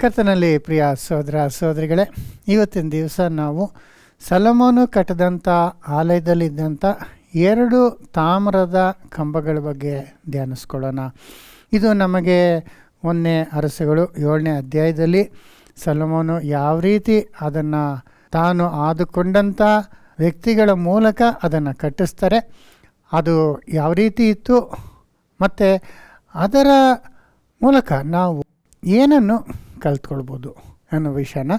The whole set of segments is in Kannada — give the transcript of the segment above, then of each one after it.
ಕರ್ತನಲ್ಲಿ ಪ್ರಿಯ ಸಹೋದರ ಸಹೋದರಿಗಳೇ, ಇವತ್ತಿನ ದಿವಸ ನಾವು ಸೊಲೊಮೋನ ಕಟ್ಟಿದಂಥ ಆಲಯದಲ್ಲಿದ್ದಂಥ 2 ತಾಮ್ರದ ಕಂಬಗಳ ಬಗ್ಗೆ ಧ್ಯಾನಿಸ್ಕೊಳ್ಳೋಣ. ಇದು ನಮಗೆ 1ನೇ ಅರಸುಗಳು 7ನೇ ಅಧ್ಯಾಯದಲ್ಲಿ ಸೊಲೊಮೋನ ಯಾವ ರೀತಿ ಅದನ್ನು ತಾನು ಆದುಕೊಂಡಂಥ ವ್ಯಕ್ತಿಗಳ ಮೂಲಕ ಅದನ್ನು ಕಟ್ಟಿಸ್ತಾರೆ, ಅದು ಯಾವ ರೀತಿ ಇತ್ತು ಮತ್ತು ಅದರ ಮೂಲಕ ನಾವು ಏನನ್ನು ಕಲ್ತ್ಕೊಳ್ಬೋದು ಅನ್ನೋ ವಿಷಯನ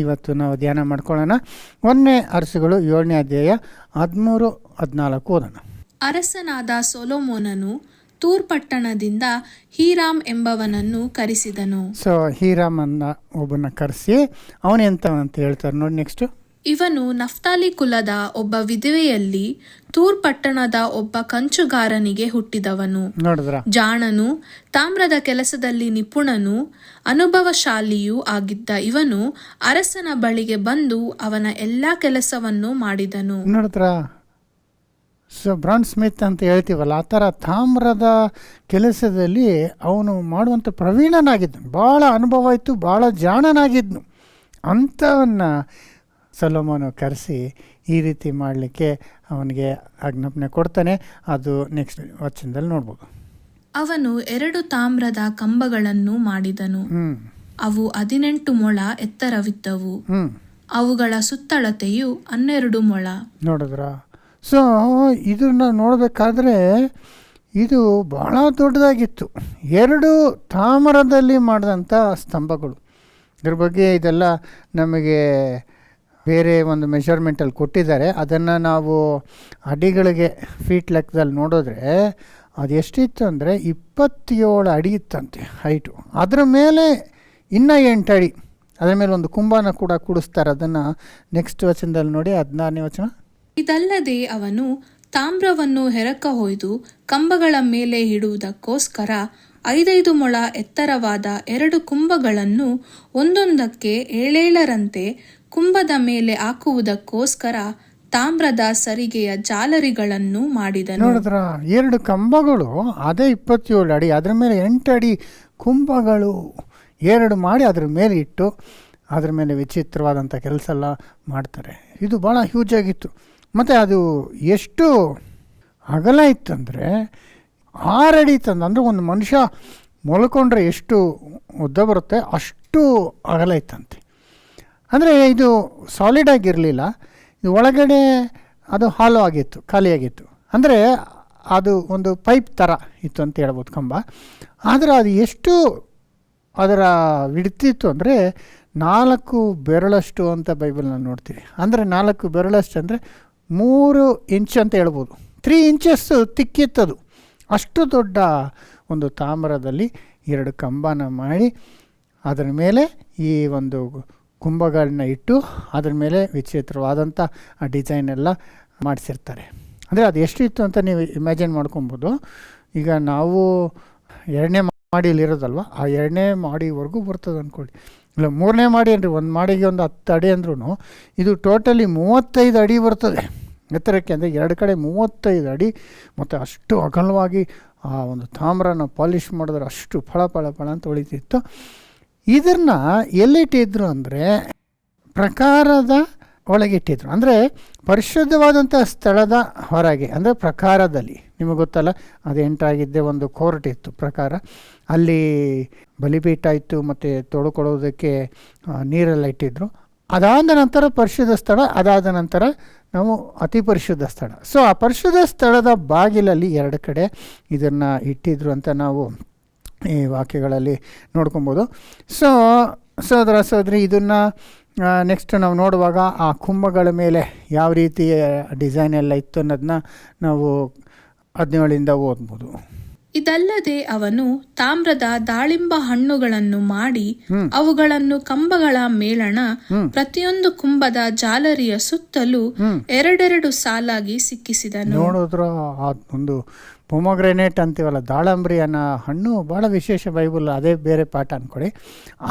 ಇವತ್ತು ನಾವು ಧ್ಯಾನ ಮಾಡ್ಕೊಳ್ಳೋಣ. 1ನೇ ಅರಸುಗಳು 7ನೇ ಅಧ್ಯಾಯ 13-14 ಓದೋಣ. ಅರಸನಾದ ಸೊಲೊಮೋನನು ತೂರ್ ಪಟ್ಟಣದಿಂದ ಹೀರಾಮ್ ಎಂಬವನನ್ನು ಕರೆಸಿದನು. ಹೀರಾಮ್ ಅನ್ನ ಒಬ್ಬನ ಕರೆಸಿ ಅವನೆಂತ ಹೇಳ್ತಾರೆ ನೋಡಿ. ನೆಕ್ಸ್ಟ್, ಇವನು ನಫ್ತಾಲಿ ಕುಲದ ಒಬ್ಬ ವಿಧವೆಯಲ್ಲಿ ತೂರ್ ಪಟ್ಟಣದ ಒಬ್ಬ ಕಂಚುಗಾರನಿಗೆ ಹುಟ್ಟಿದವನು. ನೋಡಿದ್ರ, ಜಾಣನು, ತಾಮ್ರದ ಕೆಲಸದಲ್ಲಿ ನಿಪುಣನು, ಅನುಭವಶಾಲಿಯೂ ಆಗಿದ್ದ ಇವನು ಅರಸನ ಬಳಿಗೆ ಬಂದು ಅವನ ಎಲ್ಲಾ ಕೆಲಸವನ್ನು ಮಾಡಿದನು. ನೋಡಿದ್ರ, ಬ್ರಾನ್ ಸ್ಮಿತ್ ಅಂತ ಹೇಳ್ತೀವಲ್ಲ, ಆ ಥರ ತಾಮ್ರದ ಕೆಲಸದಲ್ಲಿ ಅವನು ಮಾಡುವಂಥ ಪ್ರವೀಣನಾಗಿದ್ದನು. ಭಾಳ ಅನುಭವ ಇತ್ತು, ಭಾಳ ಜಾಣನಾಗಿದ್ನು. ಅಂಥವನ್ನ ಸೊಲೊಮೋನ ಕರೆಸಿ ಈ ರೀತಿ ಮಾಡಲಿಕ್ಕೆ ಅವನಿಗೆ ಆಜ್ಞಾಪನೆ ಕೊಡ್ತಾನೆ. ಅದು ನೆಕ್ಸ್ಟ್ ವಚನದಲ್ಲಿ ನೋಡ್ಬೋದು. ಅವನು 2 ತಾಮ್ರದ ಕಂಬಗಳನ್ನು ಮಾಡಿದನು. ಅವು 18 ಮೊಳ ಎತ್ತರವಿದ್ದವು. ಅವುಗಳ ಸುತ್ತಳತೆಯು 12 ಮೊಳ. ನೋಡಿದ್ರ, ಇದನ್ನು ನೋಡಬೇಕಾದ್ರೆ ಇದು ಭಾಳ ದೊಡ್ಡದಾಗಿತ್ತು. 2 ತಾಮ್ರದಲ್ಲಿ ಮಾಡಿದಂಥ ಸ್ತಂಭಗಳು. ಇದ್ರ ಬಗ್ಗೆ ಇದೆಲ್ಲ ನಮಗೆ ಬೇರೆ ಒಂದು ಮೆಷರ್ಮೆಂಟಲ್ಲಿ ಕೊಟ್ಟಿದ್ದಾರೆ. ಅದನ್ನು ನಾವು ಅಡಿಗಳಿಗೆ ಫೀಟ್ ಲೆಕ್ಕದಲ್ಲಿ ನೋಡಿದ್ರೆ ಅದು ಎಷ್ಟಿತ್ತು ಅಂದರೆ 27 ಅಡಿ ಇತ್ತಂತೆ ಹೈಟು. ಅದರ ಮೇಲೆ ಇನ್ನೂ 8 ಅಡಿ, ಅದರ ಮೇಲೆ ಒಂದು ಕುಂಭನ ಕೂಡ ಕೂಡಿಸ್ತಾರೆ. ಅದನ್ನು ನೆಕ್ಸ್ಟ್ ವಚನದಲ್ಲಿ ನೋಡಿ, 16ನೇ ವಚನ. ಇದಲ್ಲದೆ ಅವನು ತಾಮ್ರವನ್ನು ಹೆರಕ ಹೊಯ್ದು ಕಂಬಗಳ ಮೇಲೆ ಇಡುವುದಕ್ಕೋಸ್ಕರ 5 ಮೊಳ ಎತ್ತರವಾದ 2 ಕುಂಭಗಳನ್ನು ಒಂದೊಂದಕ್ಕೆ 7ರಂತೆ ಕುಂಭದ ಮೇಲೆ ಹಾಕುವುದಕ್ಕೋಸ್ಕರ ತಾಮ್ರದ ಸರಿಗೆಯ ಜಾಲರಿಗಳನ್ನು ಮಾಡಿದನು. ನೋಡಿದ್ರ, 2 ಕಂಬಗಳು ಅದೇ 27 ಅಡಿ, ಅದರ ಮೇಲೆ 8 ಅಡಿ ಕುಂಭಗಳು 2 ಮಾಡಿ ಅದ್ರ ಮೇಲೆ ಇಟ್ಟು ಅದ್ರ ಮೇಲೆ ವಿಚಿತ್ರವಾದಂಥ ಕೆಲಸ ಎಲ್ಲ ಮಾಡ್ತಾರೆ. ಇದು ಭಾಳ ಹ್ಯೂಜ್ ಆಗಿತ್ತು. ಮತ್ತು ಅದು ಎಷ್ಟು ಅಗಲ ಇತ್ತಂದರೆ 6 ಅಡಿ ಇತ್ತಂದ್ರೆ, ಅಂದರೆ ಒಂದು ಮನುಷ್ಯ ಮೊಳ್ಕೊಂಡ್ರೆ ಎಷ್ಟು ಉದ್ದ ಬರುತ್ತೆ ಅಷ್ಟು ಅಗಲ ಇತ್ತಂತೆ. ಅಂದರೆ ಇದು ಸಾಲಿಡ್ ಆಗಿರಲಿಲ್ಲ, ಇದು ಒಳಗಡೆ ಅದು ಹಾಲು ಆಗಿತ್ತು, ಖಾಲಿಯಾಗಿತ್ತು. ಅಂದರೆ ಅದು ಒಂದು ಪೈಪ್ ಥರ ಇತ್ತು ಅಂತ ಹೇಳ್ಬೋದು ಕಂಬ. ಆದರೆ ಅದು ಎಷ್ಟು ಅದರ ವಿಡ್ತಿತ್ತು ಅಂದರೆ 4 ಬೆರಳಷ್ಟು ಅಂತ ಬೈಬಲ್ನಲ್ಲಿ ನೋಡ್ತೀವಿ. ಅಂದರೆ 4 ಬೆರಳಷ್ಟು ಅಂದರೆ 3 ಇಂಚ್ ಅಂತ ಹೇಳ್ಬೋದು. 3 ಇಂಚಸ್ ತಿಕ್ಕಿತ್ತದು. ಅಷ್ಟು ದೊಡ್ಡ ಒಂದು ತಾಮ್ರದಲ್ಲಿ 2 ಕಂಬನ ಮಾಡಿ ಅದರ ಮೇಲೆ ಈ ಒಂದು ಕುಂಭಗಳನ್ನ ಇಟ್ಟು ಅದ್ರ ಮೇಲೆ ವಿಚಿತ್ರವಾದಂಥ ಡಿಸೈನ್ ಎಲ್ಲ ಮಾಡಿಸಿರ್ತಾರೆ. ಅಂದರೆ ಅದು ಎಷ್ಟು ಇತ್ತು ಅಂತ ನೀವು ಇಮ್ಯಾಜಿನ್ ಮಾಡ್ಕೊಬೋದು. ಈಗ ನಾವು 2ನೇ ಮಾಡಿಲಿರೋದಲ್ವ, ಆ 2ನೇ ಮಾಡಿವರೆಗೂ ಬರ್ತದೆ ಅಂದ್ಕೊಳ್ಳಿ. ಇಲ್ಲ 3ನೇ ಮಾಡಿ ಅಂದರೆ ಒಂದು ಮಾಡಿಗೆ ಒಂದು 10 ಅಡಿ ಅಂದ್ರೂ ಇದು ಟೋಟಲಿ 35 ಅಡಿ ಬರ್ತದೆ ಎತ್ತರಕ್ಕೆ. ಅಂದರೆ 2 ಕಡೆ 35 ಅಡಿ ಮತ್ತು ಅಷ್ಟು ಅಗಲವಾಗಿ ಆ ಒಂದು ತಾಮ್ರನ ಪಾಲಿಷ್ ಮಾಡಿದ್ರೆ ಅಷ್ಟು ಫಳ ಫಳ ಫಳ ಅಂತ ಹೊಳಿತಿತ್ತು. ಇದನ್ನು ಎಲ್ಲಿಟ್ಟಿದ್ರು ಅಂದರೆ ಪ್ರಾಕಾರದ ಒಳಗಿಟ್ಟಿದ್ರು. ಅಂದರೆ ಪರಿಶುದ್ಧವಾದಂಥ ಸ್ಥಳದ ಹೊರಗೆ, ಅಂದರೆ ಪ್ರಾಕಾರದಲ್ಲಿ. ನಿಮಗೆ ಗೊತ್ತಲ್ಲ, ಅದು ಎಂಟಾಗಿದ್ದೇ ಒಂದು ಕೋರ್ಟ್ ಇತ್ತು ಪ್ರಾಕಾರ. ಅಲ್ಲಿ ಬಲಿಪೀಠ ಇತ್ತು ಮತ್ತು ತೊಳ್ಕೊಳ್ಳೋದಕ್ಕೆ ನೀರೆಲ್ಲ ಇಟ್ಟಿದ್ರು. ಅದಾದ ನಂತರ ಪರಿಶುದ್ಧ ಸ್ಥಳ, ಅದಾದ ನಂತರ ನಾವು ಅತಿ ಪರಿಶುದ್ಧ ಸ್ಥಳ. ಆ ಪರಿಶುದ್ಧ ಸ್ಥಳದ ಬಾಗಿಲಲ್ಲಿ 2 ಕಡೆ ಇದನ್ನು ಇಟ್ಟಿದ್ರು ಅಂತ ನಾವು ಈ ವಾಕ್ಯಗಳಲ್ಲಿ ನೋಡ್ಕೊಬೋದು. ಸಹೋದರ ಸಹೋದರಿ, ಇದನ್ನು ನೆಕ್ಸ್ಟ್ ನಾವು ನೋಡುವಾಗ ಆ ಕುಂಭಗಳ ಮೇಲೆ ಯಾವ ರೀತಿಯ ಡಿಸೈನ್ ಎಲ್ಲ ಇತ್ತು ಅನ್ನೋದನ್ನ ನಾವು 17ರಿಂದ ಓದ್ಬೋದು. ಇದಲ್ಲದೆ ಅವನು ತಾಮ್ರದ ದಾಳಿಂಬ ಹಣ್ಣುಗಳನ್ನು ಮಾಡಿ ಅವುಗಳನ್ನು ಕಂಬಗಳ ಮೇಲಣ ಪ್ರತಿಯೊಂದು ಕುಂಭದ ಜಾಲರಿಯ ಸುತ್ತಲೂ 2 ಸಾಲಾಗಿ ಸಿಕ್ಕಿಸಿದನು. ನೋಡಿದ್ರ, ಒಂದು ಪೊಮೊಗ್ರೆನೇಟ್ ಅಂತೀವಲ್ಲ, ದಾಳಂಬ್ರಿ ಅನ್ನೋ ಹಣ್ಣು ಭಾಳ ವಿಶೇಷ. ಬೈಬಲ್ ಅದೇ ಬೇರೆ ಪಾಠ ಅಂದ್ಕೊಳ್ಳಿ.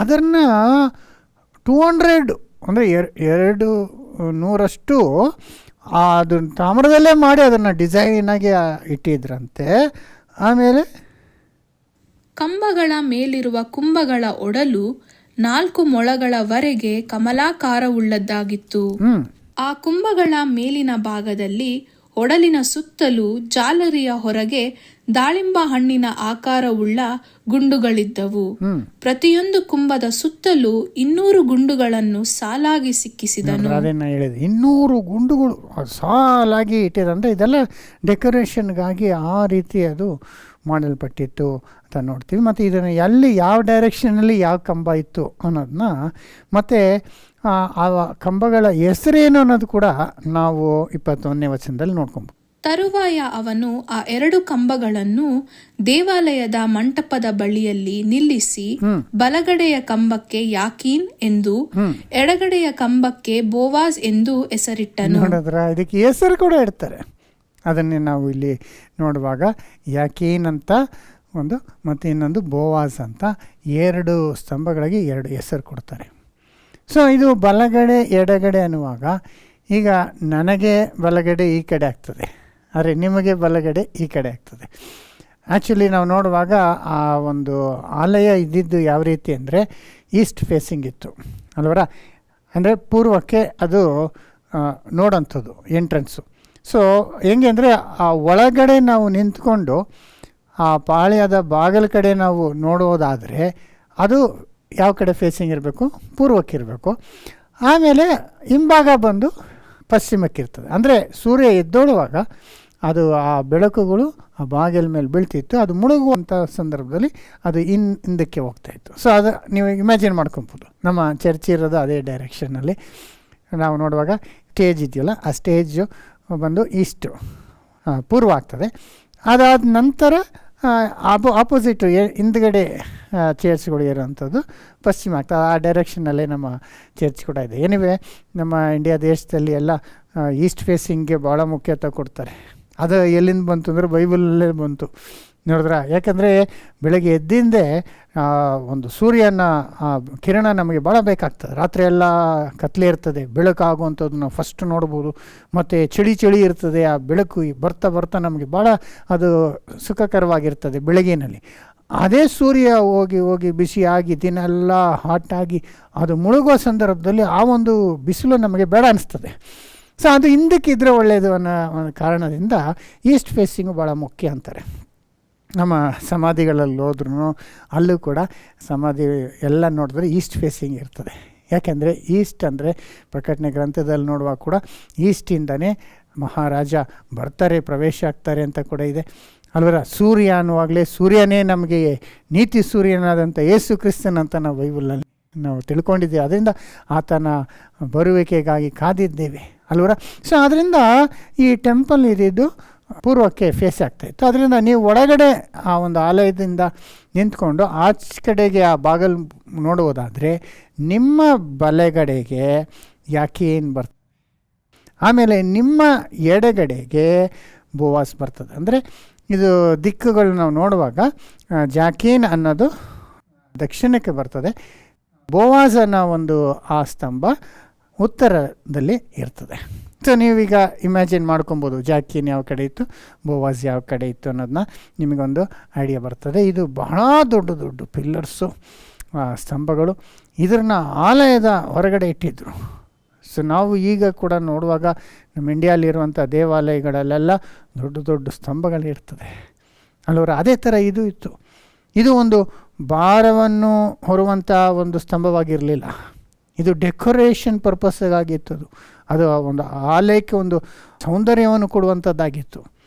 ಅದನ್ನು 200 ಅಂದರೆ 200 ಅದು ತಾಮ್ರದಲ್ಲೇ ಮಾಡಿ ಅದನ್ನು ಡಿಸೈನಾಗಿ ಇಟ್ಟಿದ್ರಂತೆ. ಆಮೇಲೆ ಕಂಬಗಳ ಮೇಲಿರುವ ಕುಂಭಗಳ ಒಡಲು 4 ಮೊಳಗಳವರೆಗೆ ಕಮಲಾಕಾರವುಳ್ಳದ್ದಾಗಿತ್ತು. ಆ ಕುಂಭಗಳ ಮೇಲಿನ ಭಾಗದಲ್ಲಿ ಒಡಲಿನ ಸುತ್ತಲೂ ಜಾಲರಿಯ ಹೊರಗೆ ದಾಳಿಂಬ ಹಣ್ಣಿನ ಆಕಾರವುಳ್ಳ ಗುಂಡುಗಳಿದ್ದವು. ಪ್ರತಿಯೊಂದು ಕುಂಭದ ಸುತ್ತಲೂ 200 ಗುಂಡುಗಳನ್ನು ಸಾಲಾಗಿ ಸಿಕ್ಕಿಸಿದನು. ಅದನ್ನ ಹೇಳಿದೆ, 200 ಗುಂಡುಗಳು ಸಾಲಾಗಿ ಇಟ್ಟಿರಂದ್ರೆ ಇದೆಲ್ಲ ಡೆಕೋರೇಷನ್ಗಾಗಿ ಆ ರೀತಿ ಅದು ಮಾಡಲ್ಪಟ್ಟಿತ್ತು ಅಂತ ನೋಡ್ತೀವಿ. ಮತ್ತು ಇದನ್ನು ಎಲ್ಲಿ ಯಾವ ಡೈರೆಕ್ಷನಲ್ಲಿ ಯಾವ ಕಂಬ ಇತ್ತು ಅನ್ನೋದನ್ನ ಮತ್ತು ಆ ಕಂಬಗಳ ಹೆಸರೇನು ಅನ್ನೋದು ಕೂಡ ನಾವು 21ನೇ ವಚನದಲ್ಲಿ ನೋಡ್ಕೊಬೋದು. ತರುವಾಯ ಅವನು ಆ 2 ಕಂಬಗಳನ್ನು ದೇವಾಲಯದ ಮಂಟಪದ ಬಳಿಯಲ್ಲಿ ನಿಲ್ಲಿಸಿ ಬಲಗಡೆಯ ಕಂಬಕ್ಕೆ ಯಾಕೀನ್ ಎಂದು ಎಡಗಡೆಯ ಕಂಬಕ್ಕೆ ಬೋವಾಜ್ ಎಂದು ಹೆಸರಿಟ್ಟನು. ನೋಡಿದ್ರ, ಇದಕ್ಕೆ ಹೆಸರು ಕೂಡ ಇಡ್ತಾರೆ. ಅದನ್ನೇ ನಾವು ಇಲ್ಲಿ ನೋಡುವಾಗ ಯಾಕೀನ್ ಅಂತ ಒಂದು ಮತ್ತು ಇನ್ನೊಂದು ಬೋವಾಜ್ ಅಂತ 2 ಸ್ತಂಭಗಳಿಗೆ 2 ಹೆಸರು ಕೊಡ್ತಾರೆ. ಸೊ ಇದು ಬಲಗಡೆ ಎಡಗಡೆ ಅನ್ನುವಾಗ ಈಗ ನನಗೆ ಬಲಗಡೆ ಈ ಕಡೆ ಆಗ್ತದೆ, ಆದರೆ ನಿಮಗೆ ಬಲಗಡೆ ಈ ಕಡೆ ಆಗ್ತದೆ. ಆ್ಯಕ್ಚುಲಿ ನಾವು ನೋಡುವಾಗ ಆ ಒಂದು ಆಲಯ ಇದ್ದಿದ್ದು ಯಾವ ರೀತಿ ಅಂದರೆ ಈಸ್ಟ್ ಫೇಸಿಂಗ್ ಇತ್ತು ಅಲ್ವರ, ಅಂದರೆ ಪೂರ್ವಕ್ಕೆ ಅದು ನೋಡೋಂಥದ್ದು ಎಂಟ್ರೆನ್ಸು. ಸೊ ಹೆಂಗೆ ಅಂದರೆ ಆ ಒಳಗಡೆ ನಾವು ನಿಂತ್ಕೊಂಡು ಆ ಪಾಳ್ಯದ ಬಾಗಿಲ ಕಡೆ ನಾವು ನೋಡೋದಾದರೆ ಅದು ಯಾವ ಕಡೆ ಫೇಸಿಂಗ್ ಇರಬೇಕು, ಪೂರ್ವಕ್ಕಿರಬೇಕು. ಆಮೇಲೆ ಹಿಂಭಾಗ ಬಂದು ಪಶ್ಚಿಮಕ್ಕಿರ್ತದೆ. ಅಂದರೆ ಸೂರ್ಯ ಎದ್ದೋಳುವಾಗ ಅದು ಆ ಬೆಳಕುಗಳು ಆ ಬಾಗಿಲ ಮೇಲೆ ಬೀಳ್ತಿತ್ತು, ಅದು ಮುಳುಗುವಂಥ ಸಂದರ್ಭದಲ್ಲಿ ಅದು ಹಿಂದಕ್ಕೆ ಹೋಗ್ತಾಯಿತ್ತು. ಸೊ ಅದು ನೀವು ಇಮ್ಯಾಜಿನ್ ಮಾಡ್ಕೊಬೋದು. ನಮ್ಮ ಚರ್ಚ್ ಇರೋದು ಅದೇ ಡೈರೆಕ್ಷನ್ನಲ್ಲಿ. ನಾವು ನೋಡುವಾಗ ಸ್ಟೇಜ್ ಇದೆಯಲ್ಲ, ಆ ಸ್ಟೇಜು ಬಂದು ಈಸ್ಟು ಪೂರ್ವ ಆಗ್ತದೆ. ಅದಾದ ನಂತರ ಆಪೋಸಿಟು ಹಿಂದ್ಗಡೆ ಚರ್ಚ್ಗಳು ಇರೋವಂಥದ್ದು ಪಶ್ಚಿಮ ಆಗ್ತದೆ. ಆ ಡೈರೆಕ್ಷನ್ನಲ್ಲೇ ನಮ್ಮ ಚರ್ಚ್ ಕೂಡ ಇದೆ. ಎನಿವೆ ನಮ್ಮ ಇಂಡಿಯಾ ದೇಶದಲ್ಲಿ ಎಲ್ಲ ಈಸ್ಟ್ ಫೇಸಿಂಗ್ಗೆ ಭಾಳ ಮುಖ್ಯತ್ವ ಕೊಡ್ತಾರೆ. ಅದು ಎಲ್ಲಿಂದ ಬಂತು ಅಂದರೆ ಬೈಬಲಲ್ಲೇ ಬಂತು ನೋಡಿದ್ರ. ಯಾಕಂದರೆ ಬೆಳಗ್ಗೆ ಎದ್ದಿಂದೆ ಒಂದು ಸೂರ್ಯನ ಕಿರಣ ನಮಗೆ ಭಾಳ ಬೇಕಾಗ್ತದೆ. ರಾತ್ರಿ ಎಲ್ಲ ಕತ್ಲೆ ಇರ್ತದೆ, ಬೆಳಕಾಗುವಂಥದ್ದು ನಾವು ಫಸ್ಟ್ ನೋಡ್ಬೋದು. ಮತ್ತು ಚಳಿ ಇರ್ತದೆ, ಆ ಬೆಳಕು ಬರ್ತಾ ಬರ್ತಾ ನಮಗೆ ಭಾಳ ಅದು ಸುಖಕರವಾಗಿರ್ತದೆ ಬೆಳಗಿನಲ್ಲಿ. ಅದೇ ಸೂರ್ಯ ಹೋಗಿ ಬಿಸಿಯಾಗಿ ದಿನೆಲ್ಲ ಹಾಟಾಗಿ ಅದು ಮುಳುಗೋ ಸಂದರ್ಭದಲ್ಲಿ ಆ ಒಂದು ಬಿಸಿಲು ನಮಗೆ ಬೇಡ ಅನಿಸ್ತದೆ. ಸೊ ಅದು ಹಿಂದಕ್ಕಿದ್ರೆ ಒಳ್ಳೆಯದು ಅನ್ನೋ ಒಂದು ಕಾರಣದಿಂದ ಈಸ್ಟ್ ಫೇಸಿಂಗು ಭಾಳ ಮುಖ್ಯ ಅಂತಾರೆ. ನಮ್ಮ ಸಮಾಧಿಗಳಲ್ಲಿ ಹೋದ್ರೂ ಅಲ್ಲೂ ಕೂಡ ಸಮಾಧಿ ಎಲ್ಲ ನೋಡಿದ್ರೆ ಈಸ್ಟ್ ಫೇಸಿಂಗ್ ಇರ್ತದೆ. ಯಾಕೆಂದರೆ ಈಸ್ಟ್ ಅಂದರೆ ಪ್ರಕಟಣೆ ಗ್ರಂಥದಲ್ಲಿ ನೋಡುವಾಗ ಕೂಡ ಈಸ್ಟಿಂದನೇ ಮಹಾರಾಜ ಬರ್ತಾರೆ, ಪ್ರವೇಶ ಆಗ್ತಾರೆ ಅಂತ ಕೂಡ ಇದೆ ಅಲ್ವರ. ಸೂರ್ಯ ಅನ್ನುವಾಗಲೇ ಸೂರ್ಯನೇ ನಮಗೆ ನೀತಿ ಸೂರ್ಯನಾದಂಥ ಯೇಸು ಕ್ರಿಸ್ತನಂತ ನಾವು ಬೈಬಲಲ್ಲಿ ನಾವು ತಿಳ್ಕೊಂಡಿದ್ದೀವಿ. ಅದರಿಂದ ಆತನ ಬರುವಿಕೆಗಾಗಿ ಕಾದಿದ್ದೇವೆ ಅಲ್ವರ. ಸೊ ಅದರಿಂದ ಈ ಟೆಂಪಲ್ ಇದ್ದಿದ್ದು ಪೂರ್ವಕ್ಕೆ ಫೇಸ್ ಆಗ್ತಾಯಿತ್ತು. ಅದರಿಂದ ನೀವು ಒಳಗಡೆ ಆ ಒಂದು ಆಲಯದಿಂದ ನಿಂತ್ಕೊಂಡು ಆಚೆ ಕಡೆಗೆ ಆ ಬಾಗಿಲು ನೋಡುವುದಾದರೆ ನಿಮ್ಮ ಬಲಗಡೆಗೆ ಯಾಕೀನ್ ಬರ್ತದೆ, ಆಮೇಲೆ ನಿಮ್ಮ ಎಡಗಡೆಗೆ ಬೋವಾಸ್ ಬರ್ತದೆ. ಅಂದರೆ ಇದು ದಿಕ್ಕುಗಳು ನಾವು ನೋಡುವಾಗ ಜಾಕೀನ್ ಅನ್ನೋದು ದಕ್ಷಿಣಕ್ಕೆ ಬರ್ತದೆ, ಬೋವಾಸ್ ಅನ್ನೋ ಒಂದು ಆ ಸ್ತಂಭ ಉತ್ತರದಲ್ಲಿ ಇರ್ತದೆ. ಸೊ ನೀವೀಗ ಇಮ್ಯಾಜಿನ್ ಮಾಡ್ಕೊಬೋದು ಜಾಕೀನ್ ಯಾವ ಕಡೆ ಇತ್ತು, ಬೋವಾಸ್ ಯಾವ ಕಡೆ ಇತ್ತು ಅನ್ನೋದನ್ನ ನಿಮಗೊಂದು ಐಡಿಯಾ ಬರ್ತದೆ. ಇದು ಬಹಳ ದೊಡ್ಡ ಪಿಲ್ಲರ್ಸು, ಸ್ತಂಭಗಳು. ಇದನ್ನು ಆಲಯದ ಹೊರಗಡೆ ಇಟ್ಟಿದ್ದರು. ಸೊ ನಾವು ಈಗ ಕೂಡ ನೋಡುವಾಗ ನಮ್ಮ ಇಂಡಿಯಾಲಿರುವಂಥ ದೇವಾಲಯಗಳಲ್ಲೆಲ್ಲ ದೊಡ್ಡ ಸ್ತಂಭಗಳಿರ್ತದೆ ಅಲ್ಲವರ. ಅದೇ ಥರ ಇದು ಇತ್ತು. ಇದು ಒಂದು ಭಾರವನ್ನು ಹೊರುವಂಥ ಒಂದು ಸ್ತಂಭವಾಗಿರಲಿಲ್ಲ. ಇದು ಡೆಕೋರೇಷನ್ ಪರ್ಪಸ್ಗಾಗಿತ್ತು. ಅದು ಒಂದು ಆಲಯಕ್ಕೆ ಒಂದು ಸೌಂದರ್ಯವನ್ನು ಕೊಡುವಂಥದ್ದಾಗಿತ್ತು.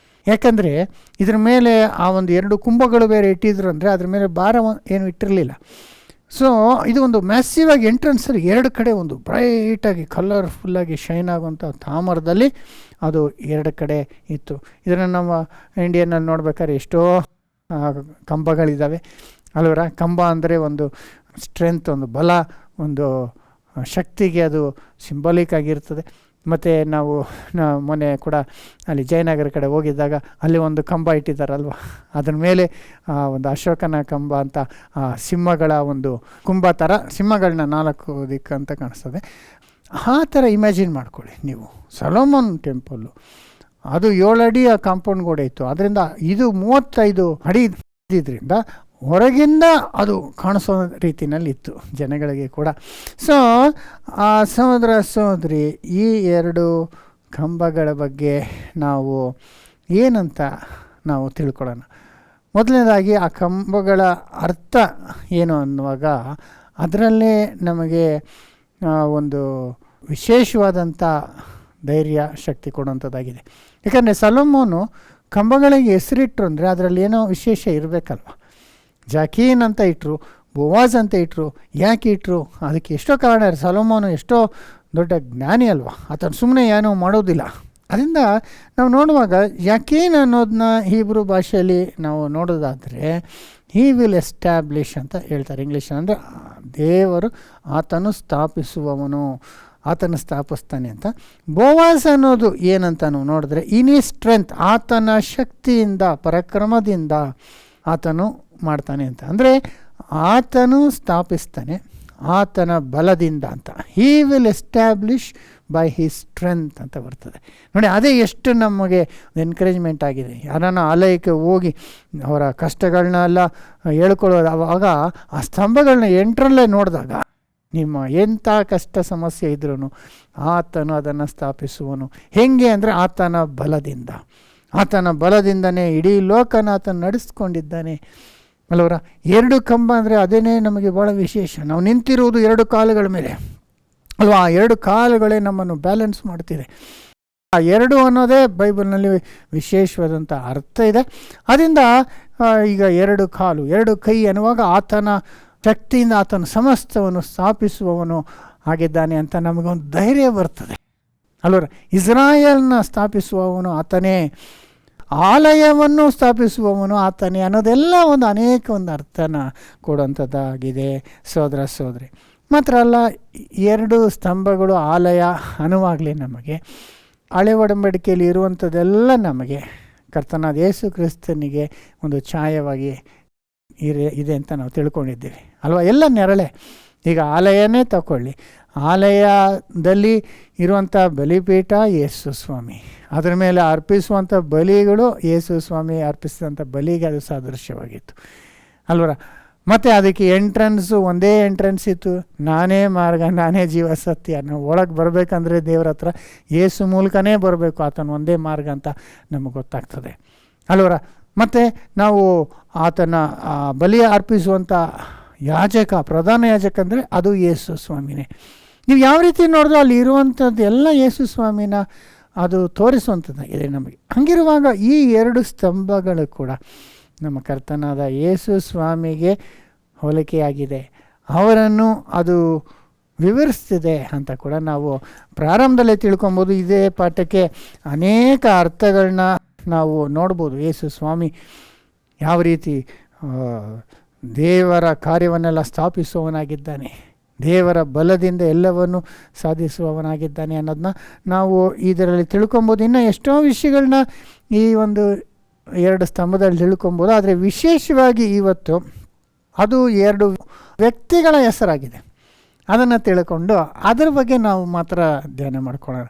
ಯಾಕಂದರೆ ಇದ್ರ ಮೇಲೆ ಆ ಒಂದು 2 ಕುಂಭಗಳು ಬೇರೆ ಇಟ್ಟಿದ್ರು ಅಂದರೆ ಅದ್ರ ಮೇಲೆ ಭಾರ ಏನು ಇಟ್ಟಿರಲಿಲ್ಲ. ಸೊ ಇದು ಒಂದು ಮ್ಯಾಸಿವ್ ಆಗಿ ಎಂಟ್ರೆನ್ಸಲ್ಲಿ 2 ಕಡೆ ಒಂದು ಬ್ರೈಟಾಗಿ ಕಲರ್ಫುಲ್ಲಾಗಿ ಶೈನ್ ಆಗುವಂಥ ತಾಮ್ರದಲ್ಲಿ ಅದು 2 ಕಡೆ ಇತ್ತು. ಇದನ್ನು ನಮ್ಮ ಇಂಡಿಯನ್ನಲ್ಲಿ ನೋಡ್ಬೇಕಾದ್ರೆ ಎಷ್ಟೋ ಕಂಬಗಳಿದ್ದಾವೆ ಅಲ್ವರ. ಕಂಬ ಅಂದರೆ ಒಂದು ಸ್ಟ್ರೆಂತ್, ಒಂದು ಬಲ, ಒಂದು ಶಕ್ತಿಗೆ ಅದು ಸಿಂಬಾಲಿಕ್ ಆಗಿರ್ತದೆ. ಮತ್ತು ನಾವು ಮೊನ್ನೆ ಕೂಡ ಅಲ್ಲಿ ಜಯನಗರ ಕಡೆ ಹೋಗಿದ್ದಾಗ ಅಲ್ಲಿ ಒಂದು ಕಂಬ ಇಟ್ಟಿದ್ದಾರಲ್ವ, ಅದ್ರ ಮೇಲೆ ಒಂದು ಅಶೋಕನ ಕಂಬ ಅಂತ ಸಿಂಹಗಳ ಒಂದು ಕುಂಭ ಥರ ಸಿಂಹಗಳನ್ನ 4 ದಿಕ್ಕು ಅಂತ ಕಾಣಿಸ್ತದೆ. ಆ ಥರ ಇಮ್ಯಾಜಿನ್ ಮಾಡ್ಕೊಳ್ಳಿ ನೀವು. ಸೊಲೊಮನ್ ಟೆಂಪಲ್ಲು ಅದು 7 ಅಡಿ ಆ ಕಾಂಪೌಂಡ್ ಗೋಡೆ ಇತ್ತು. ಅದರಿಂದ ಇದು 35 ಅಡಿ ಇದ್ದಿದ್ದರಿಂದ ಹೊರಗಿಂದ ಅದು ಕಾಣಿಸೋ ರೀತಿಯಲ್ಲಿ ಇತ್ತು ಜನಗಳಿಗೆ ಕೂಡ. ಸೊ ಆ ಸಹೋದರ ಸಹೋದರಿ, ಈ 2 ಕಂಬಗಳ ಬಗ್ಗೆ ನಾವು ಏನಂತ ನಾವು ತಿಳ್ಕೊಳ್ಳೋಣ. ಮೊದಲನೇದಾಗಿ ಆ ಕಂಬಗಳ ಅರ್ಥ ಏನು ಅನ್ನುವಾಗ ಅದರಲ್ಲೇ ನಮಗೆ ಒಂದು ವಿಶೇಷವಾದಂಥ ಧೈರ್ಯ ಶಕ್ತಿ ಕೊಡುವಂಥದ್ದಾಗಿದೆ. ಯಾಕಂದರೆ ಸೊಲೊಮೋನು ಕಂಬಗಳಿಗೆ ಹೆಸರಿಟ್ಟರು ಅಂದರೆ ಅದರಲ್ಲಿ ಏನೋ ವಿಶೇಷ ಇರಬೇಕಲ್ವ. ಜಾಕೀನ್ ಅಂತ ಇಟ್ಟರು, ಬೋವಾಜ್ ಅಂತ ಇಟ್ಟರು. ಯಾಕೆ ಇಟ್ಟರು? ಅದಕ್ಕೆ ಎಷ್ಟೋ ಕಾರಣ ಇದೆ. ಸೊಲೊಮೋನು ಎಷ್ಟೋ ದೊಡ್ಡ ಜ್ಞಾನಿ ಅಲ್ವ, ಆತನು ಸುಮ್ಮನೆ ಏನೋ ಮಾಡೋದಿಲ್ಲ. ಅದರಿಂದ ನಾವು ನೋಡುವಾಗ ಯಾಕೇನ್ ಅನ್ನೋದನ್ನ ಹೀಬ್ರೂ ಭಾಷೆಯಲ್ಲಿ ನಾವು ನೋಡೋದಾದರೆ ಹಿ ವಿಲ್ ಎಸ್ಟ್ಯಾಬ್ಲಿಷ್ ಅಂತ ಹೇಳ್ತಾರೆ ಇಂಗ್ಲೀಷ್. ಅಂದರೆ ದೇವರು ಆತನು ಸ್ಥಾಪಿಸುವವನು, ಆತನು ಸ್ಥಾಪಿಸ್ತಾನೆ ಅಂತ. ಬೋವಾಸ್ ಅನ್ನೋದು ಏನಂತ ನಾವು ನೋಡಿದ್ರೆ ಇನ್ ಈ ಸ್ಟ್ರೆಂತ್, ಆತನ ಶಕ್ತಿಯಿಂದ ಪರಾಕ್ರಮದಿಂದ ಆತನು ಮಾಡ್ತಾನೆ ಅಂತ. ಅಂದರೆ ಆತನು ಸ್ಥಾಪಿಸ್ತಾನೆ ಆತನ ಬಲದಿಂದ ಅಂತ. He will establish by he's strength ಅಂತ ಬರ್ತದೆ ನೋಡಿ. ಅದೇ ಎಷ್ಟು ನಮಗೆ ಎನ್ಕರೇಜ್ಮೆಂಟ್ ಆಗಿದೆ. ಯಾರನ್ನ ಆಲಯಕ್ಕೆ ಹೋಗಿ ಅವರ ಕಷ್ಟಗಳನ್ನೆಲ್ಲ ಹೇಳ್ಕೊಳ್ಳೋದು, ಆವಾಗ ಆ ಸ್ತಂಭಗಳನ್ನ ಎಂಟ್ರಲ್ಲೇ ನೋಡಿದಾಗ ನಿಮ್ಮ ಎಂಥ ಕಷ್ಟ ಸಮಸ್ಯೆ ಇದ್ರೂ ಆತನು ಅದನ್ನು ಸ್ಥಾಪಿಸುವನು. ಹೇಗೆ ಅಂದರೆ ಆತನ ಬಲದಿಂದ. ಆತನ ಬಲದಿಂದನೇ ಇಡೀ ಲೋಕನ ಆತನು ನಡೆಸ್ಕೊಂಡಿದ್ದಾನೆ ಅಲ್ಲವರ. 2 ಕಂಬ ಅಂದರೆ ಅದೇನೇ ನಮಗೆ ಭಾಳ ವಿಶೇಷ. ನಾವು ನಿಂತಿರುವುದು 2 ಕಾಲುಗಳ ಮೇಲೆ ಅಲ್ವಾ. ಆ 2 ಕಾಲುಗಳೇ ನಮ್ಮನ್ನು ಬ್ಯಾಲೆನ್ಸ್ ಮಾಡ್ತಿದೆ. ಆ 2 ಅನ್ನೋದೇ ಬೈಬಲ್ನಲ್ಲಿ ವಿಶೇಷವಾದಂಥ ಅರ್ಥ ಇದೆ. ಅದರಿಂದ ಈಗ 2 ಕಾಲು 2 ಕೈ ಅನ್ನುವಾಗ ಆತನ ಶಕ್ತಿಯಿಂದ ಆತನ ಸಮಸ್ತವನ್ನು ಸ್ಥಾಪಿಸುವವನು ಆಗಿದ್ದಾನೆ ಅಂತ ನಮಗೊಂದು ಧೈರ್ಯ ಬರ್ತದೆ ಅಲ್ವರ. ಇಸ್ರಾಯೇಲ್ನ ಸ್ಥಾಪಿಸುವವನು ಆತನೇ, ಆಲಯವನ್ನು ಸ್ಥಾಪಿಸುವವನು ಆತನೇ ಅನ್ನೋದೆಲ್ಲ ಅನೇಕ ಅರ್ಥನ ಕೊಡುವಂಥದ್ದಾಗಿದೆ ಸಹೋದರ ಸಹೋದರಿ. ಮಾತ್ರ ಅಲ್ಲ, 2 ಸ್ತಂಭಗಳು ಆಲಯ ಅನ್ನುವಾಗಲೇ ನಮಗೆ ಹಳೆ ಒಡಂಬಡಿಕೆಯಲ್ಲಿ ಇರುವಂಥದ್ದೆಲ್ಲ ನಮಗೆ ಕರ್ತನಾದ ಯೇಸು ಕ್ರಿಸ್ತನಿಗೆ ಒಂದು ಛಾಯವಾಗಿ ಇದೆ ಅಂತ ನಾವು ತಿಳ್ಕೊಂಡಿದ್ದೀವಿ ಅಲ್ವಾ. ಎಲ್ಲ ನೆರಳೆ. ಈಗ ಆಲಯನೇ ತಗೊಳ್ಳಿ, ಆಲಯದಲ್ಲಿ ಇರುವಂಥ ಬಲಿಪೀಠ ಯೇಸು ಸ್ವಾಮಿ, ಅದರ ಮೇಲೆ ಅರ್ಪಿಸುವಂಥ ಬಲಿಗಳು ಯೇಸು ಸ್ವಾಮಿ ಅರ್ಪಿಸಿದಂಥ ಬಲಿಗೆ ಅದು ಸಾದೃಶ್ಯವಾಗಿತ್ತು ಅಲ್ವರ. ಮತ್ತು ಅದಕ್ಕೆ ಎಂಟ್ರೆನ್ಸು ಒಂದೇ ಎಂಟ್ರೆನ್ಸ್ ಇತ್ತು, ನಾನೇ ಮಾರ್ಗ ನಾನೇ ಜೀವ ಸತ್ಯ. ನಾವು ಒಳಗೆ ಬರಬೇಕಂದ್ರೆ ದೇವ್ರ ಹತ್ರ ಯೇಸು ಮೂಲಕನೇ ಬರಬೇಕು, ಆತನ ಒಂದೇ ಮಾರ್ಗ ಅಂತ ನಮಗೆ ಗೊತ್ತಾಗ್ತದೆ ಅಲ್ವರ. ಮತ್ತು ನಾವು ಆತನ ಬಲಿಯ ಅರ್ಪಿಸುವಂಥ ಯಾಜಕ, ಪ್ರಧಾನ ಯಾಜಕ ಅಂದರೆ ಅದು ಯೇಸು ಸ್ವಾಮಿನೇ. ನೀವು ಯಾವ ರೀತಿ ನೋಡಿದ್ರೂ ಅಲ್ಲಿ ಇರುವಂಥದ್ದು ಎಲ್ಲ ಯೇಸು ಸ್ವಾಮಿನ ಅದು ತೋರಿಸುವಂಥದ್ದಾಗಿದೆ ನಮಗೆ. ಹಾಗಿರುವಾಗ ಈ 2 ಸ್ತಂಭಗಳು ಕೂಡ ನಮ್ಮ ಕರ್ತನಾದ ಯೇಸು ಸ್ವಾಮಿಗೆ ಹೋಲಿಕೆಯಾಗಿದೆ, ಅವರನ್ನು ಅದು ವಿವರಿಸ್ತಿದೆ ಅಂತ ಕೂಡ ನಾವು ಪ್ರಾರಂಭದಲ್ಲೇ ತಿಳ್ಕೊಬೋದು. ಇದೇ ಪಾಠಕ್ಕೆ ಅನೇಕ ಅರ್ಥಗಳನ್ನ ನಾವು ನೋಡ್ಬೋದು. ಯೇಸು ಸ್ವಾಮಿ ಯಾವ ರೀತಿ ದೇವರ ಕಾರ್ಯವನ್ನೆಲ್ಲ ಸ್ಥಾಪಿಸುವವನಾಗಿದ್ದಾನೆ, ದೇವರ ಬಲದಿಂದ ಎಲ್ಲವನ್ನು ಸಾಧಿಸುವವನಾಗಿದ್ದಾನೆ ಅನ್ನೋದನ್ನ ನಾವು ಇದರಲ್ಲಿ ತಿಳ್ಕೊಬೋದು. ಇನ್ನು ಎಷ್ಟೋ ವಿಷಯಗಳನ್ನ ಈ 2 ಸ್ತಂಭದಲ್ಲಿ ತಿಳ್ಕೊಬೋದು. ಆದರೆ ವಿಶೇಷವಾಗಿ ಇವತ್ತು ಅದು 2 ವ್ಯಕ್ತಿಗಳ ಹೆಸರಾಗಿದೆ. ಅದನ್ನು ತಿಳ್ಕೊಂಡು ಅದರ ಬಗ್ಗೆ ನಾವು ಮಾತ್ರ ಧ್ಯಾನ ಮಾಡ್ಕೊಳ್ಳೋಣ.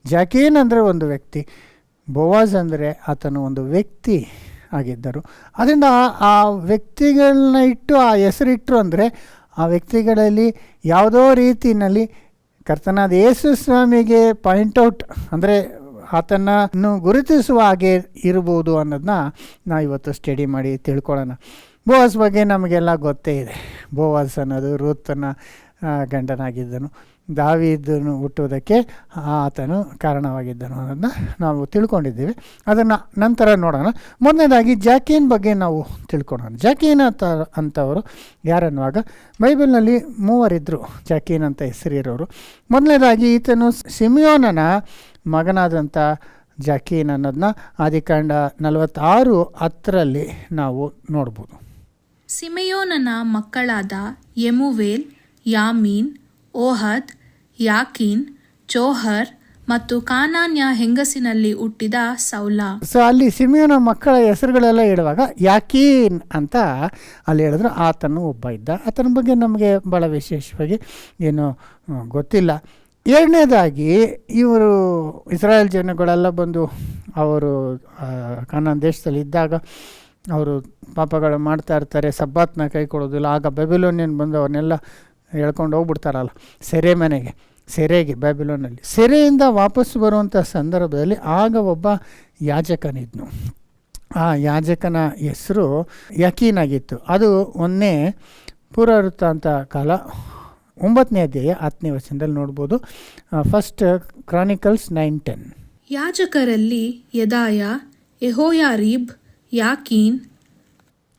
ಜಾಕೀನ್ ಅಂದರೆ ಒಂದು ವ್ಯಕ್ತಿ, ಬೋವಾಜ್ ಅಂದರೆ ಆತನು ಒಂದು ವ್ಯಕ್ತಿ ಆಗಿದ್ದರು. ಅದರಿಂದ ಆ ವ್ಯಕ್ತಿಗಳನ್ನ ಇಟ್ಟು ಆ ಹೆಸರಿಟ್ಟರು ಅಂದರೆ ಆ ವ್ಯಕ್ತಿಗಳಲ್ಲಿ ಯಾವುದೋ ರೀತಿಯಲ್ಲಿ ಕರ್ತನಾದ ಯೇಸು ಸ್ವಾಮಿಗೆ ಪಾಯಿಂಟ್ಔಟ್ ಅಂದರೆ ಆತನನ್ನು ಗುರುತಿಸುವ ಹಾಗೆ ಇರ್ಬೋದು ಅನ್ನೋದನ್ನ ನಾವು ಇವತ್ತು ಸ್ಟಡಿ ಮಾಡಿ ತಿಳ್ಕೊಳ್ಳೋಣ. ಬೋವಾಸ್ ಬಗ್ಗೆ ನಮಗೆಲ್ಲ ಗೊತ್ತೇ ಇದೆ. ಬೋವಾಸ್ ಅನ್ನೋದು ರೂತನ ಗಂಡನಾಗಿದ್ದನು, ದಾವೀದನು ಹುಟ್ಟುವುದಕ್ಕೆ ಆತನು ಕಾರಣವಾಗಿದ್ದನು ಅನ್ನೋದನ್ನ ನಾವು ತಿಳ್ಕೊಂಡಿದ್ದೀವಿ. ಅದನ್ನು ನಂತರ ನೋಡೋಣ. ಮೊದಲನೇದಾಗಿ ಜಾಕೀನ್ ಬಗ್ಗೆ ನಾವು ತಿಳ್ಕೊಳ್ಳೋಣ. ಜಾಕೀನ್ ಅಂತವರು ಯಾರನ್ನುವಾಗ ಬೈಬಲ್ನಲ್ಲಿ 3 ಇದ್ದರು ಜಾಕೀನ್ ಅಂತ ಹೆಸರಿರೋರು. ಮೊದಲನೇದಾಗಿ ಈತನು ಸಿಮಿಯೋನನ ಮಗನಾದಂಥ ಜಾಕೀನ್ ಅನ್ನೋದನ್ನ ಆದಿಕಾಂಡ 46:10 ನಾವು ನೋಡ್ಬೋದು. ಸಿಮೆಯೋನನ ಮಕ್ಕಳಾದ ಯೆಮುವೇಲ್, ಯಾಮೀನ್, ಓಹದ್, ಯಾಕೀನ್, ಚೋಹರ್ ಮತ್ತು ಕಾನಾನ್ಯ ಹೆಂಗಸಿನಲ್ಲಿ ಹುಟ್ಟಿದ ಸೌಲ. ಸೊ ಅಲ್ಲಿ ಸಿಮಿಯೋನ ಮಕ್ಕಳ ಹೆಸರುಗಳೆಲ್ಲ ಹೇಳುವಾಗ ಯಾಕೀನ್ ಅಂತ ಅಲ್ಲಿ ಹೇಳಿದ್ರು. ಆತನು ಒಬ್ಬ ಇದ್ದ. ಆತನ ಬಗ್ಗೆ ನಮಗೆ ಭಾಳ ವಿಶೇಷವಾಗಿ ಏನು ಗೊತ್ತಿಲ್ಲ. ಎರಡನೇದಾಗಿ ಇವರು ಇಸ್ರಾಯೇಲ್ ಜನಗಳೆಲ್ಲ ಬಂದು ಅವರು ಕಾನಾನ್ ದೇಶದಲ್ಲಿ ಇದ್ದಾಗ ಅವರು ಪಾಪಗಳು ಮಾಡ್ತಾ ಇರ್ತಾರೆ, ಸಬ್ಬಾತ್ನ ಕೈ ಕೊಡೋದಿಲ್ಲ. ಆಗ ಬ್ಯಾಬಿಲೋನಿಯನ್ ಬಂದು ಅವ್ರನ್ನೆಲ್ಲ ಎಳ್ಕೊಂಡು ಹೋಗ್ಬಿಡ್ತಾರಲ್ಲ ಸೆರೆಗೆ ಬ್ಯಾಬಿಲೋನಲ್ಲಿ. ಸೆರೆಯಿಂದ ವಾಪಸ್ಸು ಬರುವಂಥ ಸಂದರ್ಭದಲ್ಲಿ ಆಗ ಒಬ್ಬ ಯಾಜಕನಿದ್ನು. ಆ ಯಾಜಕನ ಹೆಸರು ಯಾಕೀನಾಗಿತ್ತು. ಅದು 1ನೇ ಪೂರ್ವವೃತ್ತಾಂತ ಕಾಲ 9ನೇ ಅಧ್ಯಾಯ 10ನೇ ವಚನದಲ್ಲಿ ನೋಡ್ಬೋದು. First Chronicles 9:10. ಯಾಜಕರಲ್ಲಿ ಯೆದಾಯ, ಯೆಹೋಯಾರೀಬ್, ಯಾಕೀನ್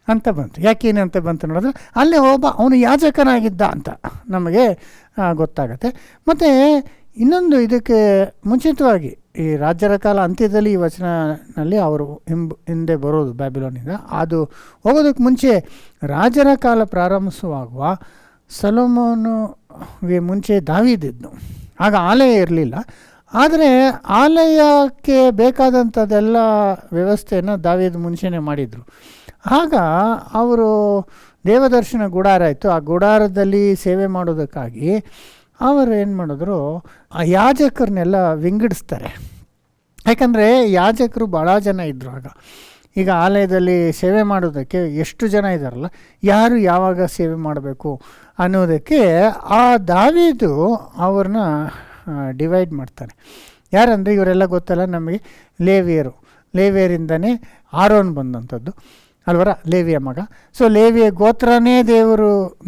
ಅಂತ ಬಂತು. ಯಾಕೀನ್ ಅಂತ ಬಂತು ನೋಡಿದ್ರೆ ಅಲ್ಲೇ ಒಬ್ಬ ಅವನು ಯಾಜಕನಾಗಿದ್ದ ಅಂತ ನಮಗೆ ಗೊತ್ತಾಗತ್ತೆ. ಮತ್ತು ಇನ್ನೊಂದು ಇದಕ್ಕೆ ಮುಂಚಿತವಾಗಿ ಈ ರಾಜ್ಯರ ಕಾಲ ಅಂತ್ಯದಲ್ಲಿ ಈ ವಚನಲ್ಲಿ ಅವರು ಹಿಂದೆ ಬರೋದು ಬ್ಯಾಬಿಲೋನಿಂದ. ಅದು ಹೋಗೋದಕ್ಕೆ ಮುಂಚೆ ರಾಜರ ಕಾಲ ಪ್ರಾರಂಭಿಸುವಾಗ ಸೊಲೊಮೋನಿಗೆ ಮುಂಚೆ ದಾವೀದಿದ್ನು. ಆಗ ಆಲಯ ಇರಲಿಲ್ಲ, ಆದರೆ ಆಲಯಕ್ಕೆ ಬೇಕಾದಂಥದ್ದೆಲ್ಲ ವ್ಯವಸ್ಥೆಯನ್ನು ದಾವೀದ್ ಮುಂಚೆನೇ ಮಾಡಿದರು. ಆಗ ಅವರು ದೇವದರ್ಶನ ಗುಡಾರ ಇತ್ತು, ಆ ಗುಡಾರದಲ್ಲಿ ಸೇವೆ ಮಾಡೋದಕ್ಕಾಗಿ ಅವರು ಏನು ಮಾಡಿದ್ರು, ಆ ಯಾಜಕರನ್ನೆಲ್ಲ ವಿಂಗಡಿಸ್ತಾರೆ. ಯಾಕಂದರೆ ಯಾಜಕರು ಭಾಳ ಜನ ಇದ್ದರು ಆಗ. ಈಗ ಆಲಯದಲ್ಲಿ ಸೇವೆ ಮಾಡೋದಕ್ಕೆ ಎಷ್ಟು ಜನ ಇದ್ದಾರಲ್ಲ, ಯಾರು ಯಾವಾಗ ಸೇವೆ ಮಾಡಬೇಕು ಅನ್ನೋದಕ್ಕೆ ಆ ದಾವೀದು ಅವ್ರನ್ನ ಡಿವೈಡ್ ಮಾಡ್ತಾನೆ. ಯಾರಂದರೆ ಇವರೆಲ್ಲ ಗೊತ್ತಲ್ಲ ನಮಗೆ, ಲೇವಿಯರಿಂದನೇ ಆರೋನ್ ಬಂದಂಥದ್ದು ಅಲ್ವರ, ಲೇವಿಯ ಮಗ. ಸೊ ಲೇವಿಯ ಗೋತ್ರನೇ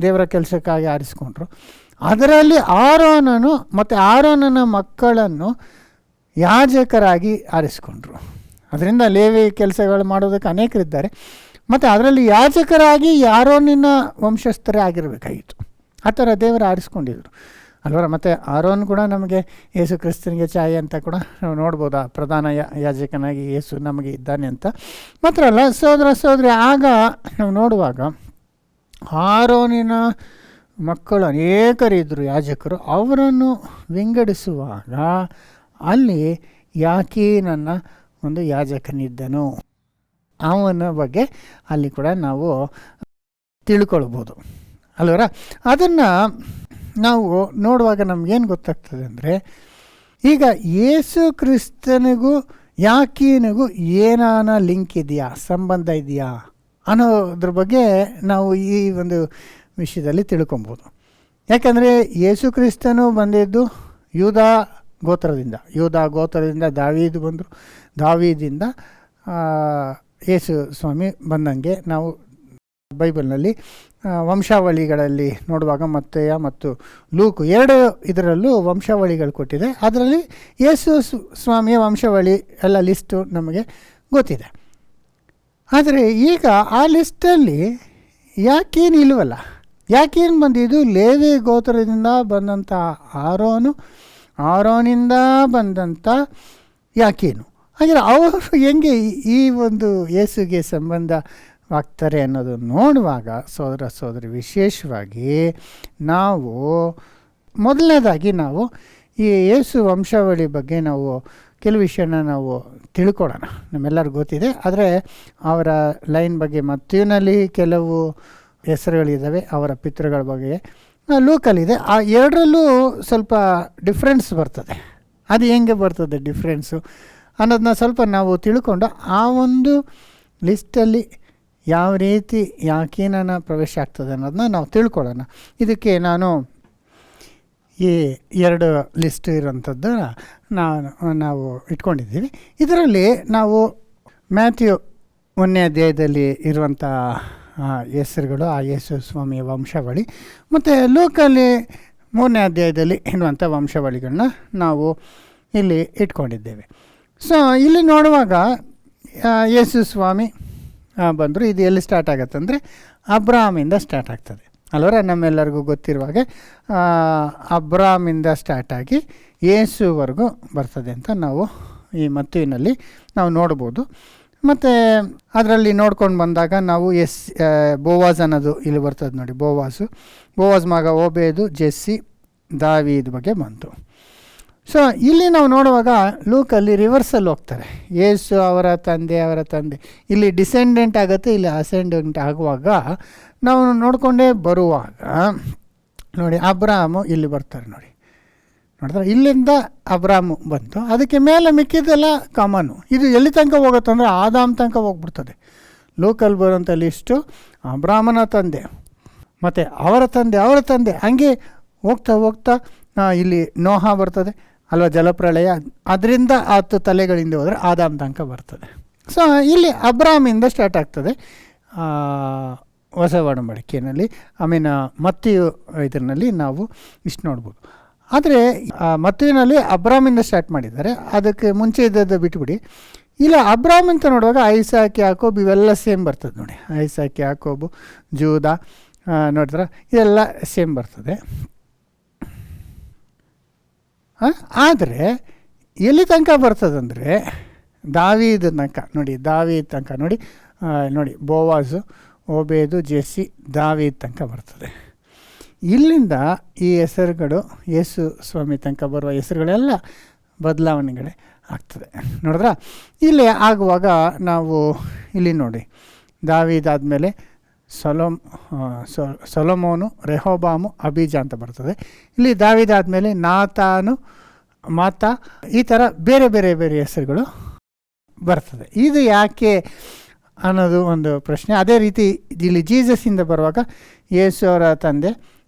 ದೇವರ ಕೆಲಸಕ್ಕಾಗಿ ಆರಿಸ್ಕೊಂಡ್ರು. ಅದರಲ್ಲಿ ಆರೋನನು ಮತ್ತು ಆರೋನನ ಮಕ್ಕಳನ್ನು ಯಾಜಕರಾಗಿ ಆರಿಸ್ಕೊಂಡ್ರು. ಅದರಿಂದ ಲೇವಿ ಕೆಲಸಗಳು ಮಾಡೋದಕ್ಕೆ ಅನೇಕರಿದ್ದಾರೆ. ಮತ್ತು ಅದರಲ್ಲಿ ಯಾಜಕರಾಗಿ ಆರೋನಿನ ವಂಶಸ್ಥರೇ ಆಗಿರಬೇಕಾಗಿತ್ತು. ಆ ಥರ ದೇವರು ಆರಿಸ್ಕೊಂಡಿದ್ರು ಅಲ್ವರ. ಮತ್ತು ಆರೋನ್ ಕೂಡ ನಮಗೆ ಯೇಸು ಕ್ರಿಸ್ತನಿಗೆ ಛಾಯೆ ಅಂತ ಕೂಡ ನಾವು ನೋಡ್ಬೋದು. ಪ್ರಧಾನ ಯಾಜಕನಾಗಿ ಯೇಸು ನಮಗೆ ಇದ್ದಾನೆ ಅಂತ ಮಾತ್ರ ಅಲ್ಲ, ಸಹೋದರಿ ಆಗ ನಾವು ನೋಡುವಾಗ ಆರೋನಿನ ಮಕ್ಕಳು ಅನೇಕರಿದ್ದರು ಯಾಜಕರು. ಅವರನ್ನು ವಿಂಗಡಿಸುವಾಗ ಅಲ್ಲಿ ಯಾಕೀನನ್ನ ಒಂದು ಯಾಜಕನಿದ್ದನು, ಅವನ ಬಗ್ಗೆ ಅಲ್ಲಿ ಕೂಡ ನಾವು ತಿಳ್ಕೊಳ್ಬೋದು ಅಲ್ವರ. ಅದನ್ನು ನಾವು ನೋಡುವಾಗ ನಮಗೇನು ಗೊತ್ತಾಗ್ತದೆ ಅಂದರೆ, ಈಗ ಯೇಸು ಕ್ರಿಸ್ತನಿಗೂ ಯಾಕೀನಿಗೂ ಏನಾನ ಲಿಂಕ್ ಇದೆಯಾ, ಸಂಬಂಧ ಇದೆಯಾ ಅನ್ನೋದ್ರ ಬಗ್ಗೆ ನಾವು ಈ ಒಂದು ವಿಷಯದಲ್ಲಿ ತಿಳ್ಕೊಬೋದು. ಯಾಕಂದರೆ ಯೇಸು ಕ್ರಿಸ್ತನು ಬಂದಿದ್ದು ಯೂದ ಗೋತ್ರದಿಂದ ದಾವೀದು ಬಂದರು. ದಾವೀದಿಂದ ಯೇಸು ಸ್ವಾಮಿ ಬಂದಂಗೆ ನಾವು ಬೈಬಲ್ನಲ್ಲಿ ವಂಶಾವಳಿಗಳಲ್ಲಿ ನೋಡುವಾಗ ಮತ್ತೆಯ ಮತ್ತು ಲೂಕು 2 ಇದರಲ್ಲೂ ವಂಶಾವಳಿಗಳು ಕೊಟ್ಟಿದೆ. ಅದರಲ್ಲಿ ಯೇಸು ಸ್ವಾಮಿಯ ವಂಶಾವಳಿ ಎಲ್ಲ ಲಿಸ್ಟು ನಮಗೆ ಗೊತ್ತಿದೆ. ಆದರೆ ಈಗ ಆ ಲಿಸ್ಟಲ್ಲಿ ಯಾಕೇನು ಇಲ್ವಲ್ಲ. ಯಾಕೇನು ಬಂದಿದ್ದು ಲೇವಿ ಗೋತ್ರದಿಂದ ಬಂದಂಥ ಆರೋನಿಂದ ಬಂದಂಥ ಯಾಕೇನು. ಹಾಗೆ ಅವರು ಹೆಂಗೆ ಈ ಒಂದು ಯೇಸುಗೆ ಸಂಬಂಧವಾಗ್ತಾರೆ ಅನ್ನೋದು ನೋಡುವಾಗ ಸಹೋದರಿ ವಿಶೇಷವಾಗಿ ನಾವು ಮೊದಲನೇದಾಗಿ ನಾವು ಈ ಯೇಸು ವಂಶಾವಳಿ ಬಗ್ಗೆ ನಾವು ಕೆಲವು ವಿಷಯನ ನಾವು ತಿಳ್ಕೊಳ್ಳೋಣ. ನಮ್ಮೆಲ್ಲರಿಗೂ ಗೊತ್ತಿದೆ, ಆದರೆ ಅವರ ಲೈನ್ ಬಗ್ಗೆ ಮತ್ತೂನಲ್ಲಿ ಕೆಲವು ಹೆಸರುಗಳಿದ್ದಾವೆ, ಅವರ ಪಿತೃಗಳ ಬಗ್ಗೆ ಲೂಕಲ್ಲಿದೆ. ಆ 2ರಲ್ಲೂ ಸ್ವಲ್ಪ ಡಿಫ್ರೆನ್ಸ್ ಬರ್ತದೆ. ಅದು ಹೆಂಗೆ ಬರ್ತದೆ ಡಿಫ್ರೆನ್ಸು ಅನ್ನೋದನ್ನ ಸ್ವಲ್ಪ ನಾವು ತಿಳ್ಕೊಂಡು ಆ ಒಂದು ಲಿಸ್ಟಲ್ಲಿ ಯಾವ ರೀತಿ ಯಾಕೀನನ ಪ್ರವೇಶ ಆಗ್ತದೆ ಅನ್ನೋದನ್ನ ನಾವು ತಿಳ್ಕೊಳ್ಳೋಣ. ಇದಕ್ಕೆ ನಾನು ಈ 2 ಲಿಸ್ಟ್ ಇರೋಂಥದ್ದು ನಾವು ಇಟ್ಕೊಂಡಿದ್ದೀವಿ. ಇದರಲ್ಲಿ ನಾವು ಮ್ಯಾಥ್ಯೂ 1ನೇ ಅಧ್ಯಾಯದಲ್ಲಿ ಇರುವಂಥ ಹೆಸರುಗಳು, ಆ ಯೇಸು ಸ್ವಾಮಿಯ ವಂಶಾವಳಿ, ಮತ್ತು ಲೂಕಲ್ಲಿ 3ನೇ ಅಧ್ಯಾಯದಲ್ಲಿ ಇರುವಂಥ ವಂಶಾವಳಿಗಳನ್ನ ನಾವು ಇಲ್ಲಿ ಇಟ್ಕೊಂಡಿದ್ದೇವೆ. ಸೊ ಇಲ್ಲಿ ನೋಡುವಾಗ ಯೇಸು ಸ್ವಾಮಿ ಬಂದರು. ಇದು ಎಲ್ಲಿ ಸ್ಟಾರ್ಟ್ ಆಗುತ್ತೆ ಅಂದರೆ ಅಬ್ರಾಮಿಂದ ಸ್ಟಾರ್ಟ್ ಆಗ್ತದೆ ಅಲ್ವರ. ನಮ್ಮೆಲ್ಲರಿಗೂ ಗೊತ್ತಿರುವಾಗೆ ಅಬ್ರಾಮಿಂದ ಸ್ಟಾರ್ಟ್ ಆಗಿ ಯೇಸುವರೆಗೂ ಬರ್ತದೆ ಅಂತ ನಾವು ಈ ಮತ್ತುವಿನಲ್ಲಿ ನಾವು ನೋಡ್ಬೋದು. ಮತ್ತು ಅದರಲ್ಲಿ ನೋಡ್ಕೊಂಡು ಬಂದಾಗ ನಾವು ಬೋವಾಜ್ ಅನ್ನೋದು ಇಲ್ಲಿ ಬರ್ತದೆ ನೋಡಿ. ಬೋವಾಜ್ ಮಗ ಓಬೇದು, ಜೆಸ್ಸಿ, ದಾವೀದ್ ಬಗ್ಗೆ ಬಂತು. ಸೊ ಇಲ್ಲಿ ನಾವು ನೋಡುವಾಗ ಲೂಕಲ್ಲಿ ರಿವರ್ಸಲ್ಲಿ ಹೋಗ್ತಾರೆ. ಯೇಸು ಅವರ ತಂದೆ ಇಲ್ಲಿ ಡಿಸೆಂಡೆಂಟ್ ಆಗುತ್ತೆ, ಇಲ್ಲಿ ಅಸೆಂಡೆಂಟ್ ಆಗುವಾಗ ನಾವು ನೋಡಿಕೊಂಡೇ ಬರುವಾಗ ನೋಡಿ ಅಬ್ರಾಮು ಇಲ್ಲಿ ಬರ್ತಾರೆ ನೋಡಿದ್ರೆ ಇಲ್ಲಿಂದ ಅಬ್ರಾಮು ಬಂತು. ಅದಕ್ಕೆ ಮೇಲೆ ಮಿಕ್ಕಿದ್ದೆಲ್ಲ ಕಾಮನು. ಇದು ಎಲ್ಲಿ ತನಕ ಹೋಗುತ್ತೆ ಅಂದರೆ ಆದಾಮ್ ತನಕ ಹೋಗ್ಬಿಡ್ತದೆ. ಲೋಕಲ್ ಬರುವಂಥ ಲಿಸ್ಟು ಅಬ್ರಾಮನ ತಂದೆ ಮತ್ತು ಅವರ ತಂದೆ ಹಂಗೆ ಹೋಗ್ತಾ ಇಲ್ಲಿ ನೋಹ ಬರ್ತದೆ ಅಲ್ವಾ, ಜಲಪ್ರಳಯ, ಅದರಿಂದ 10 ತಲೆಗಳಿಂದ ಹೋದರೆ ಆದಾಮ್ ತನಕ ಬರ್ತದೆ. ಸೊ ಇಲ್ಲಿ ಅಬ್ರಾಮಿಂದ ಸ್ಟಾರ್ಟ್ ಆಗ್ತದೆ ಹೊಸ ಒಡಂಬಡಿಕೆಯಲ್ಲಿ. ಮತ್ತಿಯು ಇದರಲ್ಲಿ ನಾವು ಇಷ್ಟು ನೋಡ್ಬೋದು. ಆದರೆ ಮತ್ತಿನಲ್ಲಿ ಅಬ್ರಾಮಿಂದ ಸ್ಟಾರ್ಟ್ ಮಾಡಿದ್ದಾರೆ, ಅದಕ್ಕೆ ಮುಂಚೆ ಇದ್ದದ್ದು ಬಿಟ್ಬಿಡಿ. ಇಲ್ಲ ಅಬ್ರಾಮ್ ಅಂತ ನೋಡುವಾಗ ಐಸಾಕ್ ಯಾಕೋಬ್ ಇವೆಲ್ಲ ಸೇಮ್ ಬರ್ತದೆ ನೋಡಿ. ಐಸಾಕ್ ಯಾಕೋಬು ಜೂದ ನೋಡಿದ್ರೆ ಇದೆಲ್ಲ ಸೇಮ್ ಬರ್ತದೆ. ಆದರೆ ಎಲ್ಲಿ ತನಕ ಬರ್ತದಂದರೆ ದಾವೀದ ತನಕ ನೋಡಿ ಬೋವಾಜು, ಓಬೇದು, ಜೆಸ್ಸಿ, ದಾವೀದ್ ತನಕ ಬರ್ತದೆ. ಇಲ್ಲಿಂದ ಈ ಹೆಸರುಗಳು ಯೇಸು ಸ್ವಾಮಿ ತನಕ ಬರುವ ಹೆಸರುಗಳೆಲ್ಲ ಬದಲಾವಣೆಗಳೇ ಆಗ್ತದೆ. ನೋಡಿದ್ರ ಇಲ್ಲಿ ಆಗುವಾಗ ನಾವು ಇಲ್ಲಿ ನೋಡಿ ದಾವೀದ್ ಆದಮೇಲೆ ಸೊಲೊಮೋನು, ರೆಹೋಬಾಮು, ಅಬೀಜ ಅಂತ ಬರ್ತದೆ. ಇಲ್ಲಿ ದಾವೀದ್ ಆದಮೇಲೆ ನಾತಾನು, ಮಾತಾ, ಈ ಥರ ಬೇರೆ ಬೇರೆ ಬೇರೆ ಹೆಸರುಗಳು ಬರ್ತದೆ. ಇದು ಯಾಕೆ ಅನ್ನೋದು ಒಂದು ಪ್ರಶ್ನೆ. ಅದೇ ರೀತಿ ಇಲ್ಲಿ ಜೀಸಸ್ಸಿಂದ ಬರುವಾಗ ಯೇಸು ಅವರ ತಂದೆ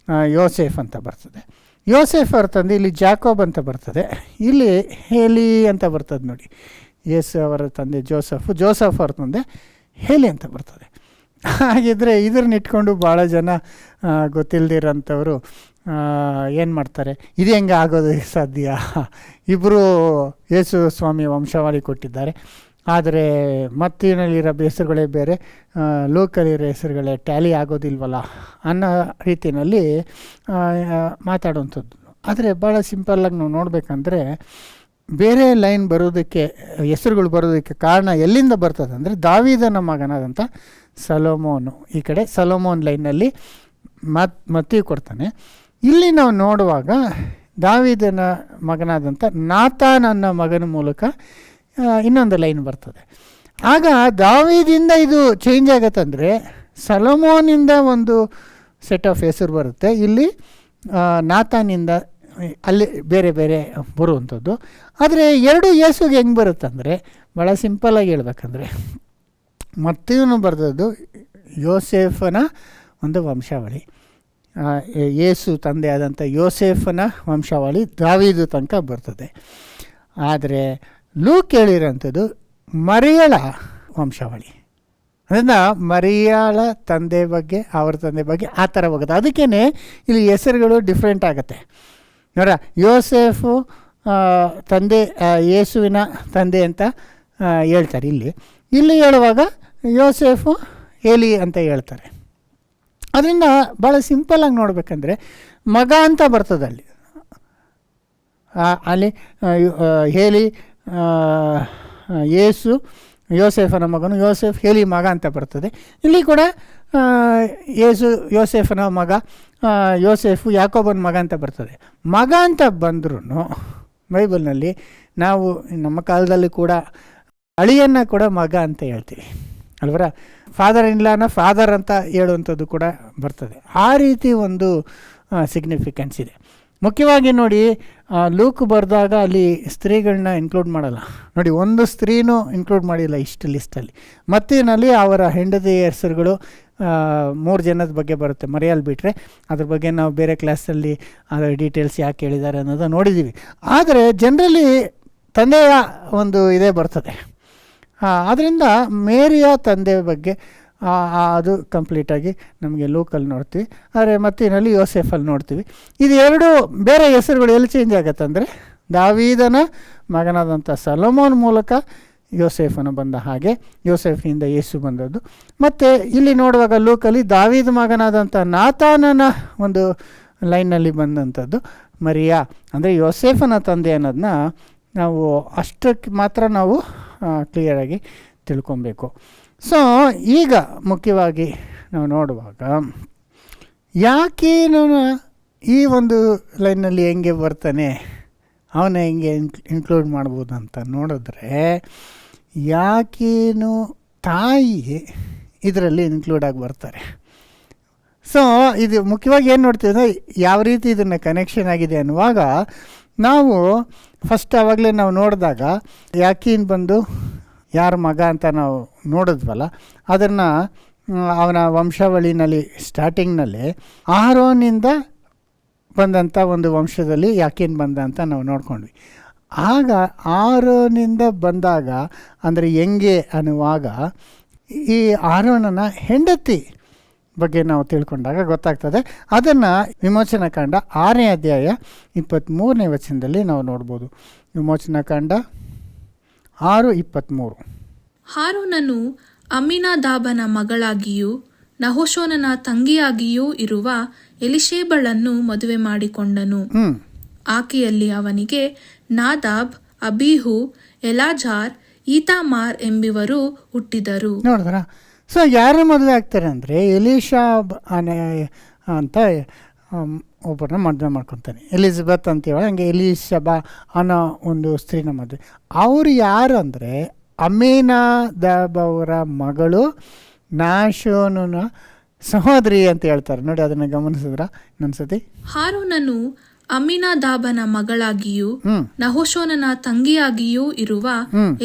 ಯೋಸೇಫ್ ಅಂತ ಬರ್ತದೆ. ಯೋಸೇಫ್ ಅವರ ತಂದೆ ಇಲ್ಲಿ ಜಾಕೋಬ್ ಅಂತ ಬರ್ತದೆ. ಇಲ್ಲಿ ಹೇಲಿ ಅಂತ ಬರ್ತದೆ ನೋಡಿ. ಯೇಸು ಅವರ ತಂದೆ ಜೋಸಫ್ ಅವ್ರ ತಂದೆ ಹೇಲಿ ಅಂತ ಬರ್ತದೆ. ಹಾಗಿದ್ರೆ ಇದನ್ನ ಇಟ್ಕೊಂಡು ಭಾಳ ಜನ ಗೊತ್ತಿಲ್ಲದಿರೋಂಥವ್ರು ಏನು ಮಾಡ್ತಾರೆ, ಇದು ಹೆಂಗೆ ಆಗೋದು ಸಾಧ್ಯ, ಇಬ್ಬರು ಯೇಸು ಸ್ವಾಮಿ ವಂಶಾವಳಿ ಕೊಟ್ಟಿದ್ದಾರೆ, ಆದರೆ ಮತ್ತಿನಲ್ಲಿರೋ ಹೆಸರುಗಳೇ ಬೇರೆ, ಲೋಕಲಿರೋ ಹೆಸರುಗಳೇ ಟ್ಯಾಲಿ ಆಗೋದಿಲ್ವಲ್ಲ ಅನ್ನೋ ರೀತಿಯಲ್ಲಿ ಮಾತಾಡುವಂಥದ್ದು. ಆದರೆ ಭಾಳ ಸಿಂಪಲ್ಲಾಗಿ ನಾವು ನೋಡಬೇಕಂದ್ರೆ ಬೇರೆ ಲೈನ್ ಬರೋದಕ್ಕೆ, ಹೆಸರುಗಳು ಬರೋದಕ್ಕೆ ಕಾರಣ ಎಲ್ಲಿಂದ ಬರ್ತದೆ ಅಂದರೆ ದಾವೀದನ ಮಗನಾದಂಥ ಸೊಲೊಮೋನು. ಈ ಕಡೆ ಸೊಲೊಮೋನ್ ಲೈನಲ್ಲಿ ಮತ್ತಿ ಕೊಡ್ತಾನೆ. ಇಲ್ಲಿ ನಾವು ನೋಡುವಾಗ ದಾವೀದನ ಮಗನಾದಂಥ ನಾತಾನ್ ಅನ್ನೋ ಮಗನ ಮೂಲಕ ಇನ್ನೊಂದು ಲೈನ್ ಬರ್ತದೆ. ಆಗ ದಾವೀದಿಂದ ಇದು ಚೇಂಜ್ ಆಗತ್ತಂದರೆ ಸೊಲೊಮೋನಿಂದ ಒಂದು ಸೆಟ್ ಆಫ್ ಹೆಸರು ಬರುತ್ತೆ, ಇಲ್ಲಿ ನಾತಾನಿಂದ ಅಲ್ಲಿ ಬೇರೆ ಬೇರೆ ಬರುವಂಥದ್ದು. ಆದರೆ ಎರಡು ಯೇಸುಗೆ ಹೆಂಗೆ ಬರುತ್ತಂದರೆ ಭಾಳ ಸಿಂಪಲ್ಲಾಗಿ ಹೇಳ್ಬೇಕಂದ್ರೆ ಮತ್ತಿವನು ಬರೆದದ್ದು ಯೋಸೇಫನ ಒಂದು ವಂಶಾವಳಿ, ಯೇಸು ತಂದೆ ಆದಂಥ ಯೋಸೇಫನ ವಂಶಾವಳಿ ದಾವೀದು ತನಕ ಬರ್ತದೆ. ಆದರೆ ಲೂಕ್ ಹೇಳಿರೋಂಥದ್ದು ಮರಿಯಳ ವಂಶಾವಳಿ, ಅದರಿಂದ ಮರಿಯಾಳ ತಂದೆ ಬಗ್ಗೆ, ಅವ್ರ ತಂದೆ ಬಗ್ಗೆ ಆ ಥರ ಹೋಗುತ್ತೆ. ಅದಕ್ಕೇ ಇಲ್ಲಿ ಹೆಸರುಗಳು ಡಿಫ್ರೆಂಟ್ ಆಗುತ್ತೆ. ನೋಡ, ಯೋಸೇಫು ತಂದೆ ಯೇಸುವಿನ ತಂದೆ ಅಂತ ಹೇಳ್ತಾರೆ. ಇಲ್ಲಿ ಹೇಳುವಾಗ ಯೋಸೇಫು ಏಲಿ ಅಂತ ಹೇಳ್ತಾರೆ. ಅದರಿಂದ ಭಾಳ ಸಿಂಪಲ್ಲಾಗಿ ನೋಡಬೇಕಂದ್ರೆ ಮಗ ಅಂತ ಬರ್ತದೆ ಅಲ್ಲಿ ಹೇಲಿ ಯೇಸು ಯೋಸೇಫನ ಮಗನು, ಯೋಸೇಫ್ ಹೇಲಿ ಮಗ ಅಂತ ಬರ್ತದೆ. ಇಲ್ಲಿ ಕೂಡ ಯೇಸು ಯೋಸೇಫನ ಮಗ, ಯೋಸೇಫು ಯಾಕೋಬನ ಮಗ ಅಂತ ಬರ್ತದೆ. ಮಗ ಅಂತ ಬಂದ್ರೂ ಬೈಬಲ್ನಲ್ಲಿ ನಾವು ನಮ್ಮ ಕಾಲದಲ್ಲಿ ಕೂಡ ಅಳಿಯನ್ನು ಕೂಡ ಮಗ ಅಂತ ಹೇಳ್ತೀವಿ ಅಲ್ವರ. ಫಾದರ್ ಇನ್ಲಾನ ಫಾದರ್ ಅಂತ ಹೇಳುವಂಥದ್ದು ಕೂಡ ಬರ್ತದೆ. ಆ ರೀತಿ ಒಂದು ಸಿಗ್ನಿಫಿಕೆನ್ಸ್ ಇದೆ. ಮುಖ್ಯವಾಗಿ ನೋಡಿ, ಲೂಕ್ ಬರೆದಾಗ ಅಲ್ಲಿ ಸ್ತ್ರೀಗಳನ್ನ ಇನ್ಕ್ಲೂಡ್ ಮಾಡಲ್ಲ ನೋಡಿ, ಒಂದು ಸ್ತ್ರೀನೂ ಇನ್ಕ್ಲೂಡ್ ಮಾಡಿಲ್ಲ ಇಷ್ಟು ಲಿಸ್ಟಲ್ಲಿ. ಮತ್ತಿನಲ್ಲಿ ಅವರ ಹೆಂಡತಿಯ ಹೆಸರುಗಳು 3 ಜನದ ಬಗ್ಗೆ ಬರುತ್ತೆ, ಮರೆಯಲ್ಲಿ ಬಿಟ್ಟರೆ. ಅದ್ರ ಬಗ್ಗೆ ನಾವು ಬೇರೆ ಕ್ಲಾಸಲ್ಲಿ ಅದರ ಡೀಟೇಲ್ಸ್ ಯಾಕೆ ಹೇಳಿದ್ದಾರೆ ಅನ್ನೋದು ನೋಡಿದ್ದೀವಿ. ಆದರೆ ಜನರಲಿ ತಂದೆಯ ಒಂದು ಇದೇ ಬರ್ತದೆ. ಆದ್ದರಿಂದ ಮೇರಿಯ ತಂದೆ ಬಗ್ಗೆ ಅದು ಕಂಪ್ಲೀಟಾಗಿ ನಮಗೆ ಲೂಕಲ್ಲಿ ನೋಡ್ತೀವಿ. ಆದರೆ ಮತ್ತಿನಲ್ಲಿ ಯೋಸೆಫಲ್ಲಿ ನೋಡ್ತೀವಿ. ಇದು ಎರಡು ಬೇರೆ ಹೆಸರುಗಳು ಎಲ್ಲಿ ಚೇಂಜ್ ಆಗುತ್ತೆ ಅಂದರೆ ದಾವೀದನ ಮಗನಾದಂಥ ಸೊಲೊಮೋನ್ ಮೂಲಕ ಯೋಸೆಫನು ಬಂದ ಹಾಗೆ, ಯೋಸೆಫಿನಿಂದ ಯೇಸು ಬಂದದ್ದು. ಮತ್ತು ಇಲ್ಲಿ ನೋಡುವಾಗ ಲೂಕಲ್ಲಿ ದಾವೀದ ಮಗನಾದಂಥ ನಾತಾನನ ಒಂದು ಲೈನಲ್ಲಿ ಬಂದಂಥದ್ದು ಮರಿಯಾ, ಅಂದರೆ ಯೋಸೆಫನ ತಂದೆ ಅನ್ನೋದನ್ನ ನಾವು ಅಷ್ಟಕ್ಕೆ ಮಾತ್ರ ನಾವು ಕ್ಲಿಯರಾಗಿ ತಿಳ್ಕೊಬೇಕು. ಸೊ ಈಗ ಮುಖ್ಯವಾಗಿ ನಾವು ನೋಡುವಾಗ ಯಾಕೇನು ಈ ಒಂದು ಲೈನಲ್ಲಿ ಹೆಂಗೆ ಬರ್ತಾನೆ, ಅವನ ಹೆಂಗೆ ಇನ್ಕ್ಲೂಡ್ ಮಾಡ್ಬೋದು ಅಂತ ನೋಡಿದ್ರೆ, ಯಾಕೇನು ತಾಯಿ ಇದರಲ್ಲಿ ಇನ್ಕ್ಲೂಡ್ ಆಗಿ ಬರ್ತಾರೆ. ಸೊ ಇದು ಮುಖ್ಯವಾಗಿ ಏನು ನೋಡ್ತೀವಿ ಅಂದರೆ ಯಾವ ರೀತಿ ಇದನ್ನು ಕನೆಕ್ಷನ್ ಆಗಿದೆ ಅನ್ನುವಾಗ ನಾವು ಫಸ್ಟ್ ಆವಾಗಲೇ ನಾವು ನೋಡಿದಾಗ ಯಾಕೀನ್ ಬಂದು ಯಾರ ಮಗ ಅಂತ ನಾವು ನೋಡಿದ್ವಲ್ಲ, ಅದನ್ನು ಅವನ ವಂಶಾವಳಿನಲ್ಲಿ ಸ್ಟಾರ್ಟಿಂಗ್ನಲ್ಲಿ ಆರೋನಿಂದ ಬಂದಂಥ ಒಂದು ವಂಶದಲ್ಲಿ ಯಾಕೇನು ಬಂದ ಅಂತ ನಾವು ನೋಡ್ಕೊಂಡ್ವಿ. ಆಗ ಆರೋನಿಂದ ಬಂದಾಗ ಅಂದರೆ ಹೆಂಗೆ ಅನ್ನುವಾಗ ಈ ಆರೋನನ ಹೆಂಡತಿ ಬಗ್ಗೆ ನಾವು ತಿಳ್ಕೊಂಡಾಗ ಗೊತ್ತಾಗ್ತದೆ. ಅದನ್ನು ವಿಮೋಚನಾಕಾಂಡ 6ನೇ ಅಧ್ಯಾಯ 23ನೇ ವಚನದಲ್ಲಿ ನಾವು ನೋಡ್ಬೋದು. ವಿಮೋಚನಾಕಾಂಡ 6:23. ಹಾರೋನನು ಅಮ್ಮಿನಾದಾಬನ ಮಗಳಾಗಿಯೂ ನಹೋಶೋನನ ತಂಗಿಯಾಗಿಯೂ ಇರುವ ಎಲಿಷೇಬಳನ್ನು ಮದುವೆ ಮಾಡಿಕೊಂಡನು. ಆಕೆಯಲ್ಲಿ ಅವನಿಗೆ ನಾದಾಬ್, ಅಬೀಹು, ಎಲಾಜಾರ್, ಈತಾಮಾರ್ ಎಂಬಿವರು ಹುಟ್ಟಿದರು. ನೋಡಿದ್ರ? ಸೊ ಯಾರು ಮದುವೆ ಆಗ್ತಾರೆ ಅಂದರೆ ಎಲೀಷಾಬ್ ಅಂತ ಒಬ್ಬರನ್ನ ಮದುವೆ ಮಾಡ್ಕೊತಾನೆ. ಎಲಿಜಬೆತ್ ಅಂತೇಳಿ ಹಂಗೆ ಎಲೀಷಬಾ ಅನ್ನೋ ಒಂದು ಸ್ತ್ರೀನ ಮದುವೆ. ಅವರು ಯಾರು ಅಂದರೆ ಅಮ್ಮಿನಾದಾಬ್ ಅವರ ಮಗಳು ನಾಶೋನನ ಸಹೋದರಿ ಅಂತ ಹೇಳ್ತಾರೆ. ನೋಡಿ, ಅದನ್ನು ಗಮನಿಸಿದ್ರ ಇನ್ನೊಂದ್ಸತಿ. ಹಾರೋನನು ಅಮ್ಮಿನಾದಾಬನ ಮಗಳಾಗಿಯೂ ನಹೋಶೋನನ ತಂಗಿಯಾಗಿಯೂ ಇರುವ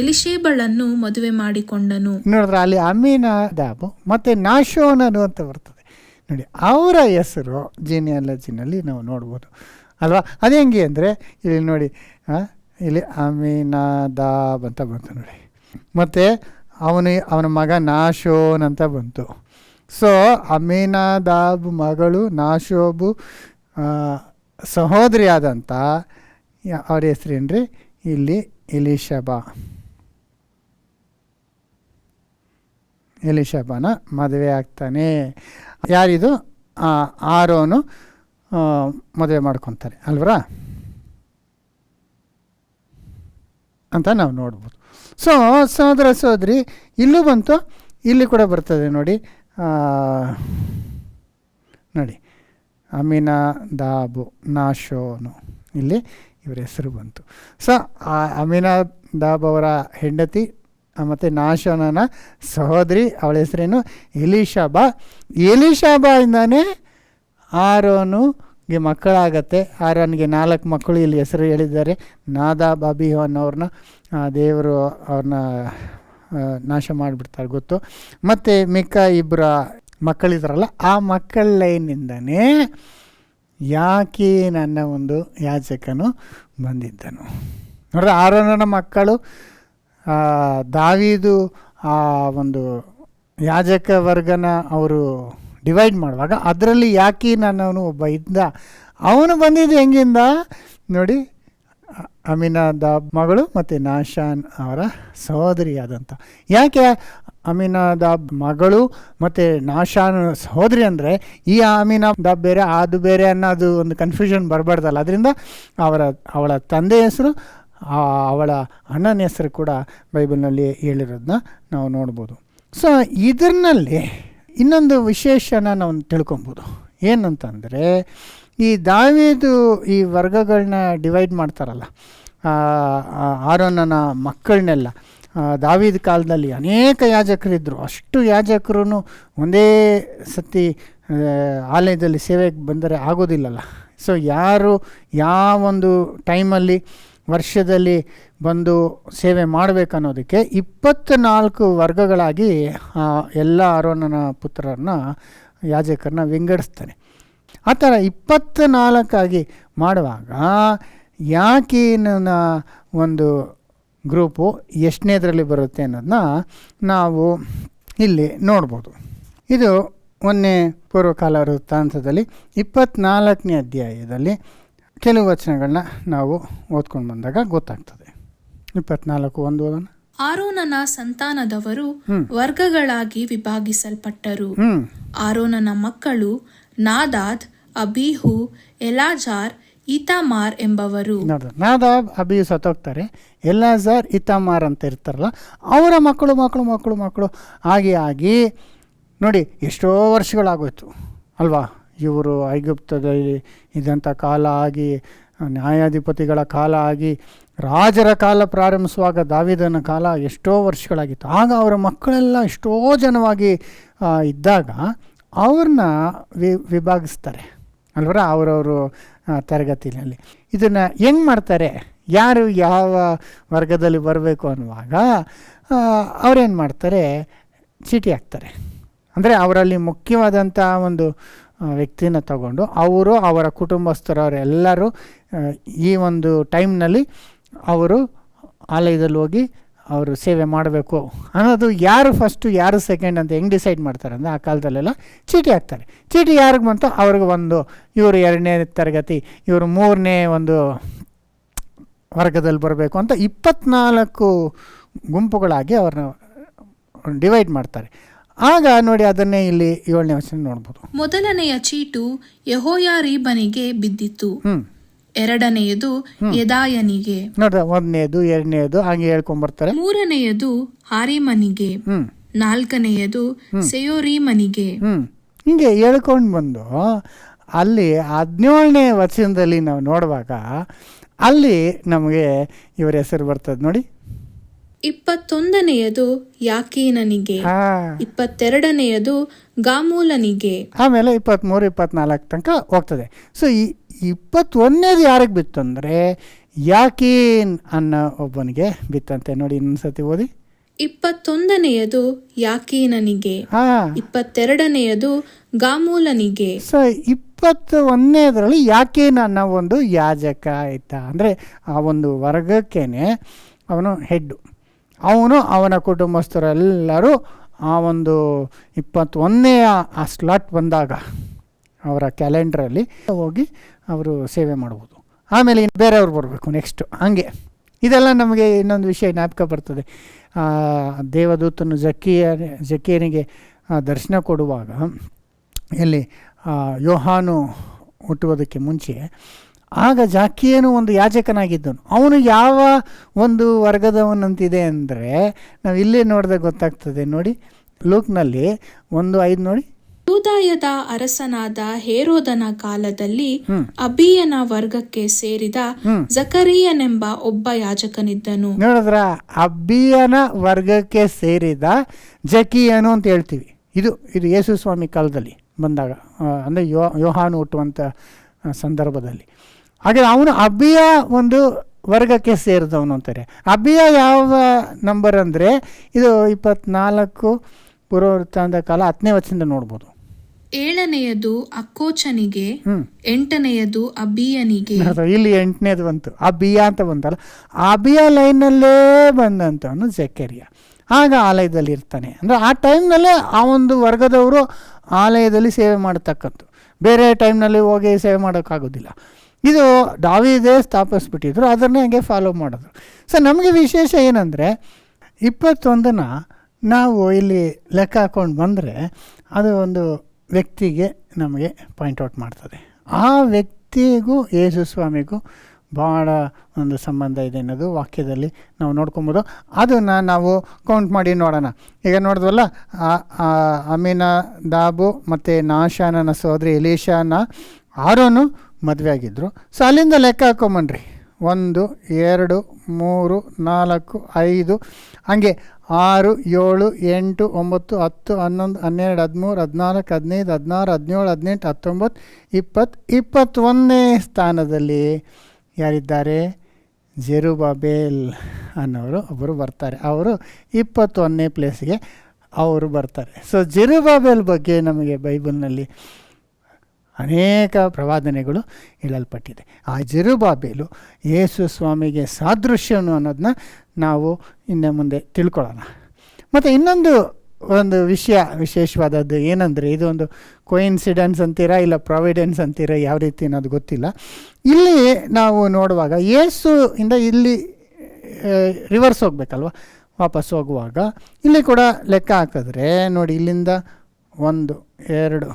ಎಲಿಷೇಬಳನ್ನು ಮದುವೆ ಮಾಡಿಕೊಂಡನು. ನೋಡಿದ್ರೆ ಅಲ್ಲಿ ಅಮ್ಮಿನಾದಾಬ್ ಮತ್ತೆ ನಾಶೋನನು ಅಂತ ಬರ್ತದೆ. ನೋಡಿ, ಅವರ ಹೆಸರು ಜೀನಿಯಾಲಜಿನಲ್ಲಿ ನಾವು ನೋಡ್ಬೋದು ಅಲ್ವಾ. ಅದು ಹೆಂಗೆ ಅಂದರೆ ಇಲ್ಲಿ ನೋಡಿ, ಇಲ್ಲಿ ಅಮ್ಮಿನಾದಾಬ್ ಅಂತ ಬಂತು ನೋಡಿ, ಮತ್ತು ಅವನ ಮಗ ನಾಶೋನ್ ಅಂತ ಬಂತು. ಸೊ ಅಮ್ಮಿನಾದಾಬ್ ಮಗಳು ನಾಶೋಬು ಸಹೋದರಿ ಆದಂಥ ಅವ್ರ ಹೆಸರೇನ್ರಿ ಇಲ್ಲಿ ಎಲಿಷಬನ ಮದುವೆ ಆಗ್ತಾನೆ. ಯಾರಿದು? ಆರೋನು ಮದುವೆ ಮಾಡ್ಕೊತಾರೆ ಅಲ್ವರಾ ಅಂತ ನಾವು ನೋಡ್ಬೋದು. ಸೊ ಸಹೋದರ ಸಹೋದರಿ ಇಲ್ಲೂ ಬಂತು, ಇಲ್ಲಿ ಕೂಡ ಬರ್ತದೆ ನೋಡಿ. ನೋಡಿ, ಅಮ್ಮಿನಾದಾಬು, ನಾಶೋನು, ಇಲ್ಲಿ ಇವರ ಹೆಸರು ಬಂತು. ಸೊ ಅಮ್ಮಿನಾದಾಬ್ ಅವರ ಹೆಂಡತಿ ಮತ್ತು ನಾಶೋನನ ಸಹೋದರಿ, ಅವಳ ಹೆಸರೇನು? ಎಲಿಷಾಬಾಯಿಂದಾನೇ ಆರೋನಿಗೆ ಮಕ್ಕಳಾಗತ್ತೆ. ಆರೋನಿಗೆ 4 ಮಕ್ಕಳು ಇಲ್ಲಿ ಹೆಸರು ಹೇಳಿದ್ದಾರೆ. ನಾದಾಬ್, ಅಬೀಹು ಅನ್ನೋರನ್ನ ದೇವರು ಅವ್ರನ್ನ ನಾಶ ಮಾಡಿಬಿಡ್ತಾರೆ ಗೊತ್ತು. ಮತ್ತು ಮಿಕ್ಕ 2 ಮಕ್ಕಳಿದ್ರಲ್ಲ, ಆ ಮಕ್ಕಳ ಲೈನಿಂದನೇ ಯಾಕೀನ್ ಒಂದು ಯಾಜಕನು ಬಂದಿದ್ದನು. ನೋಡ್ರೆ, ಆರೋನನ ಮಕ್ಕಳು ದಾವೀದು ಆ ಒಂದು ಯಾಜಕ ವರ್ಗನ ಅವರು ಡಿವೈಡ್ ಮಾಡುವಾಗ ಅದರಲ್ಲಿ ಯಾಕೀನ್ ಅನ್ನೋನು ಒಬ್ಬ ಇದ್ದ. ಅವನು ಬಂದಿದ್ದು ಹೆಂಗಿಂದ ನೋಡಿ, ಅಮ್ಮಿನಾದಾಬ್ ಮಗಳು ಮತ್ತು ನಾಶಾನ್ ಅವರ ಸಹೋದರಿಯಾದಂಥ. ಯಾಕೆ ಅಮ್ಮಿನಾದಾಬ್ ಮಗಳು ಮತ್ತು ನಾಶಾನ್ ಸಹೋದರಿ ಅಂದರೆ ಈ ಅಮ್ಮಿನಾದಾಬ್ ಬೇರೆ ಅದು ಬೇರೆ ಅನ್ನೋದು ಒಂದು ಕನ್ಫ್ಯೂಷನ್ ಬರಬಾರ್ದಲ್ಲ. ಅದರಿಂದ ಅವಳ ತಂದೆ ಹೆಸರು, ಅವಳ ಅಣ್ಣನ ಹೆಸರು ಕೂಡ ಬೈಬಲ್ನಲ್ಲಿ ಹೇಳಿರೋದನ್ನ ನಾವು ನೋಡ್ಬೋದು. ಸೊ ಇದರಲ್ಲಿ ಇನ್ನೊಂದು ವಿಶೇಷನ ನಾವು ತಿಳ್ಕೊಬೋದು. ಏನಂತಂದರೆ, ಈ ದಾವೀದು ಈ ವರ್ಗಗಳನ್ನ ಡಿವೈಡ್ ಮಾಡ್ತಾರಲ್ಲ, ಆರೋನನ ಮಕ್ಕಳನ್ನೆಲ್ಲ. ದಾವೀದ್ ಕಾಲದಲ್ಲಿ ಅನೇಕ ಯಾಜಕರಿದ್ದರು. ಅಷ್ಟು ಯಾಜಕರು ಒಂದೇ ಸತಿ ಆಲಯದಲ್ಲಿ ಸೇವೆಗೆ ಬಂದರೆ ಆಗೋದಿಲ್ಲಲ್ಲ. ಸೊ ಯಾರು ಯಾವೊಂದು ಟೈಮಲ್ಲಿ ವರ್ಷದಲ್ಲಿ ಬಂದು ಸೇವೆ ಮಾಡಬೇಕನ್ನೋದಕ್ಕೆ 24 ವರ್ಗಗಳಾಗಿ ಎಲ್ಲ ಆರೋನನ ಪುತ್ರರನ್ನ ಯಾಜಕರನ್ನ ವಿಂಗಡಿಸ್ತಾನೆ. ಆ ಥರ 24 ಮಾಡುವಾಗ ಯಾಕೀನ ಒಂದು ಗ್ರೂಪು ಎಷ್ಟನೇದರಲ್ಲಿ ಬರುತ್ತೆ ಅನ್ನೋದನ್ನ ನಾವು ಇಲ್ಲಿ ನೋಡ್ಬೋದು. ಇದು 1ನೇ ಪೂರ್ವಕಾಲ ವೃತ್ತಾಂತದಲ್ಲಿ 24ನೇ ಅಧ್ಯಾಯದಲ್ಲಿ ಕೆಲವು ವಚನಗಳನ್ನ ನಾವು ಓದ್ಕೊಂಡು ಬಂದಾಗ ಗೊತ್ತಾಗ್ತದೆ. 24:1 ಓದೋಣ. ಆರೋನನ ಸಂತಾನದವರು ವರ್ಗಗಳಾಗಿ ವಿಭಾಗಿಸಲ್ಪಟ್ಟರು. ಆರೋನನ ಮಕ್ಕಳು ನಾದಾಬ್, ಅಬೀಹು, ಎಲಾಜಾರ್, ಈತಾಮಾರ್ ಎಂಬವರು. ನಾದಾಬ್, ಅಬೀಹು ಸತ್ತೋಗ್ತಾರೆ. ಎಲಾಜಾರ್, ಈತಾಮಾರ್ ಅಂತ ಇರ್ತಾರಲ್ಲ, ಅವರ ಮಕ್ಕಳು ಮಕ್ಕಳು ಮಕ್ಕಳು ಮಕ್ಕಳು ಆಗಿ ನೋಡಿ ಎಷ್ಟೋ ವರ್ಷಗಳಾಗೋಯ್ತು ಅಲ್ವಾ. ಇವರು ಐಗುಪ್ತದಲ್ಲಿ ಇದ್ದಂಥ ಕಾಲ ಆಗಿ, ನ್ಯಾಯಾಧಿಪತಿಗಳ ಕಾಲ ಆಗಿ, ರಾಜರ ಕಾಲ ಪ್ರಾರಂಭಿಸುವಾಗ ದಾವೀದನ ಕಾಲ ಎಷ್ಟೋ ವರ್ಷಗಳಾಗಿತ್ತು. ಆಗ ಅವರ ಮಕ್ಕಳೆಲ್ಲ ಎಷ್ಟೋ ಜನವಾಗಿ ಇದ್ದಾಗ ಅವ್ರನ್ನ ವಿಭಾಗಿಸ್ತಾರೆ ಅಲ್ವರ ಅವರವರು ತರಗತಿಯಲ್ಲಿ. ಇದನ್ನು ಹೆಂಗೆ ಮಾಡ್ತಾರೆ ಯಾರು ಯಾವ ವರ್ಗದಲ್ಲಿ ಬರಬೇಕು ಅನ್ನುವಾಗ ಅವರೇನು ಮಾಡ್ತಾರೆ, ಚೀಟಿ ಹಾಕ್ತಾರೆ. ಅಂದರೆ ಅವರಲ್ಲಿ ಮುಖ್ಯವಾದಂಥ ಒಂದು ವ್ಯಕ್ತಿನ ತಗೊಂಡು ಅವರು ಅವರ ಕುಟುಂಬಸ್ಥರವರೆಲ್ಲರೂ ಈ ಒಂದು ಟೈಮ್ನಲ್ಲಿ ಅವರು ಆಲಯದಲ್ಲಿ ಹೋಗಿ ಅವರು ಸೇವೆ ಮಾಡಬೇಕು ಅನ್ನೋದು ಯಾರು ಫಸ್ಟು ಯಾರು ಸೆಕೆಂಡ್ ಅಂತ ಹೆಂಗೆ ಡಿಸೈಡ್ ಮಾಡ್ತಾರೆ ಅಂದರೆ ಆ ಕಾಲದಲ್ಲೆಲ್ಲ ಚೀಟಿ ಹಾಕ್ತಾರೆ. ಚೀಟಿ ಯಾರಿಗೆ ಬಂತೋ ಅವ್ರಿಗೆ ಒಂದು, ಇವರು 2ನೇ ತರಗತಿ, ಇವರು 3ನೇ ಒಂದು ವರ್ಗದಲ್ಲಿ ಬರಬೇಕು ಅಂತ 24 ಗುಂಪುಗಳಾಗಿ ಅವ್ರನ್ನ ಡಿವೈಡ್ ಮಾಡ್ತಾರೆ. ಆಗ ನೋಡಿ ಅದನ್ನೇ ಇಲ್ಲಿ 7ನೇ ವಚನ ನೋಡ್ಬೋದು. ಮೊದಲನೆಯ ಚೀಟು ಯೆಹೋಯಾರೀಬನಿಗೆ ಬಿದ್ದಿತು, ಎರಡನೆಯದು ಯೆದಾಯನಿಗೆ, ನೋಡ್ರ 1ನೇದು 2ನೇದು ಹಾಗೆ ಹೇಳ್ಕೊಂಡ್ಬರ್ತಾರೆ. 3ನೇಯದು ಹಾರಿಮನಿಗೆ, 4ನೇಯದು ಸೆಯೋರೀಮನಿಗೆ. ಹಿಂಗೆ ಹೇಳ್ಕೊಂಡು ಬಂದು ಅಲ್ಲಿ 17ನೇ ವಚನದಲ್ಲಿ ನಾವು ನೋಡುವಾಗ ಅಲ್ಲಿ ನಮಗೆ ಇವರ ಹೆಸರು ಬರ್ತದೆ ನೋಡಿ. 21ನೇಯದು ಯಾಕೀನನಿಗೆ, 22ನೇಯದು ಗಾಮೂಲನಿಗೆ, ಆಮೇಲೆ 23, 24 ತನಕ ಹೋಗ್ತದೆ. ಸೊ ಈ 21ನೇದು ಯಾರಿಗೆ ಬಿತ್ತು ಅಂದರೆ ಯಾಕೀನ್ ಅನ್ನೋ ಒಬ್ಬನಿಗೆ ಬಿತ್ತಂತೆ. ನೋಡಿ ಇನ್ನೊಂದ್ಸತಿ ಓದಿ. 21ನೇಯದು ಯಾಕೀನನಿಗೆ, 22ನೇಯದು ಗಾಮೂಲನಿಗೆ. ಸೊ 21ನೇದರಲ್ಲಿ ಯಾಕೀನ್ ಅನ್ನೋ ಒಂದು ಯಾಜಕ ಆಯ್ತಾ, ಅಂದರೆ ಆ ಒಂದು ವರ್ಗಕ್ಕೇನೆ ಅವನು ಹೆಡ್ಡು. ಅವನು ಅವನ ಕುಟುಂಬಸ್ಥರೆಲ್ಲರೂ ಆ ಒಂದು 21ನೇ ಆ ಸ್ಲಾಟ್ ಬಂದಾಗ ಅವರ ಕ್ಯಾಲೆಂಡ್ರಲ್ಲಿ ಹೋಗಿ ಅವರು ಸೇವೆ ಮಾಡ್ಬೋದು. ಆಮೇಲೆ ಇನ್ನು ಬೇರೆಯವ್ರು ಬರಬೇಕು ನೆಕ್ಸ್ಟು. ಇದೆಲ್ಲ ನಮಗೆ ಇನ್ನೊಂದು ವಿಷಯ ಜ್ಞಾಪಕ ಬರ್ತದೆ. ದೇವದೂತನು ಜಕ್ಕೀಯನಿಗೆ ದರ್ಶನ ಕೊಡುವಾಗ ಇಲ್ಲಿ ಯೋಹಾನು ಹುಟ್ಟುವುದಕ್ಕೆ ಮುಂಚೆ ಆಗ ಜಾಕಿಯನು ಒಂದು ಯಾಜಕನಾಗಿದ್ದನು. ಅವನು ಯಾವ ಒಂದು ವರ್ಗದವನಂತಿದೆ ಅಂದರೆ ನಾವು ಇಲ್ಲೇ ನೋಡಿದಾಗ ಗೊತ್ತಾಗ್ತದೆ ನೋಡಿ. ಲೂಕ್ನಲ್ಲಿ 1:5 ನೋಡಿ. ಯೂದಾಯದ ಅರಸನಾದ ಹೇರೋದನ ಕಾಲದಲ್ಲಿ ಅಬೀಯನ ವರ್ಗಕ್ಕೆ ಸೇರಿದ ಜಕರೀಯನೆಂಬ ಒಬ್ಬ ಯಾಜಕನಿದ್ದನು. ನೋಡಿದ್ರ, ಅಬ್ಬಿಯನ ವರ್ಗಕ್ಕೆ ಸೇರಿದ ಜಕೀಯನು ಅಂತ ಹೇಳ್ತೀವಿ. ಇದು ಯೇಸು ಸ್ವಾಮಿ ಕಾಲದಲ್ಲಿ ಬಂದಾಗ, ಅಂದರೆ ಯೋಹಾನು ಹುಟ್ಟುವಂಥ ಸಂದರ್ಭದಲ್ಲಿ. ಹಾಗೆ ಅವನು ಅಬ್ಬಿಯ ಒಂದು ವರ್ಗಕ್ಕೆ ಸೇರಿದವನು ಅಂತಾರೆ. ಅಬ್ಬಿಯ ಯಾವ ನಂಬರ್ ಅಂದರೆ ಇದು 24 ಪೂರ್ವವೃತ್ತಾಂತ ಕಾಲ 10ನೇ ವಚನದಿಂದ ನೋಡ್ಬೋದು. 7ನೇಯದು ಅಕ್ಕೋಚನಿಗೆ, 8ನೇಯದು ಅಬೀಯನಿಗೆ. ಇಲ್ಲಿ 8ನೇದು ಬಂತು, ಅಬಿಯ ಅಂತ ಬಂತಲ್ಲ. ಅಬಿಯ ಲೈನಲ್ಲೇ ಬಂದಂಥವನು ಜಕರೀಯ. ಆಗ ಆಲಯದಲ್ಲಿ ಇರ್ತಾನೆ. ಅಂದರೆ ಆ ಟೈಮ್ನಲ್ಲೇ ಆ ಒಂದು ವರ್ಗದವರು ಆಲಯದಲ್ಲಿ ಸೇವೆ ಮಾಡತಕ್ಕಂಥ, ಬೇರೆ ಟೈಮ್ನಲ್ಲಿ ಹೋಗಿ ಸೇವೆ ಮಾಡೋಕ್ಕಾಗೋದಿಲ್ಲ. ಇದು ದಾವೀದೇ ಸ್ಥಾಪಿಸ್ಬಿಟ್ಟಿದ್ರು, ಅದನ್ನೇ ಹಂಗೆ ಫಾಲೋ ಮಾಡೋದು. ಸೊ ನಮಗೆ ವಿಶೇಷ ಏನಂದರೆ 21ನ ನಾವು ಇಲ್ಲಿ ಲೆಕ್ಕ ಹಾಕ್ಕೊಂಡು ಬಂದರೆ ಅದು ಒಂದು ವ್ಯಕ್ತಿಗೆ ನಮಗೆ ಪಾಯಿಂಟ್ಔಟ್ ಮಾಡ್ತದೆ. ಆ ವ್ಯಕ್ತಿಗೂ ಯೇಸು ಸ್ವಾಮಿಗೂ ಭಾಳ ಒಂದು ಸಂಬಂಧ ಇದೆ ಅನ್ನೋದು ವಾಕ್ಯದಲ್ಲಿ ನಾವು ನೋಡ್ಕೊಬೋದು. ಅದನ್ನು ನಾವು ಕೌಂಟ್ ಮಾಡಿ ನೋಡೋಣ. ಈಗ ನೋಡಿದ್ವಲ್ಲ, ಅಮೀನದಾಬು ಮತ್ತು ನಾಶಾನನ ಸಹೋದರಿ ಎಲೀಷಾನ ಆರೋನು ಮದುವೆ ಆಗಿದ್ದರು. ಸೊ ಅಲ್ಲಿಂದ ಲೆಕ್ಕ ಹಾಕೊಂಬನ್ರಿ. 1, 2, 3, 4, 5 ಹಂಗೆ 6, 7, 8, 9, 10, 11, 12, 13, 14, 15, 16, 17, 18, 19, 20, 21ನೇ ಸ್ಥಾನದಲ್ಲಿ ಯಾರಿದ್ದಾರೆ? ಜೆರುಬ್ಬಾಬೆಲ್ ಅನ್ನೋರು ಒಬ್ಬರು ಬರ್ತಾರೆ. ಅವರು 21ನೇ ಪ್ಲೇಸ್ಗೆ ಅವರು ಬರ್ತಾರೆ. ಸೊ ಜೆರುಬ್ಬಾಬೆಲ್ ಬಗ್ಗೆ ನಮಗೆ ಬೈಬಲ್ನಲ್ಲಿ ಅನೇಕ ಪ್ರವಾದನೆಗಳು ಹೇಳಲ್ಪಟ್ಟಿದೆ. ಆ ಜೆರುಬ್ಬಾಬೆಲು ಯೇಸು ಸ್ವಾಮಿಗೆ ಸಾದೃಶ್ಯನು ಅನ್ನೋದನ್ನ ನಾವು ಇನ್ನು ಮುಂದೆ ತಿಳ್ಕೊಳ್ಳೋಣ. ಮತ್ತು ಇನ್ನೊಂದು ವಿಶೇಷವಾದದ್ದು ಏನಂದರೆ, ಇದು ಒಂದು ಕೋಇನ್ಸಿಡೆನ್ಸ್ ಅಂತೀರಾ ಇಲ್ಲ ಪ್ರಾವಿಡೆನ್ಸ್ ಅಂತೀರಾ, ಯಾವ ರೀತಿ ಅನ್ನೋದು ಗೊತ್ತಿಲ್ಲ. ಇಲ್ಲಿ ನಾವು ನೋಡುವಾಗ ಯೇಸು ಇಂದ ಇಲ್ಲಿ ರಿವರ್ಸ್ ಹೋಗ್ಬೇಕಲ್ವ, ವಾಪಸ್ ಹೋಗುವಾಗ ಇಲ್ಲಿ ಕೂಡ ಲೆಕ್ಕ ಹಾಕಿದ್ರೆ ನೋಡಿ, ಇಲ್ಲಿಂದ 1, 2,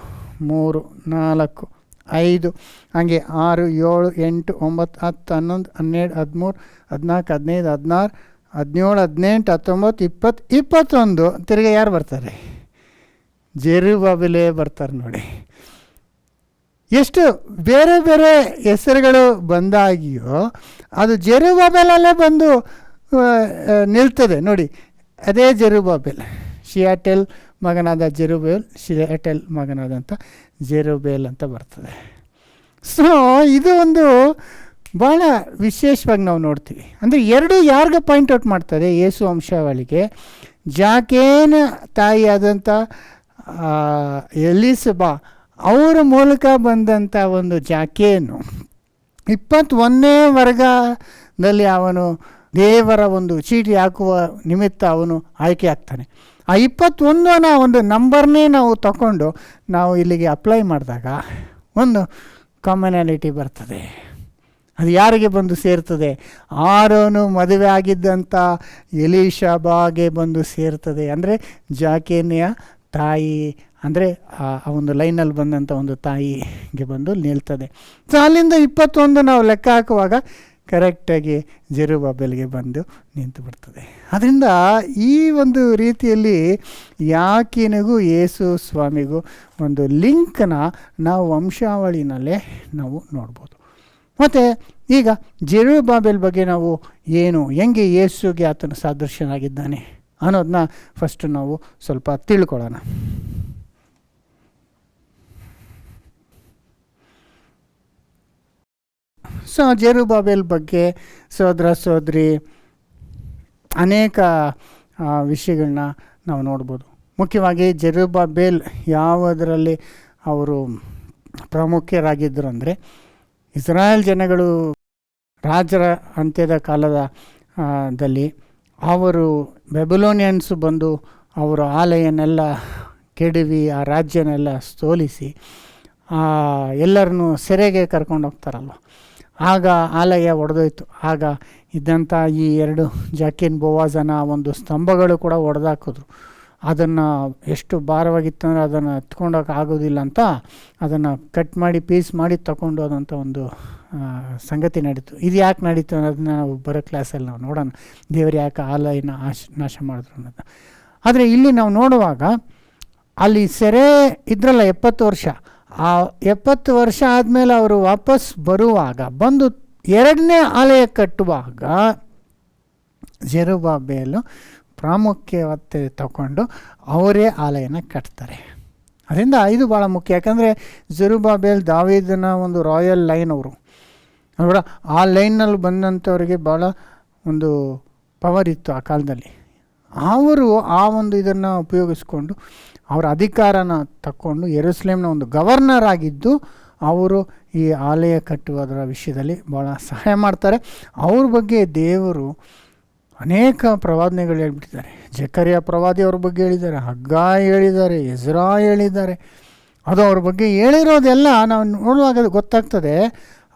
3, 4, 5 ಹಂಗೆ 6, 7, 8, 9, 10, 11, 12, 13, 14, 15, 16, 17, 18, 19, 20, 21 ತಿರ್ಗಿ ಯಾರು ಬರ್ತಾರೆ? ಜೆರುಬ್ಬಾಬೆಲೇ ಬರ್ತಾರೆ ನೋಡಿ. ಎಷ್ಟು ಬೇರೆ ಬೇರೆ ಹೆಸರುಗಳು ಬಂದಾಗಿಯೋ ಅದು ಜೆರುಬ್ಬಾಬೆಲಲ್ಲೇ ಬಂದು ನಿಲ್ತದೆ ನೋಡಿ. ಅದೇ ಜೆರುಬ್ಬಾಬೆಲ್, ಶಿಯಾಟೆಲ್ ಮಗನಾದ ಜೆರುಬೇಲ್, ಶಿಯಾಟೆಲ್ ಮಗನಾದಂಥ ಜೆರುಬೇಲ್ ಅಂತ ಬರ್ತದೆ. ಸೊ ಇದು ಒಂದು ಭಾಳ ವಿಶೇಷವಾಗಿ ನಾವು ನೋಡ್ತೀವಿ. ಅಂದರೆ ಎರಡು ಯಾರಿಗೆ ಪಾಯಿಂಟ್ಔಟ್ ಮಾಡ್ತದೆ ಯೇಸು ವಂಶಾವಳಿಗೆ, ಜಾಕೇನ ತಾಯಿಯಾದಂಥ ಎಲಿಸಬಾ ಅವರ ಮೂಲಕ ಬಂದಂಥ ಒಂದು ಜಾಕೇನು 21ನೇ ವರ್ಗದಲ್ಲಿ ಅವನು ದೇವರ ಒಂದು ಚೀಟಿ ಹಾಕುವ ನಿಮಿತ್ತ ಅವನು ಆಯ್ಕೆ ಆಗ್ತಾನೆ. ಆ 21ನ ಒಂದು ನಂಬರ್ನೇ ನಾವು ತಗೊಂಡು ನಾವು ಇಲ್ಲಿಗೆ ಅಪ್ಲೈ ಮಾಡಿದಾಗ ಒಂದು ಕಾಮನಾಲಿಟಿ ಬರ್ತದೆ. ಅದು ಯಾರಿಗೆ ಬಂದು ಸೇರ್ತದೆ? ಆರೋನು ಮದುವೆ ಆಗಿದ್ದಂಥ ಎಲೀಷಾಬಾಗೆ ಬಂದು ಸೇರ್ತದೆ. ಅಂದರೆ ಜಾಕೇನೆಯ ತಾಯಿ, ಅಂದರೆ ಆ ಒಂದು ಲೈನಲ್ಲಿ ಬಂದಂಥ ಒಂದು ತಾಯಿಗೆ ಬಂದು ನಿಲ್ತದೆ. ಸೊ ಅಲ್ಲಿಂದ 21 ನಾವು ಲೆಕ್ಕ ಹಾಕುವಾಗ ಕರೆಕ್ಟಾಗಿ ಜೆರುಬ್ಬಾಬೆಲ್ಗೆ ಬಂದು ನಿಂತು ಬಿಡ್ತದೆ. ಅದರಿಂದ ಈ ಒಂದು ರೀತಿಯಲ್ಲಿ ಯಾಕೀನಿಗೂ ಯೇಸು ಸ್ವಾಮಿಗೂ ಒಂದು ಲಿಂಕ್ನ ನಾವು ವಂಶಾವಳಿನಲ್ಲೇ ನಾವು ನೋಡ್ಬೋದು. ಮತ್ತು ಈಗ ಜೆರುಬ್ಬಾಬೆಲ್ ಬಗ್ಗೆ ನಾವು ಹೆಂಗೆ ಯೇಸುಗೆ ಆತನ ಸಾದೃಶ್ಯನಾಗಿದ್ದಾನೆ ಅನ್ನೋದನ್ನ ಫಸ್ಟ್ ನಾವು ಸ್ವಲ್ಪ ತಿಳ್ಕೊಳ್ಳೋಣ. ಸೊ ಜೆರುಬ್ಬಾಬೆಲ್ ಬಗ್ಗೆ ಸೋದರ ಸೋದರಿ ಅನೇಕ ವಿಷಯಗಳನ್ನ ನಾವು ನೋಡ್ಬೋದು. ಮುಖ್ಯವಾಗಿ ಜೆರುಬ್ಬಾಬೆಲ್ ಯಾವುದರಲ್ಲಿ ಅವರು ಪ್ರಾಮುಖ್ಯರಾಗಿದ್ದರು ಅಂದರೆ, ಇಸ್ರಾಯೇಲ್ ಜನಗಳು ರಾಜರ ಅಂತ್ಯದ ಕಾಲದಲ್ಲಿ ಅವರು ಬೆಬಲೋನಿಯನ್ಸು ಬಂದು ಅವರ ಆಲಯನೆಲ್ಲ ಕೆಡವಿ ಆ ರಾಜ್ಯನೆಲ್ಲ ಸೋಲಿಸಿ ಎಲ್ಲರನ್ನೂ ಸೆರೆಗೆ ಕರ್ಕೊಂಡು ಹೋಗ್ತಾರಲ್ವ, ಆಗ ಆಲಯ ಒಡೆದೋಯ್ತು. ಆಗ ಇದ್ದಂಥ ಈ 2 ಜಾಕೀನ್ ಬೋವಾಜನ ಒಂದು ಸ್ತಂಭಗಳು ಕೂಡ ಒಡೆದಾಕಿದ್ರು. ಅದನ್ನು ಎಷ್ಟು ಭಾರವಾಗಿತ್ತಂದರೆ ಅದನ್ನು ಎತ್ಕೊಂಡೋಕೆ ಆಗೋದಿಲ್ಲ ಅಂತ ಅದನ್ನು ಕಟ್ ಮಾಡಿ ಪೀಸ್ ಮಾಡಿ ತಗೊಂಡು ಹೋದಂಥ ಒಂದು ಸಂಗತಿ ನಡೀತು. ಇದು ಯಾಕೆ ನಡೀತು ಅನ್ನೋದನ್ನ ನಾವು ಬರೋ ಕ್ಲಾಸಲ್ಲಿ ನಾವು ನೋಡೋಣ, ದೇವರು ಯಾಕೆ ಆಲಯನ ನಾಶ ಮಾಡಿದ್ರು ಅನ್ನೋದು. ಆದರೆ ಇಲ್ಲಿ ನಾವು ನೋಡುವಾಗ ಅಲ್ಲಿ ಸೆರೆ ಇದ್ರಲ್ಲ 70 ವರ್ಷ, ಆ 70 ವರ್ಷ ಆದಮೇಲೆ ಅವರು ವಾಪಸ್ ಬರುವಾಗ ಬಂದು 2ನೇ ಆಲಯ ಕಟ್ಟುವಾಗ ಜೆರುಬ್ಬಾಬೆಲ್ ಪ್ರಾಮುಖ್ಯತೆ ತಗೊಂಡು ಅವರೇ ಆಲಯನ ಕಟ್ತಾರೆ. ಅದರಿಂದ ಇದು ಭಾಳ ಮುಖ್ಯ. ಯಾಕಂದರೆ ಜೆರುಬ್ಬಾಬೆಲ್ ದಾವೀದನ ಒಂದು ರಾಯಲ್ ಲೈನ್ ಅವರು ಅಲ್ವಾ, ಆ ಲೈನ್ನಲ್ಲಿ ಬಂದಂಥವ್ರಿಗೆ ಭಾಳ ಒಂದು ಪವರ್ ಇತ್ತು ಆ ಕಾಲದಲ್ಲಿ. ಅವರು ಆ ಒಂದು ಇದನ್ನು ಉಪಯೋಗಿಸ್ಕೊಂಡು ಅವರ ಅಧಿಕಾರನ ತಕ್ಕೊಂಡು ಯೆರೂಸಲೇಮ್ನ ಒಂದು ಗವರ್ನರ್ ಆಗಿದ್ದು ಅವರು ಈ ಆಲಯ ಕಟ್ಟುವುದರ ವಿಷಯದಲ್ಲಿ ಭಾಳ ಸಹಾಯ ಮಾಡ್ತಾರೆ. ಅವ್ರ ಬಗ್ಗೆ ದೇವರು ಅನೇಕ ಪ್ರವಾದನೆಗಳು ಹೇಳ್ಬಿಟ್ಟಿದ್ದಾರೆ. ಜಕರ್ಯ ಪ್ರವಾದಿ ಅವ್ರ ಬಗ್ಗೆ ಹೇಳಿದ್ದಾರೆ, ಹಗ್ಗಾಯ ಹೇಳಿದ್ದಾರೆ, ಎಜ್ರಾ ಹೇಳಿದ್ದಾರೆ. ಅದು ಅವ್ರ ಬಗ್ಗೆ ಹೇಳಿರೋದೆಲ್ಲ ನಾವು ನೋಡುವಾಗ ಅದು ಗೊತ್ತಾಗ್ತದೆ.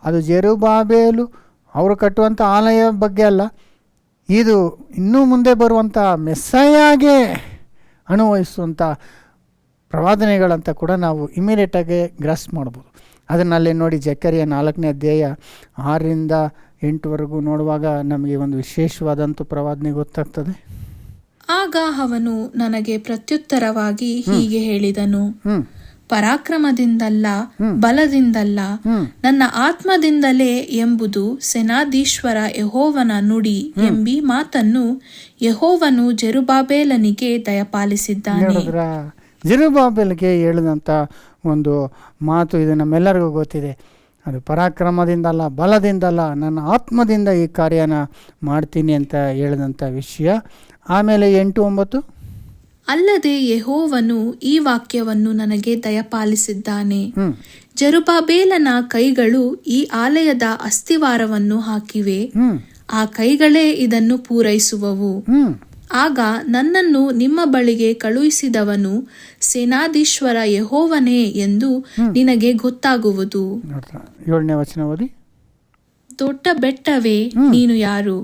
ಅದು ಜೆರುಬ್ಬಾಬೆಲು ಅವರು ಕಟ್ಟುವಂಥ ಆಲಯ ಬಗ್ಗೆ ಅಲ್ಲ, ಇದು ಇನ್ನೂ ಮುಂದೆ ಬರುವಂಥ ಮೆಸ್ಸಯಾಗೆ ಅನುಭವಿಸುವಂಥ ಪ್ರವಾದನೆಗಳಂತ ಕೂಡ ನಾವು ಇಮಿಡಿಯೇಟಾಗಿ ಗ್ರಾಸ್ ಮಾಡ್ಬೋದು. ಅದನ್ನಲ್ಲಿ ನೋಡಿ ಜಕರ್ಯ 4ನೇ ಅಧ್ಯಾಯ 6ರಿಂದ 8ವರೆಗೂ ನೋಡುವಾಗ ನಮಗೆ ಒಂದು ವಿಶೇಷವಾದಂಥ ಪ್ರವಾದನೆ ಗೊತ್ತಾಗ್ತದೆ. ಆಗ ಅವನು ನನಗೆ ಪ್ರತ್ಯುತ್ತರವಾಗಿ ಹೀಗೆ ಹೇಳಿದನು, ಪರಾಕ್ರಮದಿಂದಲ್ಲ ಬಲದಿಂದಲ್ಲ ನನ್ನ ಆತ್ಮದಿಂದಲೇ ಎಂಬುದು ಸೇನಾಧೀಶ್ವರ ಯೆಹೋವನ ನುಡಿ ಎಂಬಿ ಮಾತನ್ನು ಯೆಹೋವನು ಜೆರುಬ್ಬಾಬೆಲನಿಗೆ ದಯಪಾಲಿಸಿದ್ದಾನೆ. ಜೆರುಬ್ಬಾಬೆಲ್ಗೆ ಹೇಳಿದಂಥ ಒಂದು ಮಾತು ಇದು ನಮ್ಮೆಲ್ಲರಿಗೂ ಗೊತ್ತಿದೆ. ಅದು ಪರಾಕ್ರಮದಿಂದಲ್ಲ ಬಲದಿಂದಲ್ಲ ನನ್ನ ಆತ್ಮದಿಂದ ಈ ಕಾರ್ಯನ ಮಾಡ್ತೀನಿ ಅಂತ ಹೇಳಿದಂಥ ವಿಷಯ. ಆಮೇಲೆ 8-9, ಅಲ್ಲದೆ ಯೆಹೋವನು ಈ ವಾಕ್ಯವನ್ನು ನನಗೆ ದಯಪಾಲಿಸಿದ್ದಾನೆ, ಜೆರುಬ್ಬಾಬೆಲನ ಕೈಗಳು ಈ ಆಲಯದ ಅಸ್ತಿವಾರವನ್ನು ಹಾಕಿವೆ, ಆ ಕೈಗಳೇ ಇದನ್ನು ಪೂರೈಸುವವು. ಆಗ ನನ್ನನ್ನು ನಿಮ್ಮ ಬಳಿಗೆ ಕಳುಹಿಸಿದವನು ಸೇನಾಧೀಶ್ವರ ಯೆಹೋವನೇ ಎಂದು ನಿನಗೆ ಗೊತ್ತಾಗುವುದು. 7ನೇ ವಚನ ಓದಿ. ದೊಡ್ಡ ಬೆಟ್ಟವೇ ನೀನು ಯಾರು?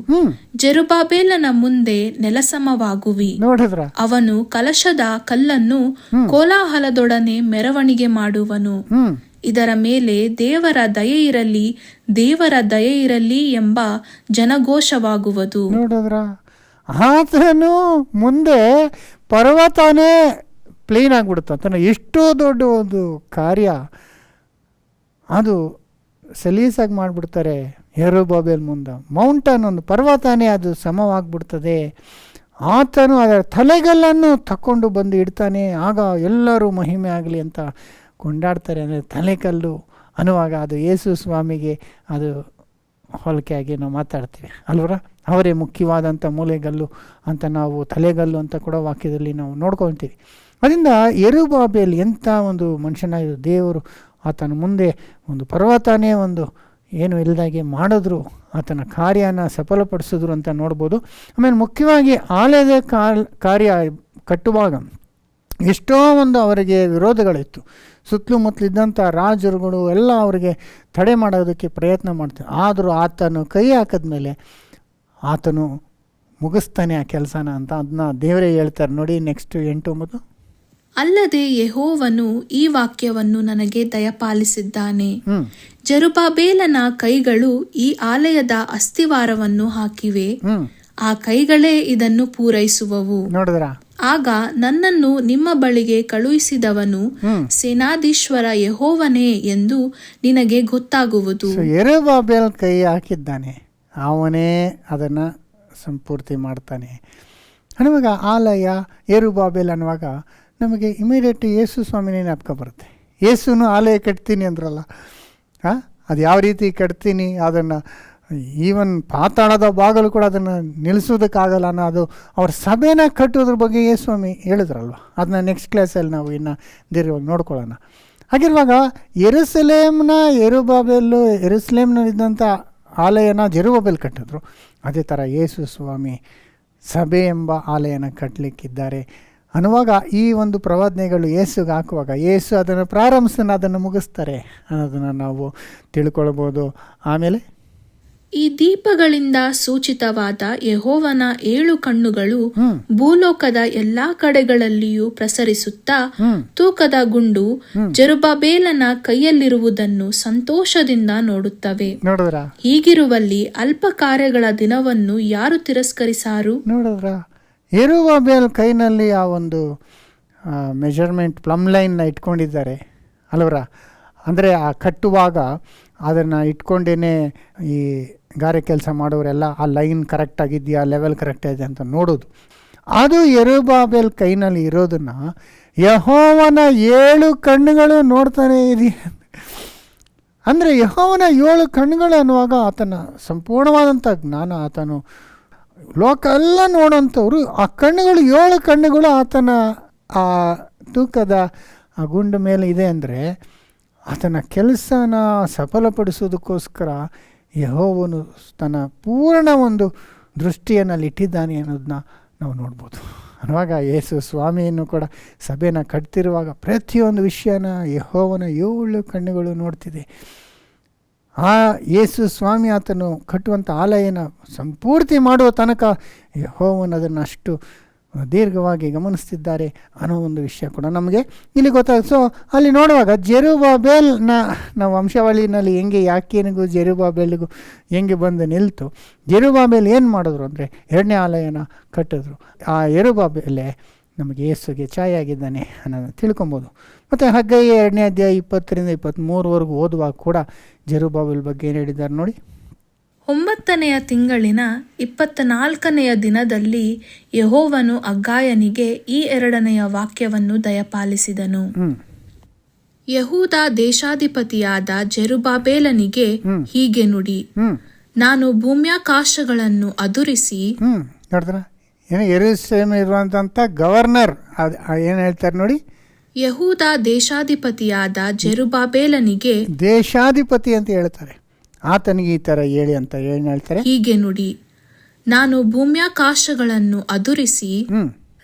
ಜೆರುಬ್ಬಾಬೆಲನ ಮುಂದೆ ನೆಲಸಮವಾಗುವಿ. ಅವನು ಕಲಶದ ಕಲ್ಲನ್ನು ಕೋಲಾಹಲದೊಡನೆ ಮೆರವಣಿಗೆ ಮಾಡುವನು. ಇದರ ಮೇಲೆ ದೇವರ ದಯೆ ಇರಲಿ, ದೇವರ ದಯೆ ಇರಲಿ ಎಂಬ ಜನಘೋಷವಾಗುವುದು. ಆತನು ಮುಂದೆ ಪರ್ವತನೇ ಪ್ಲೇನ್ ಆಗಿಬಿಡುತ್ತೆ. ಎಷ್ಟೋ ದೊಡ್ಡ ಒಂದು ಕಾರ್ಯ ಅದು ಸಲೀಸಾಗಿ ಮಾಡಿಬಿಡ್ತಾರೆ. ಜೆರುಬ್ಬಾಬೆಲ್ ಮುಂದೆ ಮೌಂಟನ್ ಒಂದು ಪರ್ವತನೇ ಅದು ಸಮವಾಗಿಬಿಡ್ತದೆ. ಆತನು ಅದರ ತಲೆಗಲ್ಲನ್ನು ತಕ್ಕೊಂಡು ಬಂದು ಇಡ್ತಾನೆ. ಆಗ ಎಲ್ಲರೂ ಮಹಿಮೆ ಆಗಲಿ ಅಂತ ಕೊಂಡಾಡ್ತಾರೆ. ಅಂದರೆ ತಲೆಕಲ್ಲು ಅನ್ನುವಾಗ ಅದು ಯೇಸು ಸ್ವಾಮಿಗೆ ಅದು ಹೋಲಿಕೆಯಾಗಿ ನಾವು ಮಾತಾಡ್ತೀವಿ ಅಲ್ವರ. ಅವರೇ ಮುಖ್ಯವಾದಂಥ ಮೂಲೆಗಲ್ಲು ಅಂತ ನಾವು, ತಲೆಗಲ್ಲು ಅಂತ ಕೂಡ ವಾಕ್ಯದಲ್ಲಿ ನಾವು ನೋಡ್ಕೊತೀವಿ. ಅದರಿಂದ ಯೆರುಬ್ಬಾಬೆಲ್ ಎಂಥ ಒಂದು ಮನುಷ್ಯನಾಗಿದ್ದು, ದೇವರು ಆತನ ಮುಂದೆ ಒಂದು ಪರ್ವತನೇ ಒಂದು ಏನು ಇಲ್ಲದಾಗೆ ಮಾಡಿದ್ರು, ಆತನ ಕಾರ್ಯನ ಸಫಲಪಡಿಸಿದ್ರು ಅಂತ ನೋಡ್ಬೋದು. ಆಮೇಲೆ ಮುಖ್ಯವಾಗಿ ಆಲಯದ ಕಾರ್ಯ ಕಟ್ಟುವಾಗ ಎಷ್ಟೋ ಒಂದು ಅವರಿಗೆ ವಿರೋಧಗಳಿತ್ತು. ಸುತ್ತಲೂ ಮುತ್ತಲಿದ್ದಂಥ ರಾಜರುಗಳು ಎಲ್ಲ ಅವರಿಗೆ ತಡೆ ಮಾಡೋದಕ್ಕೆ ಪ್ರಯತ್ನ ಮಾಡ್ತಾರೆ. ಆದರೂ ಆತನು ಕೈ ಹಾಕಿದ್ಮೇಲೆ ಆತನು ಮುಗಿಸ್ತಾನೆ ಆ ಕೆಲಸನ ಅಂತ ಅದನ್ನ ದೇವರೇ ಹೇಳ್ತಾರೆ ನೋಡಿ. ನೆಕ್ಸ್ಟ್ 8-9. ಅಲ್ಲದೆ ಯೆಹೋವನು ಈ ವಾಕ್ಯವನ್ನು ನನಗೆ ದಯಪಾಲಿಸಿದ್ದಾನೆ. ಜೆರುಬ್ಬಾಬೆಲನ ಕೈಗಳು ಈ ಆಲಯದ ಅಸ್ತಿವಾರವನ್ನು ಹಾಕಿವೆ, ಆ ಕೈಗಳೇ ಇದನ್ನು ಪೂರೈಸುವವು. ನೋಡಿದ್ರ, ಆಗ ನನ್ನನ್ನು ನಿಮ್ಮ ಬಳಿಗೆ ಕಳುಹಿಸಿದವನು ಸೇನಾಧೀಶ್ವರ ಯೆಹೋವನೇ ಎಂದು ನಿನಗೆ ಗೊತ್ತಾಗುವುದು. ಯೆರುಬ್ಬಾಬೆಲ್ ಕೈ ಹಾಕಿದ್ದಾನೆ, ಅವನೇ ಅದನ್ನು ಸಂಪೂರ್ತಿ ಮಾಡ್ತಾನೆ ಅನ್ನುವಾಗ ಆಲಯ ಯೆರುಬ್ಬಾಬೆಲ್ ಅನ್ನುವಾಗ ನಮಗೆ ಇಮಿಡಿಯೇಟ್ ಯೇಸು ಸ್ವಾಮಿನೇ ಜ್ಞಾಪಕ ಬರುತ್ತೆ. ಯೇಸುನು ಆಲಯ ಕಟ್ತೀನಿ ಅಂದ್ರಲ್ಲ, ಅದು ಯಾವ ರೀತಿ ಕಟ್ತೀನಿ, ಅದನ್ನು ಈವನ್ ಪಾತಾಳದ ಬಾಗಲು ಕೂಡ ಅದನ್ನು ನಿಲ್ಲಿಸೋದಕ್ಕಾಗಲ್ಲ ಅನ್ನೋದು ಅವ್ರ ಸಭೆನ ಕಟ್ಟೋದ್ರ ಬಗ್ಗೆ ಯೇಸು ಸ್ವಾಮಿ ಹೇಳಿದ್ರಲ್ವ. ಅದನ್ನ ನೆಕ್ಸ್ಟ್ ಕ್ಲಾಸಲ್ಲಿ ನಾವು ಇನ್ನು ದೀರ್ಘವಾಗಿ ನೋಡ್ಕೊಳ್ಳೋಣ. ಹಾಗಿರುವಾಗ ಯೆರೂಸಲೇಮ್ನಲ್ಲಿದ್ದಂಥ ಆಲಯನ ಜೆರುಬ್ಬಾಬೆಲ್ ಕಟ್ಟಿದ್ರು. ಅದೇ ಥರ ಯೇಸು ಸ್ವಾಮಿ ಸಭೆ ಎಂಬ ಆಲಯನ ಕಟ್ಟಲಿಕ್ಕಿದ್ದಾರೆ ಅನ್ನುವಾಗ ಈ ಒಂದು ಪ್ರವಾದನೆಗಳು ಯೇಸುಗೆ ಹಾಕುವಾಗ ಯೇಸು ಅದನ್ನು ಪ್ರಾರಂಭಿಸ್ತಾನೆ, ಅದನ್ನು ಮುಗಿಸ್ತಾರೆ ಅನ್ನೋದನ್ನು ನಾವು ತಿಳ್ಕೊಳ್ಬೋದು. ಆಮೇಲೆ ಈ ದೀಪಗಳಿಂದ ಸೂಚಿತವಾದ ಯೆಹೋವನ 7 ಕಣ್ಣುಗಳು ಭೂಲೋಕದ ಎಲ್ಲಾ ಕಡೆಗಳಲ್ಲಿಯೂ ಪ್ರಸರಿಸುತ್ತಾ ತೂಕದ ಗುಂಡು ಜೆರುಬ್ಬಾಬೆಲನ ಕೈಯಲ್ಲಿರುವುದನ್ನು ಸಂತೋಷದಿಂದ ನೋಡುತ್ತವೆ. ಹೀಗಿರುವಲ್ಲಿ ಅಲ್ಪ ಕಾರ್ಯಗಳ ದಿನವನ್ನು ಯಾರು ತಿರಸ್ಕರಿಸಾರು? ನೋಡಿದ್ರ, ಯೆರುಬ್ಬಾಬೆಲ್ ಕೈನಲ್ಲಿ ಆ ಒಂದು ಮೆಜರ್ಮೆಂಟ್ ಪ್ಲಮ್ ಲೈನ್ನ ಇಟ್ಕೊಂಡಿದ್ದಾರೆ ಅಲ್ವರ. ಅಂದರೆ ಆ ಕಟ್ಟುವಾಗ ಅದನ್ನು ಇಟ್ಕೊಂಡೇ ಈ ಗಾರೆ ಕೆಲಸ ಮಾಡೋರೆಲ್ಲ ಆ ಲೈನ್ ಕರೆಕ್ಟಾಗಿದೆಯಾ, ಲೆವೆಲ್ ಕರೆಕ್ಟಾಗಿದೆ ಅಂತ ನೋಡೋದು. ಅದು ಯೆರುಬ್ಬಾಬೆಲ್ ಕೈನಲ್ಲಿ ಇರೋದನ್ನು ಯೆಹೋವನ 7 ಕಣ್ಣುಗಳು ನೋಡ್ತಾನೆ ಇದೆ. ಅಂದರೆ ಯೆಹೋವನ 7 ಕಣ್ಣುಗಳು ಅನ್ನುವಾಗ ಆತನ ಸಂಪೂರ್ಣವಾದಂಥ ಜ್ಞಾನ, ಆತನು ಲೋಕ ಎಲ್ಲ ನೋಡೋಂಥವ್ರು ಆ ಕಣ್ಣುಗಳು 7 ಕಣ್ಣುಗಳು ಆತನ ಆ ತೂಕದ ಆ ಗುಂಡು ಮೇಲೆ ಇದೆ. ಅಂದರೆ ಆತನ ಕೆಲಸನ ಸಫಲಪಡಿಸೋದಕ್ಕೋಸ್ಕರ ಯೆಹೋವನು ತನ್ನ ಪೂರ್ಣ ಒಂದು ದೃಷ್ಟಿಯನ್ನು ಇಟ್ಟಿದ್ದಾನೆ ಅನ್ನೋದನ್ನ ನಾವು ನೋಡ್ಬೋದು. ಅನ್ನುವಾಗ ಯೇಸು ಸ್ವಾಮಿಯನ್ನು ಕೂಡ ಸಭೆನ ಕಟ್ತಿರುವಾಗ ಪ್ರತಿಯೊಂದು ವಿಷಯನ ಯೆಹೋವನ 7 ಕಣ್ಣುಗಳು ನೋಡ್ತಿದೆ. ಆ ಯೇಸು ಸ್ವಾಮಿ ಆತನು ಕಟ್ಟುವಂಥ ಆಲಯನ ಸಂಪೂರ್ತಿ ಮಾಡುವ ತನಕ ಯೆಹೋವನು ಅದನ್ನು ಅಷ್ಟು ದೀರ್ಘವಾಗಿ ಗಮನಿಸ್ತಿದ್ದಾರೆ ಅನ್ನೋ ಒಂದು ವಿಷಯ ಕೂಡ ನಮಗೆ ಇಲ್ಲಿ ಗೊತ್ತಾಗುತ್ತೆ. ಸೊ ಅಲ್ಲಿ ನೋಡುವಾಗ ಜೆರುಬ್ಬಾಬೆಲ್ನ ನಾವು ವಂಶಾವಳಿನಲ್ಲಿ ಯಾಕೆನಿಗೂ ಜೆರುಬ್ಬಾಬೆಲ್ಗೂ ಹೆಂಗೆ ಬಂದು ನಿಲ್ತು. ಜೆರುಬ್ಬಾಬೆಲ್ ಏನು ಮಾಡಿದ್ರು ಅಂದರೆ 2ನೇ ಆಲಯನ ಕಟ್ಟಿದ್ರು. ಆ ಯೆರುಬ್ಬಾಬೆಲೇ ನಮಗೆ ಯೇಸುಗೆ ಛಾಯೆ ಆಗಿದ್ದಾನೆ ಅನ್ನೋದನ್ನು ತಿಳ್ಕೊಬೋದು. ಮತ್ತು ಹಗ್ಗಯ್ಯ 2ನೇ ಅಧ್ಯಾಯ 20-23 ಓದುವಾಗ ಕೂಡ ಜೆರುಬ್ಬಾಬೆಲ್ ಬಗ್ಗೆ ಏನು ಹೇಳಿದ್ದಾರೆ ನೋಡಿ. 9ನೆಯ ತಿಂಗಳಿನ 24ನೆಯ ದಿನದಲ್ಲಿ ಯೆಹೋವನು ಹಗ್ಗಾಯನಿಗೆ ಈ 2ನೆಯ ವಾಕ್ಯವನ್ನು ದಯಪಾಲಿಸಿದನು. ಯೆಹೂದ ದೇಶಾಧಿಪತಿಯಾದ ಜೆರುಬ್ಬಾಬೆಲನಿಗೆ ಹೀಗೆ ನುಡಿ, ನಾನು ಭೂಮ್ಯಾಕಾಶಗಳನ್ನು ಅದುರಿಸಿ. ನೋಡಿದ್ರ, ಏನು ಯೆರೂಸಲೇಮ್ ಇರುವಂತ ಗವರ್ನರ್ ಏನು ಹೇಳ್ತಾರೆ ನೋಡಿ. ಯೆಹೂದ ದೇಶಾಧಿಪತಿಯಾದ ಜೆರುಬ್ಬಾಬೆಲನಿಗೆ, ದೇಶಾಧಿಪತಿ ಅಂತ ಹೇಳ್ತಾರೆ, ಆತನಿಗೆ ಈ ಥರ ಹೇಳಿ ಅಂತ ಏನು ಹೇಳ್ತಾರೆ. ಹೀಗೆ ನುಡಿ, ನಾನು ಭೂಮ್ಯಾಕಾಶಗಳನ್ನು ಅದುರಿಸಿ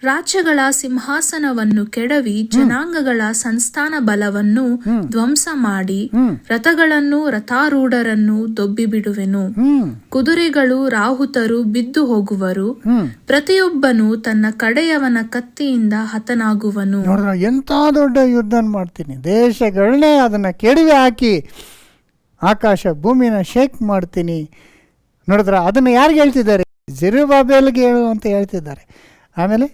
ರಾಜ್ಯಗಳ ಸಿಂಹಾಸನವನ್ನು ಕೆಡವಿ ಜನಾಂಗಗಳ ಸಂಸ್ಥಾನ ಬಲವನ್ನು ಧ್ವಂಸ ಮಾಡಿ ರಥಗಳನ್ನು ರಥಾರೂಢರನ್ನು ದೊಬ್ಬಿ ಬಿಡುವೆನು. ಕುದುರೆಗಳು ರಾಹುತರು ಬಿದ್ದು ಹೋಗುವರು, ಪ್ರತಿಯೊಬ್ಬನು ತನ್ನ ಕಡೆಯವನ ಕತ್ತಿಯಿಂದ ಹತನಾಗುವನು. ಎಂತ ದೊಡ್ಡ ಯುದ್ಧ ಮಾಡ್ತೀನಿ, ದೇಶಗಳನ್ನೇ ಅದನ್ನ ಕೆಡವಿ ಹಾಕಿ ಆಕಾಶ ಭೂಮಿನ ಶೇಕ್ ಮಾಡ್ತೀನಿ. ನೋಡಿದ್ರ, ಅದನ್ನು ಯಾರಿಗೆ ಹೇಳ್ತಿದ್ದಾರೆ? ಜೆರುಬ್ಬಾಬೆಲ್ಗೆ ಹೇಳು ಅಂತ ಹೇಳ್ತಿದ್ದಾರೆ. ಆಮೇಲೆ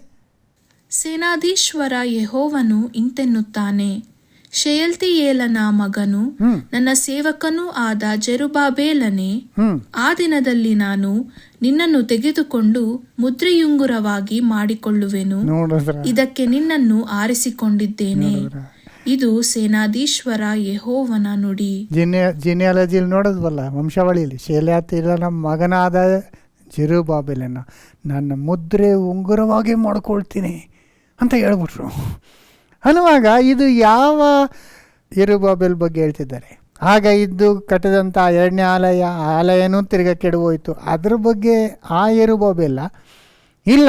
ಸೇನಾಧೀಶ್ವರ ಯೆಹೋವನು ಇಂತೆನ್ನುತ್ತಾನೆ, ಶೆಯಲ್ತಿಯೇಲನ ಮಗನು ನನ್ನ ಸೇವಕನೂ ಆದ ಜೆರುಬ್ಬಾಬೆಲನೇ, ಆ ದಿನದಲ್ಲಿ ನಾನು ನಿನ್ನನ್ನು ತೆಗೆದುಕೊಂಡು ಮುದ್ರೆಯುಂಗುರವಾಗಿ ಮಾಡಿಕೊಳ್ಳುವೆನು. ಇದಕ್ಕೆ ನಿನ್ನನ್ನು ಆರಿಸಿಕೊಂಡಿದ್ದೇನೆ. ಇದು ಸೇನಾಧೀಶ್ವರ ಯೆಹೋವನ ನುಡಿ. ಜಿನಿಯಾಲಜಿಲಿ ನೋಡೋದ್ವಲ್ಲ, ವಂಶಾವಳಿಯಲ್ಲಿ ಶೇಲ್ಯಾತಿಯೇಲನ ಮಗನಾದ ಜೆರುಬ್ಬಾಬೆಲನ ನನ್ನ ಮುದ್ರೆ ಉಂಗುರವಾಗಿ ಮಾಡ್ಕೊಳ್ತೀನಿ ಅಂತ ಹೇಳ್ಬಿಟ್ರು. ಅನ್ನುವಾಗ ಇದು ಯಾವ ಯೆರುಬ್ಬಾಬೆಲ್ ಬಗ್ಗೆ ಹೇಳ್ತಿದ್ದಾರೆ? ಆಗ ಇದ್ದು ಕಟ್ಟಿದಂಥ ಎರಡನೇ ಆಲಯನೂ ತಿರ್ಗಾ ಕೆಡವೋಯ್ತು. ಅದ್ರ ಬಗ್ಗೆ ಆ ಯೆರುಬ್ಬಾಬೆಲ ಇಲ್ಲ,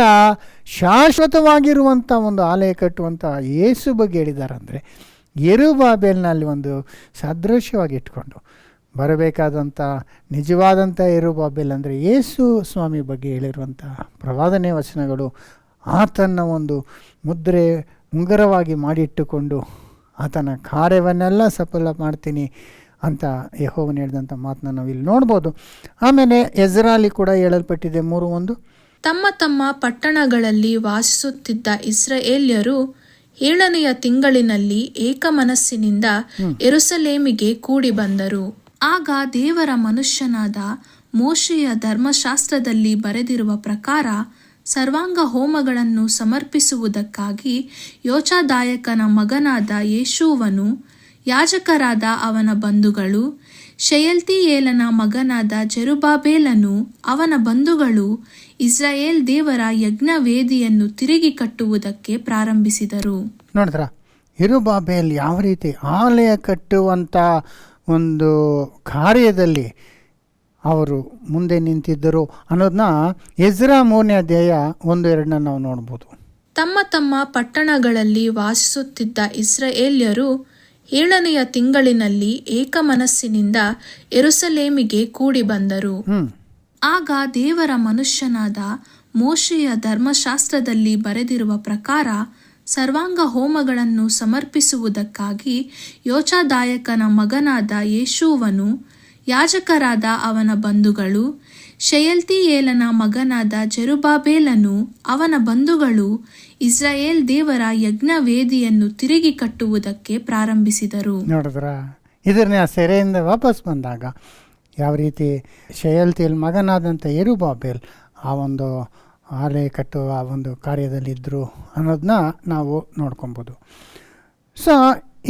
ಶಾಶ್ವತವಾಗಿರುವಂಥ ಒಂದು ಆಲಯ ಕಟ್ಟುವಂಥ ಯೇಸು ಬಗ್ಗೆ ಹೇಳಿದ್ದಾರೆ. ಅಂದರೆ ಯೆರುಬ್ಬಾಬೆಲ್ನಲ್ಲಿ ಒಂದು ಸಾದೃಶ್ಯವಾಗಿ ಇಟ್ಕೊಂಡು ಬರಬೇಕಾದಂಥ ನಿಜವಾದಂಥ ಯೆರುಬ್ಬಾಬೆಲ್ ಅಂದರೆ ಯೇಸು ಸ್ವಾಮಿ ಬಗ್ಗೆ ಹೇಳಿರುವಂಥ ಪ್ರವಾದನೆ ವಚನಗಳು, ಆತನ ಒಂದು ಮುದ್ರೆ ಉಂಗುರವಾಗಿ ಮಾಡಿಟ್ಟುಕೊಂಡು ಆತನ ಕಾರ್ಯವನ್ನೆಲ್ಲ ಸಫಲ ಮಾಡ್ತೀನಿ ಅಂತ ಯೆಹೋವನು ಹೇಳಿದಂಥ ಮಾತನ್ನ ನಾವು ಇಲ್ಲಿ ನೋಡ್ಬೋದು. ಆಮೇಲೆ ಎಜ್ರಾಲಿ ಕೂಡ ಹೇಳಲ್ಪಟ್ಟಿದೆ 3:1, ತಮ್ಮ ತಮ್ಮ ಪಟ್ಟಣಗಳಲ್ಲಿ ವಾಸಿಸುತ್ತಿದ್ದ ಇಸ್ರಾಯೇಲ್ಯರು 7ನೆಯ ತಿಂಗಳಿನಲ್ಲಿ ಏಕಮನಸ್ಸಿನಿಂದ ಯೆರೂಸಲೇಮಿಗೆ ಕೂಡಿ ಬಂದರು. ಆಗ ದೇವರ ಮನುಷ್ಯನಾದ ಮೋಶೆಯ ಧರ್ಮಶಾಸ್ತ್ರದಲ್ಲಿ ಬರೆದಿರುವ ಪ್ರಕಾರ ಸರ್ವಾಂಗ ಹೋಮಗಳನ್ನು ಸಮರ್ಪಿಸುವುದಕ್ಕಾಗಿ ಯೋಚಾದಾಯಕನ ಮಗನಾದ ಯೇಷೂವನು, ಯಾಜಕರಾದ ಅವನ ಬಂಧುಗಳು, ಶೆಯಲ್ತೀಯೇಲನ ಮಗನಾದ ಜೆರುಬ್ಬಾಬೆಲನು ಅವನ ಬಂಧುಗಳು ಇಸ್ರಾಯೇಲ್ ದೇವರ ಯಜ್ಞವೇದಿಯನ್ನು ತಿರುಗಿ ಕಟ್ಟುವುದಕ್ಕೆ ಪ್ರಾರಂಭಿಸಿದರು. ನೋಡಿದ್ರ, ಯೆರುಬ್ಬಾಬೆಲ್ ಯಾವ ರೀತಿ ಆಲಯ ಕಟ್ಟುವಂಥ ಒಂದು ಕಾರ್ಯದಲ್ಲಿ ಅವರು ಮುಂದೆ ನಿಂತಿದ್ದರು ಅನ್ನೋದನ್ನ ಎಜ್ರಾ 3ನೇ ಅಧ್ಯಾಯ 1-2 ನಾವು ನೋಡ್ಬೋದು. ತಮ್ಮ ತಮ್ಮ ಪಟ್ಟಣಗಳಲ್ಲಿ ವಾಸಿಸುತ್ತಿದ್ದ ಇಸ್ರಾಯೇಲ್ಯರು 7ನೆಯ ತಿಂಗಳಿನಲ್ಲಿ ಏಕಮನಸ್ಸಿನಿಂದ ಯೆರೂಸಲೇಮಿಗೆ ಕೂಡಿ ಬಂದರು. ಆಗ ದೇವರ ಮನುಷ್ಯನಾದ ಮೋಶೆಯ ಧರ್ಮಶಾಸ್ತ್ರದಲ್ಲಿ ಬರೆದಿರುವ ಪ್ರಕಾರ ಸರ್ವಾಂಗ ಹೋಮಗಳನ್ನು ಸಮರ್ಪಿಸುವುದಕ್ಕಾಗಿ ಯೋಚಾದಾಯಕನ ಮಗನಾದ ಯೇಷೂವನು, ಯಾಜಕರಾದ ಅವನ ಬಂಧುಗಳು, ಶೆಯಲ್ತೀಯೇಲನ ಮಗನಾದ ಜೆರುಬ್ಬಾಬೆಲನು ಅವನ ಬಂಧುಗಳು ಇಸ್ರಾಯೇಲ್ ದೇವರ ಯಜ್ಞವೇದಿಯನ್ನು ತಿರುಗಿ ಕಟ್ಟುವುದಕ್ಕೆ ಪ್ರಾರಂಭಿಸಿದರು. ನೋಡಿದ್ರ, ಇದನ್ನ ಸೆರೆಯಿಂದ ವಾಪಸ್ ಬಂದಾಗ ಯಾವ ರೀತಿ ಶೆಯಲ್ತೀಯೇಲ್ ಮಗನಾದಂಥ ಯೆರುಬ್ಬಾಬೆಲ್ ಆ ಒಂದು ಆಲಯ ಕಟ್ಟುವ ಆ ಒಂದು ಕಾರ್ಯದಲ್ಲಿದ್ದರು ಅನ್ನೋದನ್ನ ನಾವು ನೋಡ್ಕೊಬೋದು. ಸೊ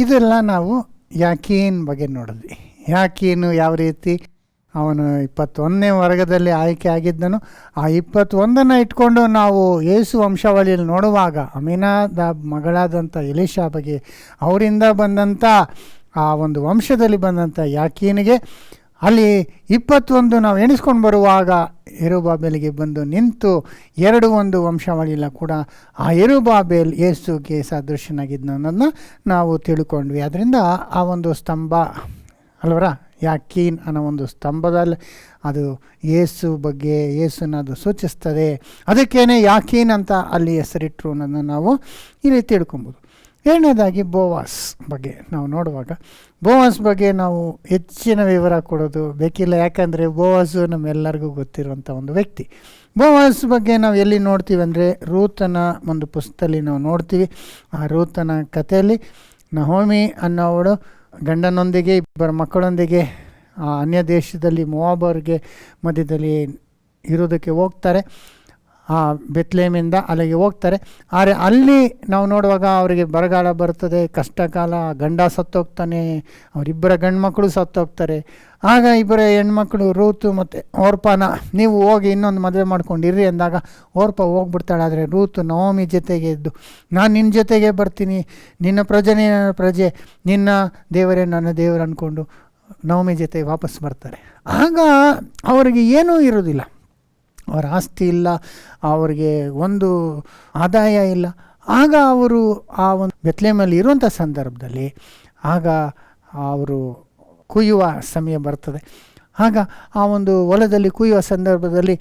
ಇದೆಲ್ಲ ನಾವು ಯಾಕೀನ್ ಬಗ್ಗೆ ನೋಡಿದ್ವಿ. ಯಾಕೀನು ಯಾವ ರೀತಿ ಅವನು 21ನೇ ವರ್ಗದಲ್ಲಿ ಆಯ್ಕೆ ಆಗಿದ್ದನು. ಆ 21ನ್ನು ಇಟ್ಕೊಂಡು ನಾವು ಯೇಸು ವಂಶಾವಳಿಯಲ್ಲಿ ನೋಡುವಾಗ ಅಮೀನಾದಾಬ್ ಮಗಳಾದಂಥ ಎಲೀಷಾ ಬಗ್ಗೆ, ಅವರಿಂದ ಬಂದಂಥ ಆ ಒಂದು ವಂಶದಲ್ಲಿ ಬಂದಂಥ ಯಾಕೀನಿಗೆ ಅಲ್ಲಿ 21 ನಾವು ಎಣಿಸ್ಕೊಂಡು ಬರುವಾಗ ಯೆರುಬ್ಬಾಬೆಲಿಗೆ ಬಂದು ನಿಂತು 2 ವಂಶಾವಳಿಲ್ಲ ಕೂಡ ಆ ಯೆರುಬ್ಬಾಬೆಲ್ ಯೇಸುಗೆ ಸದೃಶನಾಗಿದ್ದ ಅನ್ನೋದನ್ನ ನಾವು ತಿಳ್ಕೊಂಡ್ವಿ. ಅದರಿಂದ ಆ ಒಂದು ಸ್ತಂಭ ಅಲ್ವರ, ಯಾಕೀನ್ ಅನ್ನೋ ಒಂದು ಸ್ತಂಭದಲ್ಲಿ ಅದು ಯೇಸು ಬಗ್ಗೆ, ಯೇಸುನ ಅದು ಸೂಚಿಸ್ತದೆ. ಅದಕ್ಕೇನೆ ಯಾಕೀನ್ ಅಂತ ಅಲ್ಲಿ ಹೆಸರಿಟ್ಟರು ಅನ್ನೋದನ್ನ ನಾವು ಇಲ್ಲಿ ತಿಳ್ಕೊಬೋದು. ಎರಡನೇದಾಗಿ ಬೋವಾಸ್ ಬಗ್ಗೆ ನಾವು ನೋಡುವಾಗ, ಬೋವಾಸ್ ಬಗ್ಗೆ ನಾವು ಹೆಚ್ಚಿನ ವಿವರ ಕೊಡೋದು ಬೇಕಿಲ್ಲ. ಯಾಕಂದರೆ ಬೋವಾಸು ನಮ್ಮೆಲ್ಲರಿಗೂ ಗೊತ್ತಿರುವಂಥ ಒಂದು ವ್ಯಕ್ತಿ. ಬೋವಾಸ್ ಬಗ್ಗೆ ನಾವು ಎಲ್ಲಿ ನೋಡ್ತೀವಿ ಅಂದರೆ ರೂತನ ಒಂದು ಪುಸ್ತಕದಲ್ಲಿ ನಾವು ನೋಡ್ತೀವಿ. ಆ ರೂತನ ಕಥೆಯಲ್ಲಿ ನಹೋಮಿ ಅನ್ನೋವಳು ಗಂಡನೊಂದಿಗೆ 2 ಮಕ್ಕಳೊಂದಿಗೆ ಅನ್ಯ ದೇಶದಲ್ಲಿ ಮೋವಾಬರಿಗೆ ಮಧ್ಯದಲ್ಲಿ ಇರೋದಕ್ಕೆ ಹೋಗ್ತಾರೆ. ಬೆತ್ಲೇಮಿಂದ ಅಲ್ಲಿಗೆ ಹೋಗ್ತಾರೆ. ಆದರೆ ಅಲ್ಲಿ ನಾವು ನೋಡುವಾಗ ಅವರಿಗೆ ಬರಗಾಲ ಬರ್ತದೆ, ಕಷ್ಟಕಾಲ, ಗಂಡ ಸತ್ತೋಗ್ತಾನೆ, ಅವರಿಬ್ಬರ ಗಂಡು ಮಕ್ಕಳು ಸತ್ತೋಗ್ತಾರೆ. ಆಗ 2 ಹೆಣ್ಮಕ್ಳು ರೂತು ಮತ್ತು ಓರ್ಪನ ನೀವು ಹೋಗಿ ಇನ್ನೊಂದು ಮದುವೆ ಮಾಡ್ಕೊಂಡಿರ್ರಿ ಅಂದಾಗ ಓರ್ಪ ಹೋಗ್ಬಿಡ್ತಾಳೆ. ಆದರೆ ರೂತು ನವಮಿ ಜೊತೆಗೆ ಇದ್ದು, ನಾನು ನಿನ್ನ ಜೊತೆಗೆ ಬರ್ತೀನಿ, ನಿನ್ನ ಪ್ರಜೆನೇ ನನ್ನ ಪ್ರಜೆ, ನಿನ್ನ ದೇವರೇ ನನ್ನ ದೇವರು ಅಂದ್ಕೊಂಡು ನವಮಿ ಜೊತೆ ವಾಪಸ್ ಬರ್ತಾರೆ. ಆಗ ಅವರಿಗೆ ಏನೂ ಇರೋದಿಲ್ಲ, ಅವರ ಆಸ್ತಿ ಇಲ್ಲ, ಅವರಿಗೆ ಒಂದು ಆದಾಯ ಇಲ್ಲ. ಆಗ ಅವರು ಆ ಒಂದು ಬೆತ್ಲೇಮಲ್ಲಿ ಇರುವಂಥ ಸಂದರ್ಭದಲ್ಲಿ ಆಗ ಅವರು ಕುಯ್ಯುವ ಸಮಯ ಬರ್ತದೆ. ಆಗ ಆ ಒಂದು ಹೊಲದಲ್ಲಿ ಕುಯ್ಯುವ ಸಂದರ್ಭದಲ್ಲಿ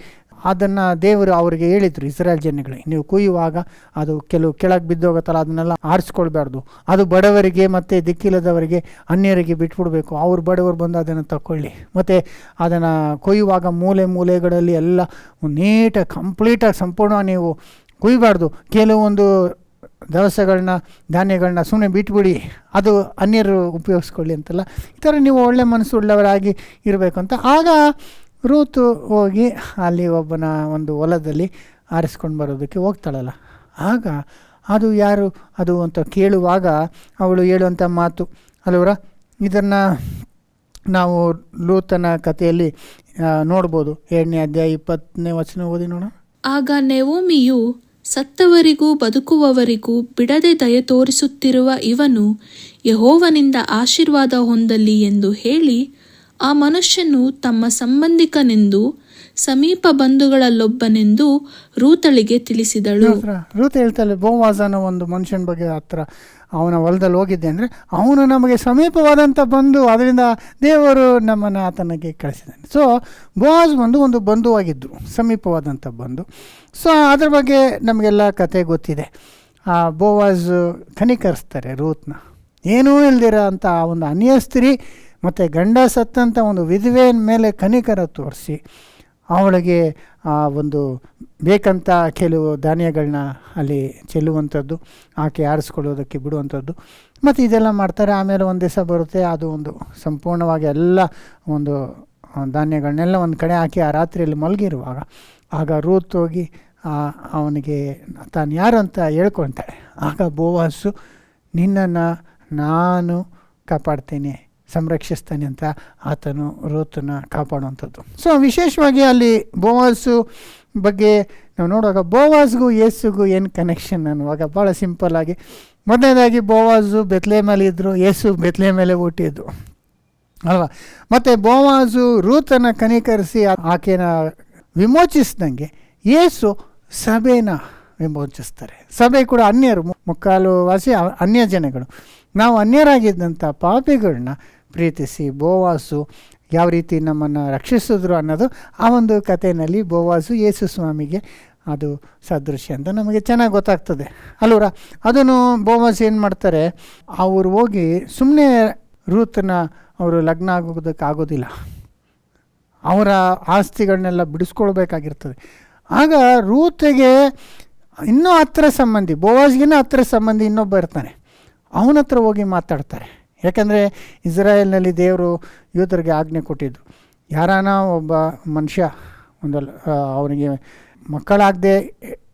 ಅದನ್ನು ದೇವರು ಅವರಿಗೆ ಹೇಳಿದರು, ಇಸ್ರಾಯೇಲ್ ಜನಗಳಿಗೆ, ನೀವು ಕುಯ್ಯುವಾಗ ಅದು ಕೆಲವು ಕೆಳಗೆ ಬಿದ್ದೋಗುತ್ತಲ್ಲ, ಅದನ್ನೆಲ್ಲ ಆರಿಸ್ಕೊಳ್ಬಾರ್ದು, ಅದು ಬಡವರಿಗೆ ಮತ್ತು ದಿಕ್ಕಿಲ್ಲದವರಿಗೆ ಅನ್ಯರಿಗೆ ಬಿಟ್ಬಿಡ್ಬೇಕು, ಅವ್ರು ಬಡವರು ಬಂದು ಅದನ್ನು ತಗೊಳ್ಳಿ. ಮತ್ತು ಅದನ್ನು ಕೊಯ್ಯುವಾಗ ಮೂಲೆಗಳಲ್ಲಿ ಎಲ್ಲ ನೀಟಾಗಿ ಕಂಪ್ಲೀಟಾಗಿ ಸಂಪೂರ್ಣ ನೀವು ಕುಯ್ಯಬಾರ್ದು. ಕೆಲವೊಂದು ದವಸಗಳನ್ನ ಧಾನ್ಯಗಳನ್ನ ಸುಮ್ಮನೆ ಬಿಟ್ಬಿಡಿ, ಅದು ಅನ್ಯರು ಉಪಯೋಗಿಸ್ಕೊಳ್ಳಿ ಅಂತೆಲ್ಲ, ಈ ಥರ ನೀವು ಒಳ್ಳೆ ಮನಸ್ಸುಳ್ಳವರಾಗಿ ಇರಬೇಕಂತ. ಆಗ ರೂತು ಹೋಗಿ ಅಲ್ಲಿ ಒಬ್ಬನ ಒಂದು ಹೊಲದಲ್ಲಿ ಆರಿಸ್ಕೊಂಡು ಬರೋದಕ್ಕೆ ಹೋಗ್ತಾಳಲ್ಲ, ಆಗ ಅದು ಯಾರು ಅದು ಅಂತ ಕೇಳುವಾಗ ಅವಳು ಹೇಳುವಂಥ ಮಾತು ಅಲ್ಲವರ, ಇದನ್ನು ನಾವು ಲೂತನ ಕಥೆಯಲ್ಲಿ ನೋಡ್ಬೋದು. 7ನೇ ಅಧ್ಯಾಯ 20ನೇ ವಚನ ಓದಿ ನೋಡೋಣ. ಆಗ ನೆವೋಮಿಯು, ಸತ್ತವರಿಗೂ ಬದುಕುವವರಿಗೂ ಬಿಡದೆ ದಯೆ ತೋರಿಸುತ್ತಿರುವ ಇವನು ಯೆಹೋವನಿಂದ ಆಶೀರ್ವಾದ ಹೊಂದಲಿ ಎಂದು ಹೇಳಿ, ಆ ಮನುಷ್ಯನು ತಮ್ಮ ಸಂಬಂಧಿಕನೆಂದು ಸಮೀಪ ಬಂಧುಗಳಲ್ಲೊಬ್ಬನೆಂದು ರೂತಳಿಗೆ ತಿಳಿಸಿದಳು. ರೂತ್ ಹೇಳ್ತಾಳೆ, ಬೋವಾಜನ ಒಂದು ಮನುಷ್ಯನ ಬಗ್ಗೆ ಹತ್ರ ಅವನ ಹೊಲದಲ್ಲಿ ಹೋಗಿದ್ದೆ ಅಂದರೆ ಅವನು ನಮಗೆ ಸಮೀಪವಾದಂಥ ಬಂಧು, ಅದರಿಂದ ದೇವರು ನಮ್ಮನ್ನು ಆತನಿಗೆ ಕಳಿಸಿದ್ದಾನೆ. ಸೊ ಬೋವಾಜ್ ಒಂದು ಬಂಧುವಾಗಿದ್ದರು, ಸಮೀಪವಾದಂಥ ಬಂಧು. ಸೊ ಅದ್ರ ಬಗ್ಗೆ ನಮಗೆಲ್ಲ ಕತೆ ಗೊತ್ತಿದೆ. ಆ ಬೋವಾಜ್ ಕನಿಕರಿಸ್ತಾರೆ ರೂತ್ನ, ಏನೂ ಇಲ್ದಿರ ಅಂತ ಆ ಒಂದು ಅನ್ಯ ಸ್ತ್ರೀ ಮತ್ತು ಗಂಡ ಸತ್ತಂಥ ಒಂದು ವಿಧವೆಯ ಮೇಲೆ ಕನಿಕರ ತೋರಿಸಿ ಅವಳಿಗೆ ಒಂದು ಬೇಕಂತ ಕೆಲವು ಧಾನ್ಯಗಳನ್ನ ಅಲ್ಲಿ ಚೆಲ್ಲುವಂಥದ್ದು, ಆಕೆ ಆರಿಸ್ಕೊಳ್ಳೋದಕ್ಕೆ ಬಿಡುವಂಥದ್ದು, ಮತ್ತು ಇದೆಲ್ಲ ಮಾಡ್ತಾರೆ. ಆಮೇಲೆ ಒಂದು ದಿವಸ ಬರುತ್ತೆ, ಅದು ಒಂದು ಸಂಪೂರ್ಣವಾಗಿ ಎಲ್ಲ ಒಂದು ಧಾನ್ಯಗಳನ್ನೆಲ್ಲ ಒಂದು ಕಡೆ ಹಾಕಿ ಆ ರಾತ್ರಿಯಲ್ಲಿ ಮಲಗಿರುವಾಗ ಆಗ ರೂತ್ ಹೋಗಿ ಅವನಿಗೆ ತಾನು ಯಾರು ಅಂತ ಹೇಳ್ಕೊಳ್ತಾಳೆ. ಆಗ ಬೋವಾಸು, ನಿನ್ನನ್ನು ನಾನು ಕಾಪಾಡ್ತೇನೆ, ಸಂರಕ್ಷಿಸ್ತಾನೆ ಅಂತ ಆತನು ರೂತನ್ನ ಕಾಪಾಡುವಂಥದ್ದು. ಸೊ ವಿಶೇಷವಾಗಿ ಅಲ್ಲಿ ಬೋವಾಸು ಬಗ್ಗೆ ನಾವು ನೋಡುವಾಗ ಬೋವಾಸ್ಗೂ ಯೇಸುಗೂ ಏನು ಕನೆಕ್ಷನ್ ಅನ್ನುವಾಗ ಭಾಳ ಸಿಂಪಲ್ಲಾಗಿ, ಮೊದಲನೇದಾಗಿ ಬೋವಾಸು ಬೆತ್ಲೆಹೇಮಲ್ಲಿ ಇದ್ದರು, ಯೇಸು ಬೆತ್ಲೆಹೇಮಲ್ಲೇ ಹುಟ್ಟಿದ್ದು ಅಲ್ವಾ. ಮತ್ತು ಬೋವಾಸು ರೂತನ್ನು ಕನಿಕರಿಸಿ ಆಕೆನ ವಿಮೋಚಿಸಿದಂಗೆ ಯೇಸು ಸಭೆನ ವಿಮೋಚಿಸ್ತಾರೆ. ಸಭೆ ಕೂಡ ಅನ್ಯರು, ಮುಕ್ಕಾಲು ವಾಸಿ ಅನ್ಯ ಜನಗಳು. ನಾವು ಅನ್ಯರಾಗಿದ್ದಂಥ ಪಾಪಿಗಳನ್ನ ಪ್ರೀತಿಸಿ ಬೋವಾಸು ಯಾವ ರೀತಿ ನಮ್ಮನ್ನು ರಕ್ಷಿಸಿದ್ರು ಅನ್ನೋದು ಆ ಒಂದು ಕಥೆಯಲ್ಲಿ ಬೋವಾಸು ಯೇಸು ಸ್ವಾಮಿಗೆ ಅದು ಸದೃಶ್ಯ ಅಂತ ನಮಗೆ ಚೆನ್ನಾಗಿ ಗೊತ್ತಾಗ್ತದೆ ಅಲ್ವರ. ಅದನ್ನು ಬೋವಾಸ್ ಏನು ಮಾಡ್ತಾರೆ, ಅವರು ಹೋಗಿ ಸುಮ್ಮನೆ ರೂತನ ಅವರು ಲಗ್ನ ಆಗೋದಕ್ಕಾಗೋದಿಲ್ಲ, ಅವರ ಆಸ್ತಿಗಳನ್ನೆಲ್ಲ ಬಿಡಿಸ್ಕೊಳ್ಬೇಕಾಗಿರ್ತದೆ. ಆಗ ರೂತಿಗೆ ಇನ್ನೂ ಹತ್ತಿರ ಸಂಬಂಧಿ, ಬೋವಾಸ್ಗಿನ್ನ ಹತ್ತಿರ ಸಂಬಂಧಿ ಇನ್ನೊಬ್ಬ ಇರ್ತಾನೆ, ಅವನ ಹತ್ರ ಹೋಗಿ ಮಾತಾಡ್ತಾರೆ. ಯಾಕಂದರೆ ಇಸ್ರಾಯೇಲ್ನಲ್ಲಿ ದೇವರು ಯೂದರಿಗೆ ಆಜ್ಞೆ ಕೊಟ್ಟಿದ್ದು, ಯಾರಾನ ಒಬ್ಬ ಮನುಷ್ಯ ಅವನಿಗೆ ಮಕ್ಕಳಾಗದೆ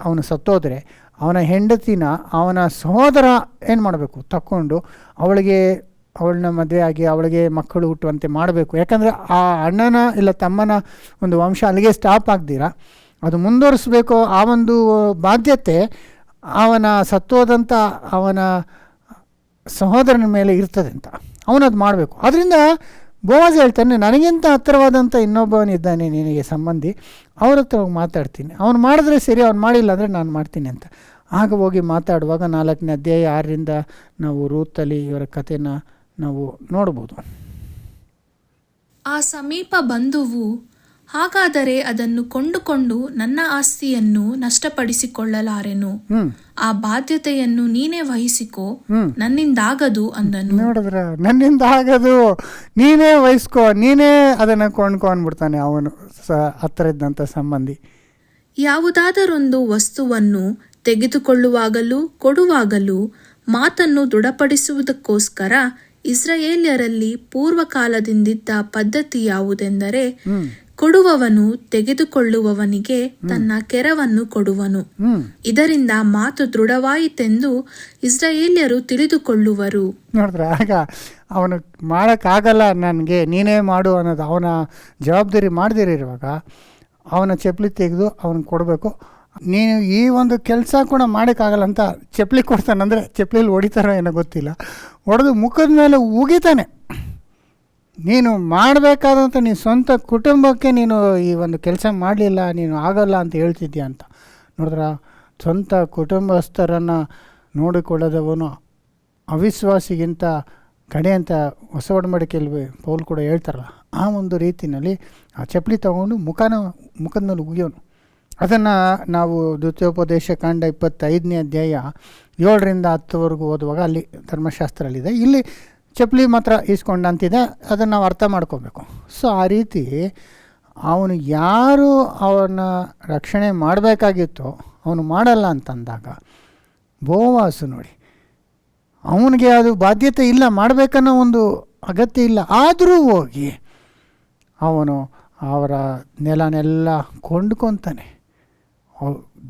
ಅವನು ಸತ್ತೋದ್ರೆ ಅವನ ಹೆಂಡತಿನ ಅವನ ಸಹೋದರ ಏನು ಮಾಡಬೇಕು, ತಕ್ಕೊಂಡು ಅವಳನ್ನ ಮದುವೆ ಆಗಿ ಅವಳಿಗೆ ಮಕ್ಕಳು ಹುಟ್ಟುವಂತೆ ಮಾಡಬೇಕು. ಯಾಕಂದರೆ ಆ ಅಣ್ಣನ ಇಲ್ಲ ತಮ್ಮನ ಒಂದು ವಂಶ ಅಲ್ಲಿಗೆ ಸ್ಟಾಪ್ ಆಗ್ದಿರ ಅದು ಮುಂದುವರಿಸ್ಬೇಕು. ಆ ಒಂದು ಬಾಧ್ಯತೆ ಅವನ ಸತ್ತೋದಂಥ ಅವನ ಸಹೋದರನ ಮೇಲೆ ಇರ್ತದೆ ಅಂತ ಅವನದು ಮಾಡಬೇಕು. ಅದರಿಂದ ಬೋವಾಸ್ ಹೇಳ್ತಾನೆ, ನನಗಿಂತ ಹತ್ತಿರವಾದಂಥ ಇನ್ನೊಬ್ಬವನಿದ್ದಾನೆ ನಿನಗೆ ಸಂಬಂಧಿ, ಅವ್ರ ಹತ್ರ ಹೋಗಿ ಮಾತಾಡ್ತೀನಿ, ಅವ್ನು ಮಾಡಿದ್ರೆ ಸರಿ, ಅವ್ನು ಮಾಡಿಲ್ಲ ಅಂದರೆ ನಾನು ಮಾಡ್ತೀನಿ ಅಂತ. ಆಗ ಹೋಗಿ ಮಾತಾಡುವಾಗ 4ನೇ ಅಧ್ಯಾಯ 6ರಿಂದ ನಾವು ರೂತಲ್ಲಿ ಇವರ ಕಥೆನ ನಾವು ನೋಡ್ಬೋದು. ಆ ಸಮೀಪ ಬಂಧುವು, ಹಾಗಾದರೆ ಅದನ್ನು ಕೊಂಡುಕೊಂಡು ನನ್ನ ಆಸ್ತಿಯನ್ನು ನಷ್ಟಪಡಿಸಿಕೊಳ್ಳಲಾರೆನು, ಆ ಬಾಧ್ಯತೆಯನ್ನು ನೀನೇ ವಹಿಸಿಕೋ, ನನ್ನಿಂದಾಗದು ಅಂದನು. ನೋಡಿದ್ರ, ನನ್ನಿಂದ ಆಗದು, ನೀನೇ ವಹಿಸ್ಕೋ, ನೀನೇ ಅದನ್ನು ಕೊಂಡ್ಕೊಂಡ್ಬಿಡ್ತಾನೆ ಅವನು ಹತ್ತಿರ ಇದ್ದಂಥ ಸಂಬಂಧಿ. ಯಾವುದಾದರೊಂದು ವಸ್ತುವನ್ನು ತೆಗೆದುಕೊಳ್ಳುವಾಗಲೂ ಕೊಡುವಾಗಲೂ ಮಾತನ್ನು ದೃಢಪಡಿಸುವುದಕ್ಕೋಸ್ಕರ ಇಸ್ರಾಯೇಲ್ಯರಲ್ಲಿ ಪೂರ್ವಕಾಲದಿಂದಿದ್ದ ಪದ್ಧತಿ ಯಾವುದೆಂದರೆ, ಕೊಡುವವನು ತೆಗೆದುಕೊಳ್ಳುವವನಿಗೆ ತನ್ನ ಕೆರವನ್ನು ಕೊಡುವನು. ಇದರಿಂದ ಮಾತು ದೃಢವಾಯಿತೆಂದು ಇಸ್ರಾಯೇಲ್ಯರು ತಿಳಿದುಕೊಳ್ಳುವರು. ನೋಡಿದ್ರೆ, ಆಗ ಅವನು ಮಾಡೋಕ್ಕಾಗಲ್ಲ, ನನಗೆ ನೀನೇ ಮಾಡು ಅನ್ನೋದು ಅವನ ಜವಾಬ್ದಾರಿ ಮಾಡದಿರುವಾಗ ಅವನ ಚಪ್ಪಲಿ ತೆಗೆದು ಅವನಿಗೆ ಕೊಡಬೇಕು. ನೀನು ಈ ಒಂದು ಕೆಲಸ ಕೂಡ ಮಾಡೋಕ್ಕಾಗಲ್ಲ ಅಂತ ಚಪ್ಪಲಿ ಕೊಡ್ತಾನಂದರೆ ಚಪ್ಪಲಿಲಿ ಹೊಡಿತಾರೋ ಏನೋ ಗೊತ್ತಿಲ್ಲ, ಹೊಡೆದು ಮುಖದ ಮೇಲೆ ಉಗಿತಾನೆ. ನೀನು ಮಾಡಬೇಕಾದಂಥ ನೀನು ಸ್ವಂತ ಕುಟುಂಬಕ್ಕೆ ನೀನು ಈ ಒಂದು ಕೆಲಸ ಮಾಡಲಿಲ್ಲ, ನೀನು ಆಗಲ್ಲ ಅಂತ ಹೇಳ್ತಿದ್ಯಾ ಅಂತ. ನೋಡಿದ್ರ, ಸ್ವಂತ ಕುಟುಂಬಸ್ಥರನ್ನು ನೋಡಿಕೊಳ್ಳದವನು ಅವಿಶ್ವಾಸಿಗಿಂತ ಕಡೆ ಅಂತ ಹೊಸ ಒಡಂಬಡಿಕೆಯಲ್ಲಿ ಪೌಲ್ ಕೂಡ ಹೇಳ್ತಾರಲ್ಲ, ಆ ಒಂದು ರೀತಿಯಲ್ಲಿ ಆ ಚಪ್ಪಲಿ ತಗೊಂಡು ಮುಖದ ಮೇಲೆ ಉಗಿಯೋನು. ಅದನ್ನು ನಾವು ದ್ವಿತೀಯೋಪದೇಶ ಕಾಂಡ 25ನೇ ಅಧ್ಯಾಯ 7ರಿಂದ 10ವರೆಗೂ ಓದುವಾಗ ಅಲ್ಲಿ ಧರ್ಮಶಾಸ್ತ್ರದಲ್ಲಿದೆ, ಇಲ್ಲಿ ಚಪ್ಪಲಿ ಮಾತ್ರ ಇಸ್ಕೊಂಡಂತಿದೆ, ಅದನ್ನು ನಾವು ಅರ್ಥ ಮಾಡ್ಕೋಬೇಕು. ಸೊ ಆ ರೀತಿ ಅವನು ಯಾರು ಅವನ ರಕ್ಷಣೆ ಮಾಡಬೇಕಾಗಿತ್ತೋ ಅವನು ಮಾಡಲ್ಲ ಅಂತಂದಾಗ ಬೋವಾಸು ನೋಡಿ, ಅವನಿಗೆ ಅದು ಬಾಧ್ಯತೆ ಇಲ್ಲ, ಮಾಡಬೇಕನ್ನೋ ಒಂದು ಅಗತ್ಯ ಇಲ್ಲ, ಆದರೂ ಹೋಗಿ ಅವನು ಅವರ ನೆಲನೆಲ್ಲ ಕೊಂಡ್ಕೊತಾನೆ.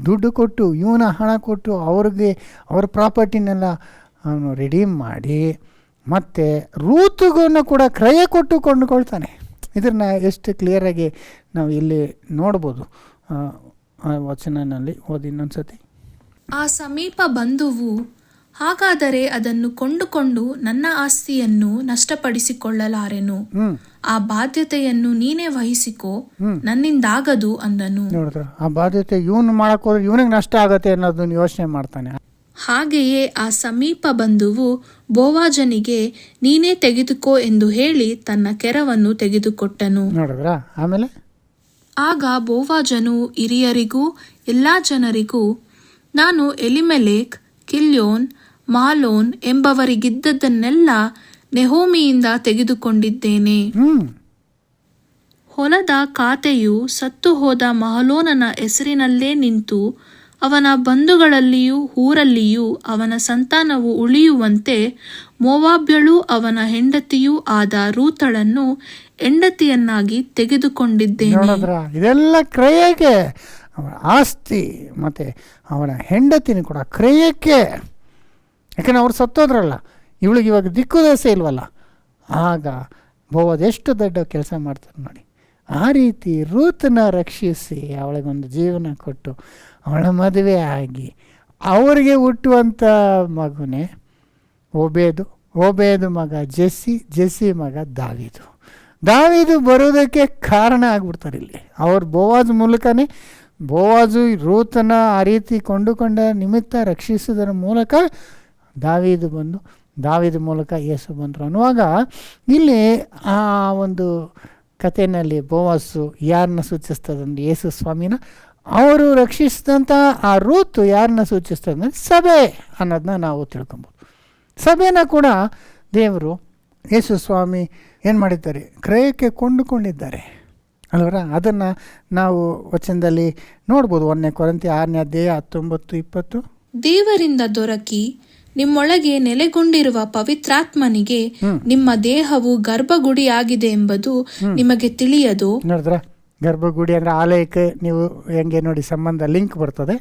ದುಡ್ಡು ಕೊಟ್ಟು ಇವನ ಹಣ ಕೊಟ್ಟು ಅವ್ರಿಗೆ ಅವ್ರ ಪ್ರಾಪರ್ಟಿನೆಲ್ಲ ಅವನು ರಿಡೀಮ್ ಮಾಡಿ ಮತ್ತು ರೂತುಗನ್ನು ಕೂಡ ಕ್ರಯ ಕೊಟ್ಟು ಕೊಂಡುಕೊಳ್ತಾನೆ. ಇದನ್ನು ಎಷ್ಟು ಕ್ಲಿಯರಾಗಿ ನಾವು ಇಲ್ಲಿ ನೋಡ್ಬೋದು. ಆ ವಚನನಲ್ಲಿ ಓದಿ ಇನ್ನೊಂದ್ಸತಿ. ಆ ಸಮೀಪ ಬಂಧುವು, ಹಾಗಾದರೆ ಅದನ್ನು ಕೊಂಡುಕೊಂಡು ನನ್ನ ಆಸ್ತಿಯನ್ನು ನಷ್ಟಪಡಿಸಿಕೊಳ್ಳಲಾರೆನು. ಆ ಬಾಧ್ಯತೆಯನ್ನು ನೀನೇ ವಹಿಸಿಕೋ, ನನ್ನಿಂದಾಗದು ಅಂದನು. ನೋಡಿದ್ರ, ಆ ಬಾಧ್ಯತೆ ಇವನು ಮಾಡಕ್ ಹೋದ್ರೆ ಇವನಿಗೆ ನಷ್ಟ ಆಗತ್ತೆ ಅನ್ನೋದನ್ನ ಯೋಚನೆ ಮಾಡ್ತಾನೆ. ಹಾಗೆಯೇ ಆ ಸಮೀಪ ಬಂಧುವು ಬೋವಾಜನಿಗೆ, ನೀನೇ ತೆಗೆದುಕೋ ಎಂದು ಹೇಳಿ ತನ್ನ ಕೆರವನ್ನು ತೆಗೆದುಕೊಟ್ಟನು. ನೋಡಿದ್ರ, ಆಮೇಲೆ ಆಗ ಬೋವಾಜನು ಹಿರಿಯರಿಗೂ ಎಲ್ಲಾ ಜನರಿಗೂ, ನಾನು ಎಲಿಮೆಲೇಕ್, ಕಿಲ್ಯೋನ್, ಮಾಲೋನ್ ಎಂಬವರಿಗಿದ್ದದ್ದನ್ನೆಲ್ಲ ನೆಹೋಮಿಯಿಂದ ತೆಗೆದುಕೊಂಡಿದ್ದೇನೆ. ಹೊಲದ ಖಾತೆಯು ಸತ್ತು ಹೋದ ಮಹಲೋನನ ಹೆಸರಿನಲ್ಲೇ ನಿಂತು ಅವನ ಬಂಧುಗಳಲ್ಲಿಯೂ ಊರಲ್ಲಿಯೂ ಅವನ ಸಂತಾನವು ಉಳಿಯುವಂತೆ ಮೋವಾಬ್ಯಳೂ ಅವನ ಹೆಂಡತಿಯೂ ಆದ ರೂತಳನ್ನು ಹೆಂಡತಿಯನ್ನಾಗಿ ತೆಗೆದುಕೊಂಡಿದ್ದೇನೆ. ಇದೆಲ್ಲ ಕ್ರಯಕ್ಕೆ, ಅವನ ಆಸ್ತಿ ಮತ್ತು ಅವನ ಹೆಂಡತಿನ ಕೂಡ ಕ್ರಯಕ್ಕೆ. ಯಾಕಂದರೆ ಅವ್ರು ಸತ್ತೋದ್ರಲ್ಲ, ಇವಳಿಗೆ ಇವಾಗ ದಿಕ್ಕು ದಸೆ ಇಲ್ವಲ್ಲ. ಆಗ ಬೋವಾಜ್ ಎಷ್ಟು ದೊಡ್ಡ ಕೆಲಸ ಮಾಡ್ತಾರೆ ನೋಡಿ. ಆ ರೀತಿ ರೂತನ್ನ ರಕ್ಷಿಸಿ ಅವಳಿಗೊಂದು ಜೀವನ ಕೊಟ್ಟು ಅವಳ ಮದುವೆ ಆಗಿ ಅವರಿಗೆ ಹುಟ್ಟುವಂಥ ಮಗುನೇ ಓಬೇದು ಮಗ ಜೆಸ್ಸಿ ಮಗ ದಾವೀದು ಬರೋದಕ್ಕೆ ಕಾರಣ ಆಗ್ಬಿಡ್ತಾರೆ ಇಲ್ಲಿ. ಅವ್ರ ಬೋವಾಜ್ ಮೂಲಕನೇ, ಬೋವಾಜು ರೂತನ ಆ ರೀತಿ ಕೊಂಡುಕೊಂಡ ನಿಮಿತ್ತ ರಕ್ಷಿಸೋದರ ಮೂಲಕ ದಾವೀದು ಮೂಲಕ ಯೇಸು ಬಂದರು ಅನ್ನುವಾಗ ಇಲ್ಲಿ ಆ ಒಂದು ಕಥೆಯಲ್ಲಿ ಬೋವಾಸು ಯಾರನ್ನ ಸೂಚಿಸ್ತದಂದ್ರೆ ಯೇಸು ಸ್ವಾಮಿನ, ಅವರು ರಕ್ಷಿಸಿದಂಥ ಆ ರೂತು ಯಾರನ್ನ ಸೂಚಿಸ್ತದಂದ್ರೆ ಸಭೆ ಅನ್ನೋದನ್ನ ನಾವು ತಿಳ್ಕೊಬೋದು. ಸಭೆನ ಕೂಡ ದೇವರು ಯೇಸು ಸ್ವಾಮಿ ಏನು ಮಾಡಿದ್ದಾರೆ, ಕ್ರಯಕ್ಕೆ ಕೊಂಡುಕೊಂಡಿದ್ದಾರೆ ಅಲ್ವರ. ಅದನ್ನು ನಾವು ವಚನದಲ್ಲಿ ನೋಡ್ಬೋದು. 1 ಕೊರಿಂಥಿ 6ನೇ ಅಧ್ಯಾಯ 19-20. ದೇವರಿಂದ ದೊರಕಿ ನಿಮ್ಮೊಳಗೆ ನೆಲೆಗೊಂಡಿರುವ ಪವಿತ್ರಾತ್ಮನಿಗೆ ನಿಮ್ಮ ದೇಹವು ಗರ್ಭಗುಡಿಯಾಗಿದೆ ಎಂಬುದು ನಿಮಗೆ ತಿಳಿಯದು. ನೋಡಿದ್ರ, ಗರ್ಭಗುಡಿ ಅಂದ್ರೆ ಆಲಯಕ್ಕೆ ನೀವು ಹೆಂಗೆ ನೋಡಿ ಸಂಬಂಧ ಲಿಂಕ್ ಬರ್ತದೆ.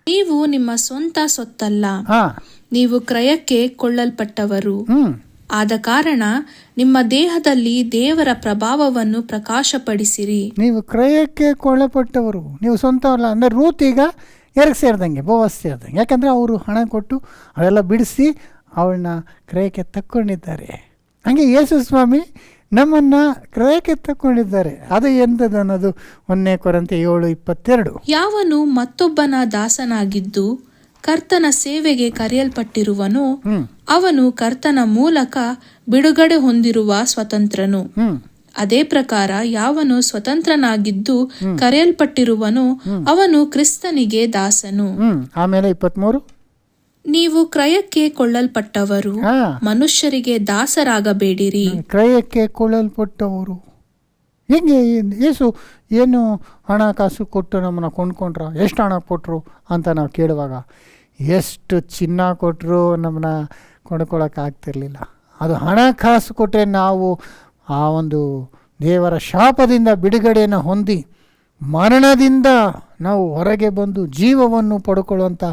ನೀವು ನಿಮ್ಮ ಸ್ವಂತ ಸೊತ್ತಲ್ಲ, ನೀವು ಕ್ರಯಕ್ಕೆ ಕೊಳ್ಳಲ್ಪಟ್ಟವರು. ಆದ ಕಾರಣ ನಿಮ್ಮ ದೇಹದಲ್ಲಿ ದೇವರ ಪ್ರಭಾವವನ್ನು ಪ್ರಕಾಶಪಡಿಸಿರಿ. ನೀವು ಕ್ರಯಕ್ಕೆ ಕೊಳ್ಳಲ್ಪಟ್ಟವರು, ನೀವು ಸ್ವಂತವಲ್ಲ. ಅಂದ್ರೆ ರೂತ್ ಈಗ ಯಾರಿಗೆ ಸೇರಿದಂಗೆ, ಬೋವಾಸ್ ಸೇರಿದಂಗೆ. ಯಾಕಂದರೆ ಅವರು ಹಣ ಕೊಟ್ಟು ಅದೆಲ್ಲ ಬಿಡಿಸಿ ಅವಳನ್ನ ಕ್ರಯಕ್ಕೆ ತಕ್ಕೊಂಡಿದ್ದಾರೆ. ಹಾಗೆ ಯೇಸು ಸ್ವಾಮಿ ನಮ್ಮನ್ನು ಕ್ರಯಕ್ಕೆ ತಕ್ಕೊಂಡಿದ್ದಾರೆ. ಅದು ಎಂಥದ್ದು ಅನ್ನೋದು 1 ಕೊರಿಂಥಿ 7:22. ಯಾವನು ಮತ್ತೊಬ್ಬನ ದಾಸನಾಗಿದ್ದು ಕರ್ತನ ಸೇವೆಗೆ ಕರೆಯಲ್ಪಟ್ಟಿರುವನೋ ಅವನು ಕರ್ತನ ಮೂಲಕ ಬಿಡುಗಡೆ ಹೊಂದಿರುವ ಸ್ವತಂತ್ರನು. ಅದೇ ಪ್ರಕಾರ ಯಾವನು ಸ್ವತಂತ್ರನಾಗಿದ್ದು ಕರೆಯಲ್ಪಟ್ಟಿರುವನೋ ಅವನು ಕ್ರಿಸ್ತನಿಗೆ ದಾಸನು. ಆಮೇಲೆ 23, ನೀವು ಕ್ರಯಕ್ಕೆ ಕೊಳ್ಳಲ್ಪಟ್ಟವರು, ಮನುಷ್ಯರಿಗೆ ದಾಸರಾಗಬೇಡಿರಿ. ಕ್ರಯಕ್ಕೆ ಕೊಳ್ಳಲ್ಪಟ್ಟವರು ಹೇಗೆ? ಯೇಸು ಏನು ಹಣಕಾಸು ಕೊಟ್ಟು ನಮ್ಮನ್ನು ಕೊಂಡ್ಕೊಂಡ್ರ? ಎಷ್ಟು ಹಣ ಕೊಟ್ಟರು ಅಂತ ನಾವು ಕೇಳುವಾಗ ಎಷ್ಟು ಚಿನ್ನ ಕೊಟ್ಟರು ನಮ್ಮನ್ನ ಕೊಂಡ್ಕೊಳ್ಳೋಕ್ಕಾಗ್ತಿರ್ಲಿಲ್ಲ. ಅದು ಹಣಕಾಸು ಕೊಟ್ಟರೆ ನಾವು ಆ ಒಂದು ದೇವರ ಶಾಪದಿಂದ ಬಿಡುಗಡೆಯನ್ನು ಹೊಂದಿ ಮರಣದಿಂದ ನಾವು ಹೊರಗೆ ಬಂದು ಜೀವವನ್ನು ಪಡ್ಕೊಳ್ಳುವಂಥ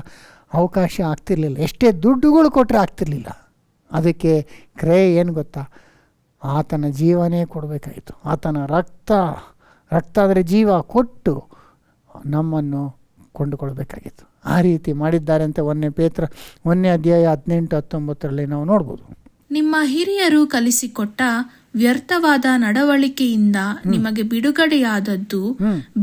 ಅವಕಾಶ ಆಗ್ತಿರ್ಲಿಲ್ಲ. ಎಷ್ಟೇ ದುಡ್ಡುಗಳು ಕೊಟ್ಟರೆ ಆಗ್ತಿರ್ಲಿಲ್ಲ. ಅದಕ್ಕೆ ಕ್ರಯ ಏನು ಗೊತ್ತಾ? ಆತನ ಜೀವನೇ ಕೊಡಬೇಕಾಯಿತು. ಆತನ ರಕ್ತ ಆದರೆ ಜೀವ ಕೊಟ್ಟು ನಮ್ಮನ್ನು ಕೊಂಡುಕೊಳ್ಬೇಕಾಗಿತ್ತು. ಆ ರೀತಿ ಮಾಡಿದ್ದಾರೆ ಅಂತ 1 ಪೇತ್ರ 1ನೇ ಅಧ್ಯಾಯ 18-19 ನಾವು ನೋಡ್ಬೋದು. ನಿಮ್ಮ ಹಿರಿಯರು ಕಲಿಸಿಕೊಟ್ಟ ವ್ಯರ್ಥವಾದ ನಡವಳಿಕೆಯಿಂದ ನಿಮಗೆ ಬಿಡುಗಡೆಯಾದದ್ದು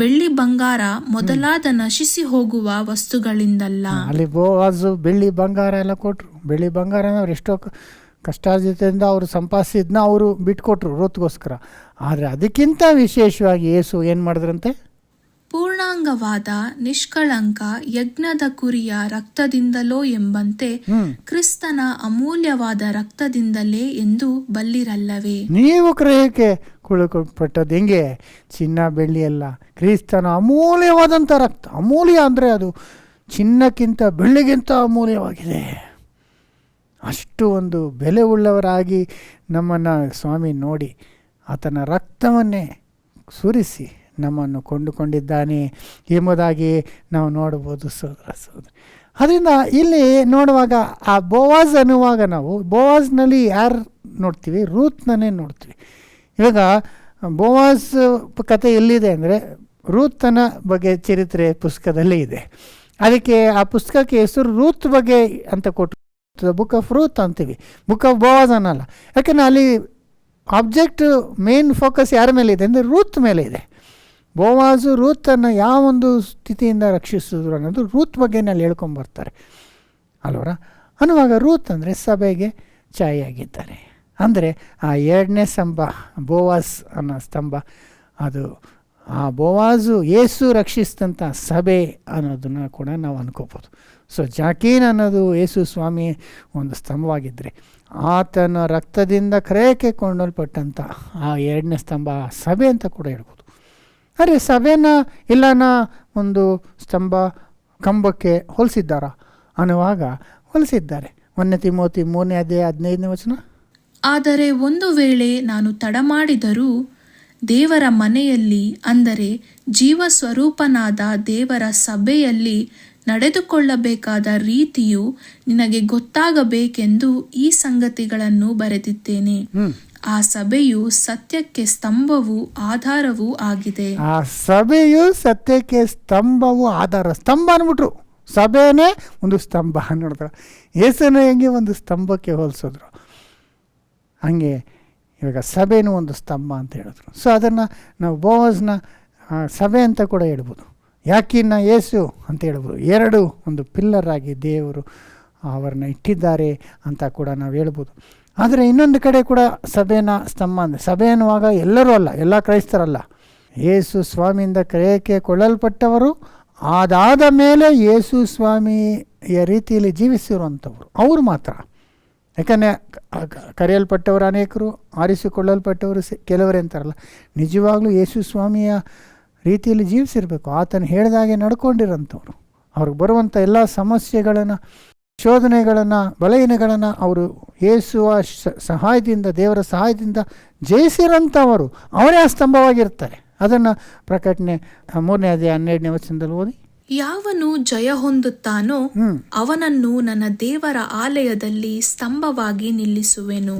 ಬೆಳ್ಳಿ ಬಂಗಾರ ಮೊದಲಾದ ನಶಿಸಿ ಹೋಗುವ ವಸ್ತುಗಳಿಂದಲ್ಲ. ಅಲ್ಲಿ ಬೋವಾಜು ಬೆಳ್ಳಿ ಬಂಗಾರ ಎಲ್ಲ ಕೊಟ್ಟರು. ಬೆಳ್ಳಿ ಬಂಗಾರನ ಅವ್ರು ಎಷ್ಟೋ ಕಷ್ಟಾರ್ಜಿತದಿಂದ ಅವರು ಸಂಪಾದಿಸಿದ್ನ ಅವರು ಬಿಟ್ಕೊಟ್ರು ರೂತ್ಗೋಸ್ಕರ. ಆದರೆ ಅದಕ್ಕಿಂತ ವಿಶೇಷವಾಗಿ ಯೇಸು ಏನು ಮಾಡಿದ್ರಂತೆ? ಪೂರ್ಣಾಂಗವಾದ ನಿಷ್ಕಳಂಕ ಯಜ್ಞದ ಕುರಿಯ ರಕ್ತದಿಂದಲೋ ಎಂಬಂತೆ ಕ್ರಿಸ್ತನ ಅಮೂಲ್ಯವಾದ ರಕ್ತದಿಂದಲೇ ಎಂದು ಬಲ್ಲಿರಲ್ಲವೇ? ನೀವು ಕ್ರಯಕ್ಕೆ ಕೊಳ್ಳಲ್ಪಟ್ಟದ್ದು ಹೆಂಗೆ? ಚಿನ್ನ ಬೆಳ್ಳಿ ಅಲ್ಲ, ಕ್ರಿಸ್ತನ ಅಮೂಲ್ಯವಾದಂಥ ರಕ್ತ. ಅಮೂಲ್ಯ ಅಂದರೆ ಅದು ಚಿನ್ನಕ್ಕಿಂತ ಬೆಳ್ಳಿಗಿಂತ ಅಮೂಲ್ಯವಾಗಿದೆ. ಅಷ್ಟು ಒಂದು ಬೆಲೆ ಉಳ್ಳವರಾಗಿ ನಮ್ಮನ್ನು ಸ್ವಾಮಿ ನೋಡಿ ಆತನ ರಕ್ತವನ್ನೇ ಸುರಿಸಿ ನಮ್ಮನ್ನು ಕೊಂಡುಕೊಂಡಿದ್ದಾನೆ ಎಂಬುದಾಗಿ ನಾವು ನೋಡ್ಬೋದು ಸೋದರ ಸೋದರಿ. ಅದರಿಂದ ಇಲ್ಲಿ ನೋಡುವಾಗ ಆ ಬೋವಾಜ್ ಅನ್ನುವಾಗ ನಾವು ಬೋವಾಜ್ನಲ್ಲಿ ಯಾರು ನೋಡ್ತೀವಿ? ರೂತ್ನನ್ನೇ ನೋಡ್ತೀವಿ. ಇವಾಗ ಬೋವಾಜ್ ಕಥೆ ಎಲ್ಲಿದೆ ಅಂದರೆ ರೂತನ ಬಗ್ಗೆ ಚರಿತ್ರೆ ಪುಸ್ತಕದಲ್ಲೇ ಇದೆ. ಅದಕ್ಕೆ ಆ ಪುಸ್ತಕಕ್ಕೆ ಹೆಸರು ರೂತ್ ಬಗ್ಗೆ ಅಂತ ಕೊಟ್ಟು ಬುಕ್ ಆಫ್ ರೂತ್ ಅಂತೀವಿ, ಬುಕ್ ಆಫ್ ಬೋವಾಜ್ ಅನ್ನಲ್ಲ. ಯಾಕೆಂದರೆ ಅಲ್ಲಿ ಆಬ್ಜೆಕ್ಟ್ ಮೇನ್ ಫೋಕಸ್ ಯಾರ ಮೇಲೆ ಇದೆ ಅಂದರೆ ರೂತ್ ಮೇಲೆ ಇದೆ. ಬೋವಾಜು ರೂತನ್ನು ಯಾವೊಂದು ಸ್ಥಿತಿಯಿಂದ ರಕ್ಷಿಸಿದ್ರು ಅನ್ನೋದು ರೂತ್ ಬಗ್ಗೆನೇ ಅಲ್ಲಿ ಹೇಳ್ಕೊಂಬರ್ತಾರೆ ಅಲ್ವರ. ಅನ್ನುವಾಗ ರೂತ್ ಅಂದರೆ ಸಭೆಗೆ ಛಾಯೆಯಾಗಿದ್ದಾರೆ. ಅಂದರೆ ಆ ಎರಡನೇ ಸ್ತಂಭ ಬೋವಾಜ್ ಅನ್ನೋ ಸ್ತಂಭ, ಅದು ಆ ಬೋವಾಜು ಯೇಸು ರಕ್ಷಿಸಿದಂಥ ಸಭೆ ಅನ್ನೋದನ್ನು ಕೂಡ ನಾವು ಅನ್ಕೋಬೋದು. ಸೊ ಜಾಕೀನ್ ಅನ್ನೋದು ಯೇಸು ಸ್ವಾಮಿ ಒಂದು ಸ್ತಂಭವಾಗಿದ್ದರೆ, ಆತನ ರಕ್ತದಿಂದ ಕ್ರಯಕ್ಕೆ ಕೊಂಡಲ್ಪಟ್ಟಂಥ ಆ ಎರಡನೇ ಸ್ತಂಭ ಸಭೆ ಅಂತ ಕೂಡ ಹೇಳ್ಬೋದು. ಅರೆ ಸಭೆನ ಇಲ್ಲನ ಒಂದು ಸ್ತಂಭ ಕಂಬಕ್ಕೆ ಹೋಲಿಸಿದ್ದಾರಾ ಅನ್ನುವಾಗ ಹೋಲಿಸಿದ್ದಾರೆ. 1 ತಿಮೋತಿ 3:15 ಆದರೆ ಒಂದು ವೇಳೆ ನಾನು ತಡಮಾಡಿದರೂ ದೇವರ ಮನೆಯಲ್ಲಿ, ಅಂದರೆ ಜೀವಸ್ವರೂಪನಾದ ದೇವರ ಸಭೆಯಲ್ಲಿ ನಡೆದುಕೊಳ್ಳಬೇಕಾದ ರೀತಿಯು ನಿನಗೆ ಗೊತ್ತಾಗಬೇಕೆಂದು ಈ ಸಂಗತಿಗಳನ್ನು ಬರೆದಿದ್ದೇನೆ. ಆ ಸಭೆಯು ಸತ್ಯಕ್ಕೆ ಸ್ತಂಭವೂ ಆಧಾರವೂ ಆಗಿದೆ. ಆ ಸಭೆಯು ಸತ್ಯಕ್ಕೆ ಸ್ತಂಭವೂ ಆಧಾರ. ಸ್ತಂಭ ಅಂದ್ಬಿಟ್ರು, ಸಭೆನೇ ಒಂದು ಸ್ತಂಭ ನೋಡಿದ್ರು. ಯೇಸುನ ಹೆಂಗೆ ಒಂದು ಸ್ತಂಭಕ್ಕೆ ಹೋಲಿಸಿದ್ರು, ಹಾಗೆ ಇವಾಗ ಸಭೆನೂ ಒಂದು ಸ್ತಂಭ ಅಂತ ಹೇಳಿದ್ರು. ಸೊ ಅದನ್ನು ನಾವು ಬೋವಾಜ್ನ ಸಭೆ ಅಂತ ಕೂಡ ಹೇಳ್ಬೋದು, ಯಾಕಿನ್ನ ಯೇಸು ಅಂತ ಹೇಳ್ಬೋದು. ಎರಡು ಒಂದು ಪಿಲ್ಲರ್ ಆಗಿ ದೇವರು ಅವರನ್ನ ಇಟ್ಟಿದ್ದಾರೆ ಅಂತ ಕೂಡ ನಾವು ಹೇಳ್ಬೋದು. ಆದರೆ ಇನ್ನೊಂದು ಕಡೆ ಕೂಡ ಸಭೆನ ಸ್ತಂಭ ಅಂದರೆ, ಸಭೆ ಅನ್ನುವಾಗ ಎಲ್ಲರೂ ಅಲ್ಲ, ಎಲ್ಲ ಕ್ರೈಸ್ತರಲ್ಲ, ಯೇಸು ಸ್ವಾಮಿಯಿಂದ ಕ್ರಯಕ್ಕೆ ಕೊಳ್ಳಲ್ಪಟ್ಟವರು, ಅದಾದ ಮೇಲೆ ಯೇಸು ಸ್ವಾಮಿಯ ರೀತಿಯಲ್ಲಿ ಜೀವಿಸಿರುವಂಥವ್ರು ಅವರು ಮಾತ್ರ. ಯಾಕಂದರೆ ಕರೆಯಲ್ಪಟ್ಟವರು ಅನೇಕರು, ಆರಿಸಿಕೊಳ್ಳಲ್ಪಟ್ಟವರು ಕೆಲವರೇ ಅಂತಾರಲ್ಲ. ನಿಜವಾಗ್ಲೂ ಯೇಸು ಸ್ವಾಮಿಯ ರೀತಿಯಲ್ಲಿ ಜೀವಿಸಿರಬೇಕು, ಆತನು ಹೇಳಿದಾಗೆ ನಡ್ಕೊಂಡಿರೋಂಥವ್ರು. ಅವ್ರಿಗೆ ಬರುವಂಥ ಎಲ್ಲ ಸಮಸ್ಯೆಗಳನ್ನು, ಶೋಧನೆಗಳನ್ನು, ಬಲಹೀನಗಳನ್ನು ಅವರು ಯೇಸುವ ಸಹಾಯದಿಂದ, ದೇವರ ಸಹಾಯದಿಂದ ಜಯಿಸಿರೋಂಥವರು, ಅವರೇ ಆ ಸ್ತಂಭವಾಗಿರ್ತಾರೆ. ಅದನ್ನು ಪ್ರಕಟಣೆ 3:12 ಓದಿ. ಯಾವನು ಜಯ ಹೊಂದುತ್ತಾನೋ ಅವನನ್ನು ನನ್ನ ದೇವರ ಆಲಯದಲ್ಲಿ ಸ್ತಂಭವಾಗಿ ನಿಲ್ಲಿಸುವೆನು.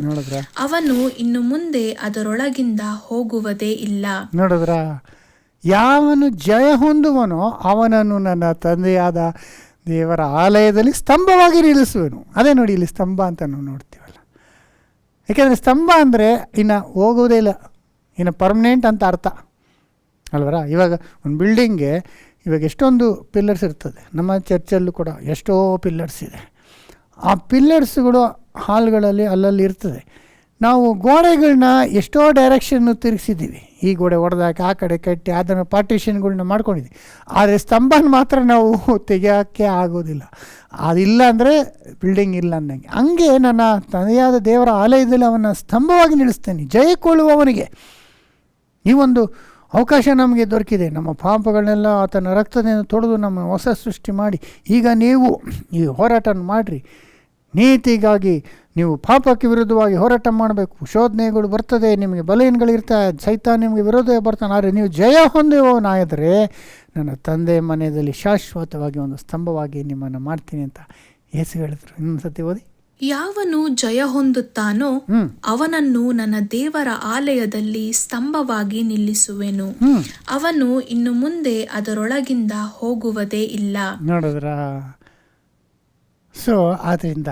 ಅವನು ಇನ್ನು ಮುಂದೆ ಅದರೊಳಗಿಂದ ಹೋಗುವುದೇ ಇಲ್ಲ. ನೋಡಿದ್ರ, ಯಾವನು ಜಯ ಹೊಂದುವನೋ ಅವನನ್ನು ನನ್ನ ತಂದೆಯಾದ ದೇವರ ಆಲಯದಲ್ಲಿ ಸ್ತಂಭವಾಗಿ ನಿಲ್ಲಿಸುವೆನು. ಅದೇ ನೋಡಿ, ಇಲ್ಲಿ ಸ್ತಂಭ ಅಂತ ನಾವು ನೋಡ್ತೀವಲ್ಲ. ಯಾಕೆಂದರೆ ಸ್ತಂಭ ಅಂದರೆ ಇನ್ನು ಹೋಗೋದೇ ಇಲ್ಲ, ಇನ್ನು ಪರ್ಮನೆಂಟ್ ಅಂತ ಅರ್ಥ ಅಲ್ವರ. ಇವಾಗ ಒಂದು ಬಿಲ್ಡಿಂಗ್ಗೆ ಇವಾಗ ಎಷ್ಟೊಂದು ಪಿಲ್ಲರ್ಸ್ ಇರ್ತದೆ. ನಮ್ಮ ಚರ್ಚಲ್ಲೂ ಕೂಡ ಎಷ್ಟೋ ಪಿಲ್ಲರ್ಸ್ ಇದೆ. ಆ ಪಿಲ್ಲರ್ಸ್ಗಳು ಹಾಲ್ಗಳಲ್ಲಿ ಅಲ್ಲಲ್ಲಿ ಇರ್ತದೆ. ನಾವು ಗೋಡೆಗಳನ್ನ ಎಷ್ಟೋ ಡೈರೆಕ್ಷನ್ನು ತಿರುಗಿಸಿದ್ದೀವಿ. ಈ ಗೋಡೆ ಹೊಡೆದಾಕಿ ಆ ಕಡೆ ಕಟ್ಟಿ ಅದನ್ನು ಪಾರ್ಟಿಷನ್ಗಳನ್ನ ಮಾಡ್ಕೊಂಡಿದ್ದೀವಿ. ಆದರೆ ಸ್ತಂಭನ ಮಾತ್ರ ನಾವು ತೆಗೆಯೋಕ್ಕೆ ಆಗೋದಿಲ್ಲ. ಅದಿಲ್ಲ ಅಂದರೆ ಬಿಲ್ಡಿಂಗ್ ಇಲ್ಲ ಅಂದಂಗೆ. ಹಂಗೆ ನನ್ನ ತಂದೆಯಾದ ದೇವರ ಆಲಯದಲ್ಲಿ ಅವನ ಸ್ತಂಭವಾಗಿ ನಿಲ್ಲಿಸ್ತೇನೆ, ಜಯಕೊಳ್ಳುವವನಿಗೆ. ಈ ಒಂದು ಅವಕಾಶ ನಮಗೆ ದೊರಕಿದೆ. ನಮ್ಮ ಪಾಪಗಳನ್ನೆಲ್ಲ ಆತನ ರಕ್ತದಿಂದ ತೊಳೆದು ನಮ್ಮ ಹೊಸ ಸೃಷ್ಟಿ ಮಾಡಿ, ಈಗ ನೀವು ಈ ಹೋರಾಟ ಮಾಡಿರಿ, ನೀತಿಗಾಗಿ ನೀವು ಪಾಪಕ್ಕೆ ವಿರುದ್ಧವಾಗಿ ಹೋರಾಟ ಮಾಡಬೇಕು. ಶೋಧನೆಗಳು ಬರ್ತದೆ, ನಿಮಗೆ ಬಲಹೀನಗಳಿರ್ತಾರೆ, ಸೈತಾನ ನಿಮಗೆ ವಿರೋಧ ಬರ್ತಾನೆ. ಆದರೆ ನೀವು ಜಯ ಹೊಂದುವವನಾದರೆ ನನ್ನ ತಂದೆ ಮನೆಯಲ್ಲಿ ಶಾಶ್ವತವಾಗಿ ಒಂದು ಸ್ತಂಭವಾಗಿ ನಿಮ್ಮನ್ನು ಮಾಡ್ತೀನಿ ಅಂತ ಯೇಸು ಹೇಳಿದ್ರು. ಇನ್ನೊಂದು ಸತಿ ಓದಿ. ಯಾವನು ಜಯ ಹೊಂದುತ್ತಾನೋ ಅವನನ್ನು ನನ್ನ ದೇವರ ಆಲಯದಲ್ಲಿ ಸ್ತಂಭವಾಗಿ ನಿಲ್ಲಿಸುವೆನು. ಅವನು ಇನ್ನು ಮುಂದೆ ಅದರೊಳಗಿಂದ ಹೋಗುವುದೇ ಇಲ್ಲ. ನೋಡಿದ್ರ, ಸೊ ಆದ್ದರಿಂದ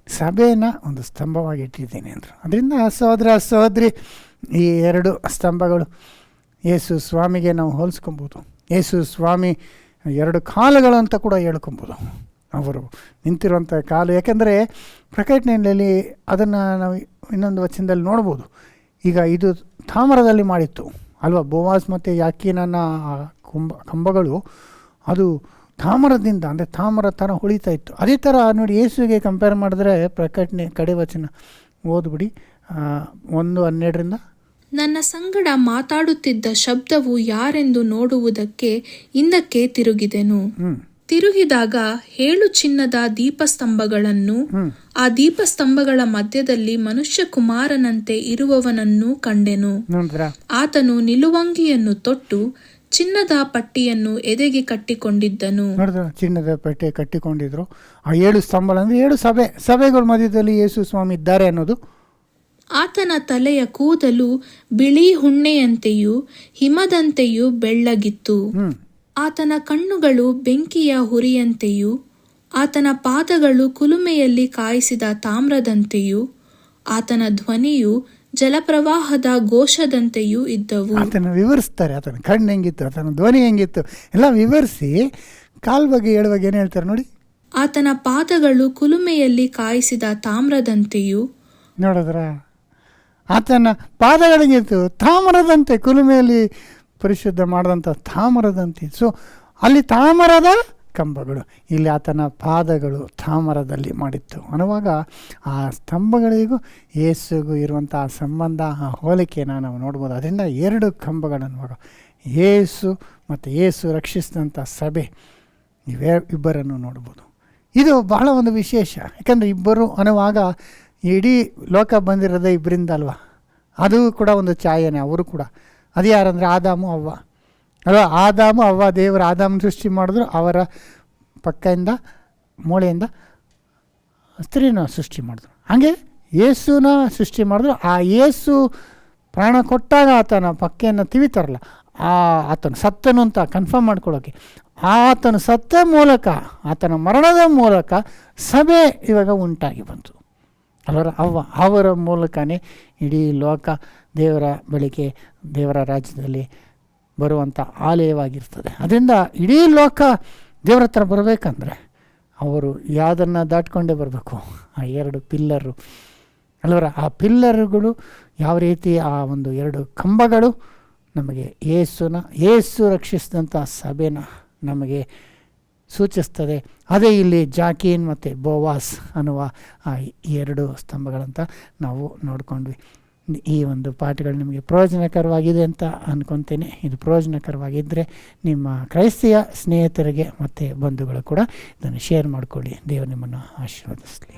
ಸಭೆನ ಒಂದು ಸ್ತಂಭವಾಗಿ ಇಟ್ಟಿದ್ದೀನಿ ಅಂದರು. ಅದರಿಂದ ಸಹೋದರ ಸಹೋದರಿ, ಈ ಎರಡು ಸ್ತಂಭಗಳು ಯೇಸು ಸ್ವಾಮಿಗೆ ನಾವು ಹೋಲಿಸ್ಕೊಬೋದು. ಯೇಸು ಸ್ವಾಮಿ ಎರಡು ಕಾಲುಗಳು ಅಂತ ಕೂಡ ಹೇಳ್ಕೊಬೋದು. ಅವರು ನಿಂತಿರುವಂಥ ಕಾಲು, ಯಾಕೆಂದರೆ ಪ್ರಕಟಣೆಯಲ್ಲಿ ಅದನ್ನು ನಾವು ಇನ್ನೊಂದು ವಚನದಲ್ಲಿ ನೋಡ್ಬೋದು. ಈಗ ಇದು ತಾಮ್ರದಲ್ಲಿ ಮಾಡಿತ್ತು ಅಲ್ವಾ, ಬೋವಾಜ್ ಮತ್ತು ಯಾಕೀನನ ಕಂಬಗಳು ಅದು ತಾಮ್ರದಿಂದ, ಅಂದರೆ ತಾಮ್ರ ಥರ ಹೊಳಿತಾ ಇತ್ತು. ಅದೇ ಥರ ನೋಡಿ ಯೇಸುವಿಗೆ ಕಂಪೇರ್ ಮಾಡಿದ್ರೆ ಪ್ರಕಟಣೆ ಕಡೆ ವಚನ ಓದ್ಬಿಡಿ 1:12. ನನ್ನ ಸಂಗಡ ಮಾತಾಡುತ್ತಿದ್ದ ಶಬ್ದವು ಯಾರೆಂದು ನೋಡುವುದಕ್ಕೆ ಹಿಂದಕ್ಕೆ ತಿರುಗಿದೆನು. ತಿರುಗಿದಾಗ 7 ಚಿನ್ನದ ದೀಪಸ್ತಂಭಗಳನ್ನು, ಆ ದೀಪಸ್ತಂಭಗಳ ಮಧ್ಯದಲ್ಲಿ ಮನುಷ್ಯಕುಮಾರನಂತೆ ಇರುವವನನ್ನು ಕಂಡೆನು. ಆತನು ನಿಲುವಂಗಿಯನ್ನು ತೊಟ್ಟು ಚಿನ್ನದ ಪಟ್ಟಿಯನ್ನು ಎದೆಗೆ ಕಟ್ಟಿಕೊಂಡಿದ್ದನು. ನೋಡಿದ್ರ, ಚಿನ್ನದ ಪಟ್ಟಿ ಕಟ್ಟಿಕೊಂಡಿದ್ರು. ಆ 7 ಸ್ತಂಭ ಅಂದ್ರೆ 7 ಸಭೆಗಳ ಮಧ್ಯದಲ್ಲಿ ಯೇಸು ಸ್ವಾಮಿ ಇದ್ದಾರೆ ಅನ್ನೋದು. ಆತನ ತಲೆಯ ಕೂದಲು ಬಿಳಿ ಹುಣ್ಣೆಯಂತೆಯೂ ಹಿಮದಂತೆಯೂ ಬೆಳ್ಳಗಿತ್ತು. ಆತನ ಕಣ್ಣುಗಳು ಬೆಂಕಿಯ ಹುರಿಯಂತೆಯೂ, ಆತನ ಪಾದಗಳು ಕುಲುಮೆಯಲ್ಲಿ ಕಾಯಿಸಿದ ತಾಮ್ರದಂತೆಯೂ, ಆತನ ಧ್ವನಿಯು ಜಲಪ್ರವಾಹದ ಘೋಷದಂತೆಯೂ ಇದ್ದವು. ಆತನ ವಿವರಿಸ್ತಾರೆ, ಆತನ ಕಣ್ಣು ಹೆಂಗಿತ್ತು, ಆತನ ಧ್ವನಿ ಹೆಂಗಿತ್ತು ಎಲ್ಲ ವಿವರಿಸಿ ಕಾಲ್ ಬಗ್ಗೆ ಹೇಳುವಾಗ ಏನು ಹೇಳ್ತಾರೆ ನೋಡಿ. ಆತನ ಪಾದಗಳು ಕುಲುಮೆಯಲ್ಲಿ ಕಾಯಿಸಿದ ತಾಮ್ರದಂತೆಯೂ. ನೋಡಿದ್ರ, ಆತನ ಪಾದಗಳಿಗಿತ್ತು ತಾಮ್ರದಂತೆ, ಕುಲುಮೆಯಲ್ಲಿ ಪರಿಶುದ್ಧ ಮಾಡಿದಂಥ ತಾಮ್ರದಂತೆ. ಸೊ ಅಲ್ಲಿ ತಾಮ್ರದ ಕಂಬಗಳು, ಇಲ್ಲಿ ಆತನ ಪಾದಗಳು ತಾಮ್ರದಲ್ಲಿ ಮಾಡಿತ್ತು ಅನ್ನುವಾಗ ಆ ಸ್ತಂಭಗಳಿಗೂ ಯೇಸುಗೂ ಇರುವಂಥ ಆ ಸಂಬಂಧ, ಆ ಹೋಲಿಕೆಯನ್ನು ನಾವು ನೋಡ್ಬೋದು. ಅದರಿಂದ 2 ಕಂಬಗಳನ್ನುವಾಗ ಯೇಸು ಮತ್ತು ಯೇಸು ರಕ್ಷಿಸಿದಂಥ ಸಭೆ ಇಬ್ಬರನ್ನು ನೋಡ್ಬೋದು. ಇದು ಬಹಳ ಒಂದು ವಿಶೇಷ. ಯಾಕಂದರೆ ಇಬ್ಬರು ಅನ್ನುವಾಗ ಇಡೀ ಲೋಕ ಬಂದಿರೋದೇ ಇಬ್ಬರಿಂದ ಅಲ್ವಾ. ಅದು ಕೂಡ ಒಂದು ಛಾಯೆನೇ. ಅವರು ಕೂಡ ಅದು ಯಾರಂದರೆ ಆದಾಮು ಅವ್ವ ಅಲ್ವಾ. ಆದಾಮು ಅವ್ವ, ದೇವರು ಆದಾಮನ ಸೃಷ್ಟಿ ಮಾಡಿದ್ರು, ಅವರ ಪಕ್ಕದಿಂದ ಮೂಳೆಯಿಂದ ಸ್ತ್ರೀನ ಸೃಷ್ಟಿ ಮಾಡಿದ್ರು. ಹಾಗೆ ಯೇಸುನ ಸೃಷ್ಟಿ ಮಾಡಿದ್ರು. ಆ ಯೇಸು ಪ್ರಾಣ ಕೊಟ್ಟಾಗ ಆತನ ಪಕ್ಕೆಯನ್ನು ತಿವಿತಾರಲ್ಲ, ಆತನು ಸತ್ತನು ಅಂತ ಕನ್ಫರ್ಮ್ ಮಾಡ್ಕೊಳ್ಳೋಕ್ಕೆ, ಆತನು ಸತ್ತ ಮೂಲಕ, ಆತನ ಮರಣದ ಮೂಲಕ ಸಭೆ ಇವಾಗ ಉಂಟಾಗಿ ಬಂತು. ಅವರ ಮೂಲಕನೇ ಇಡೀ ಲೋಕ ದೇವರ ಬಳಿಗೆ, ದೇವರ ರಾಜ್ಯದಲ್ಲಿ ಬರುವಂಥ ಆಲಯವಾಗಿರ್ತದೆ. ಅದರಿಂದ ಇಡೀ ಲೋಕ ದೇವರ ಹತ್ರ ಬರಬೇಕಂದ್ರೆ ಅವರು ಯಾವುದನ್ನು ದಾಟ್ಕೊಂಡೇ ಬರಬೇಕು. ಆ 2 ಪಿಲ್ಲರು ಅಲ್ವರ, ಆ ಪಿಲ್ಲರುಗಳು ಯಾವ ರೀತಿ, ಆ ಒಂದು 2 ಕಂಬಗಳು ನಮಗೆ ಯೇಸು ರಕ್ಷಿಸಿದಂಥ ಸಭೆನ ನಮಗೆ ಸೂಚಿಸ್ತದೆ. ಅದೇ ಇಲ್ಲಿ ಜಾಕೀನ್ ಮತ್ತು ಬೋವಾಸ್ ಅನ್ನುವ ಆ 2 ಸ್ತಂಭಗಳಂತ ನಾವು ನೋಡ್ಕೊಂಡ್ವಿ. ಈ ಒಂದು ಪಾಠಗಳು ನಿಮಗೆ ಪ್ರಯೋಜನಕರವಾಗಿದೆ ಅಂತ ಅಂದ್ಕೊತೇನೆ. ಇದು ಪ್ರಯೋಜನಕರವಾಗಿದ್ದರೆ ನಿಮ್ಮ ಕ್ರೈಸ್ತಿಯ ಸ್ನೇಹಿತರಿಗೆ ಮತ್ತು ಬಂಧುಗಳು ಕೂಡ ಇದನ್ನು ಶೇರ್ ಮಾಡಿಕೊಳ್ಳಿ. ದೇವರು ನಿಮ್ಮನ್ನು ಆಶೀರ್ವದಿಸಲಿ.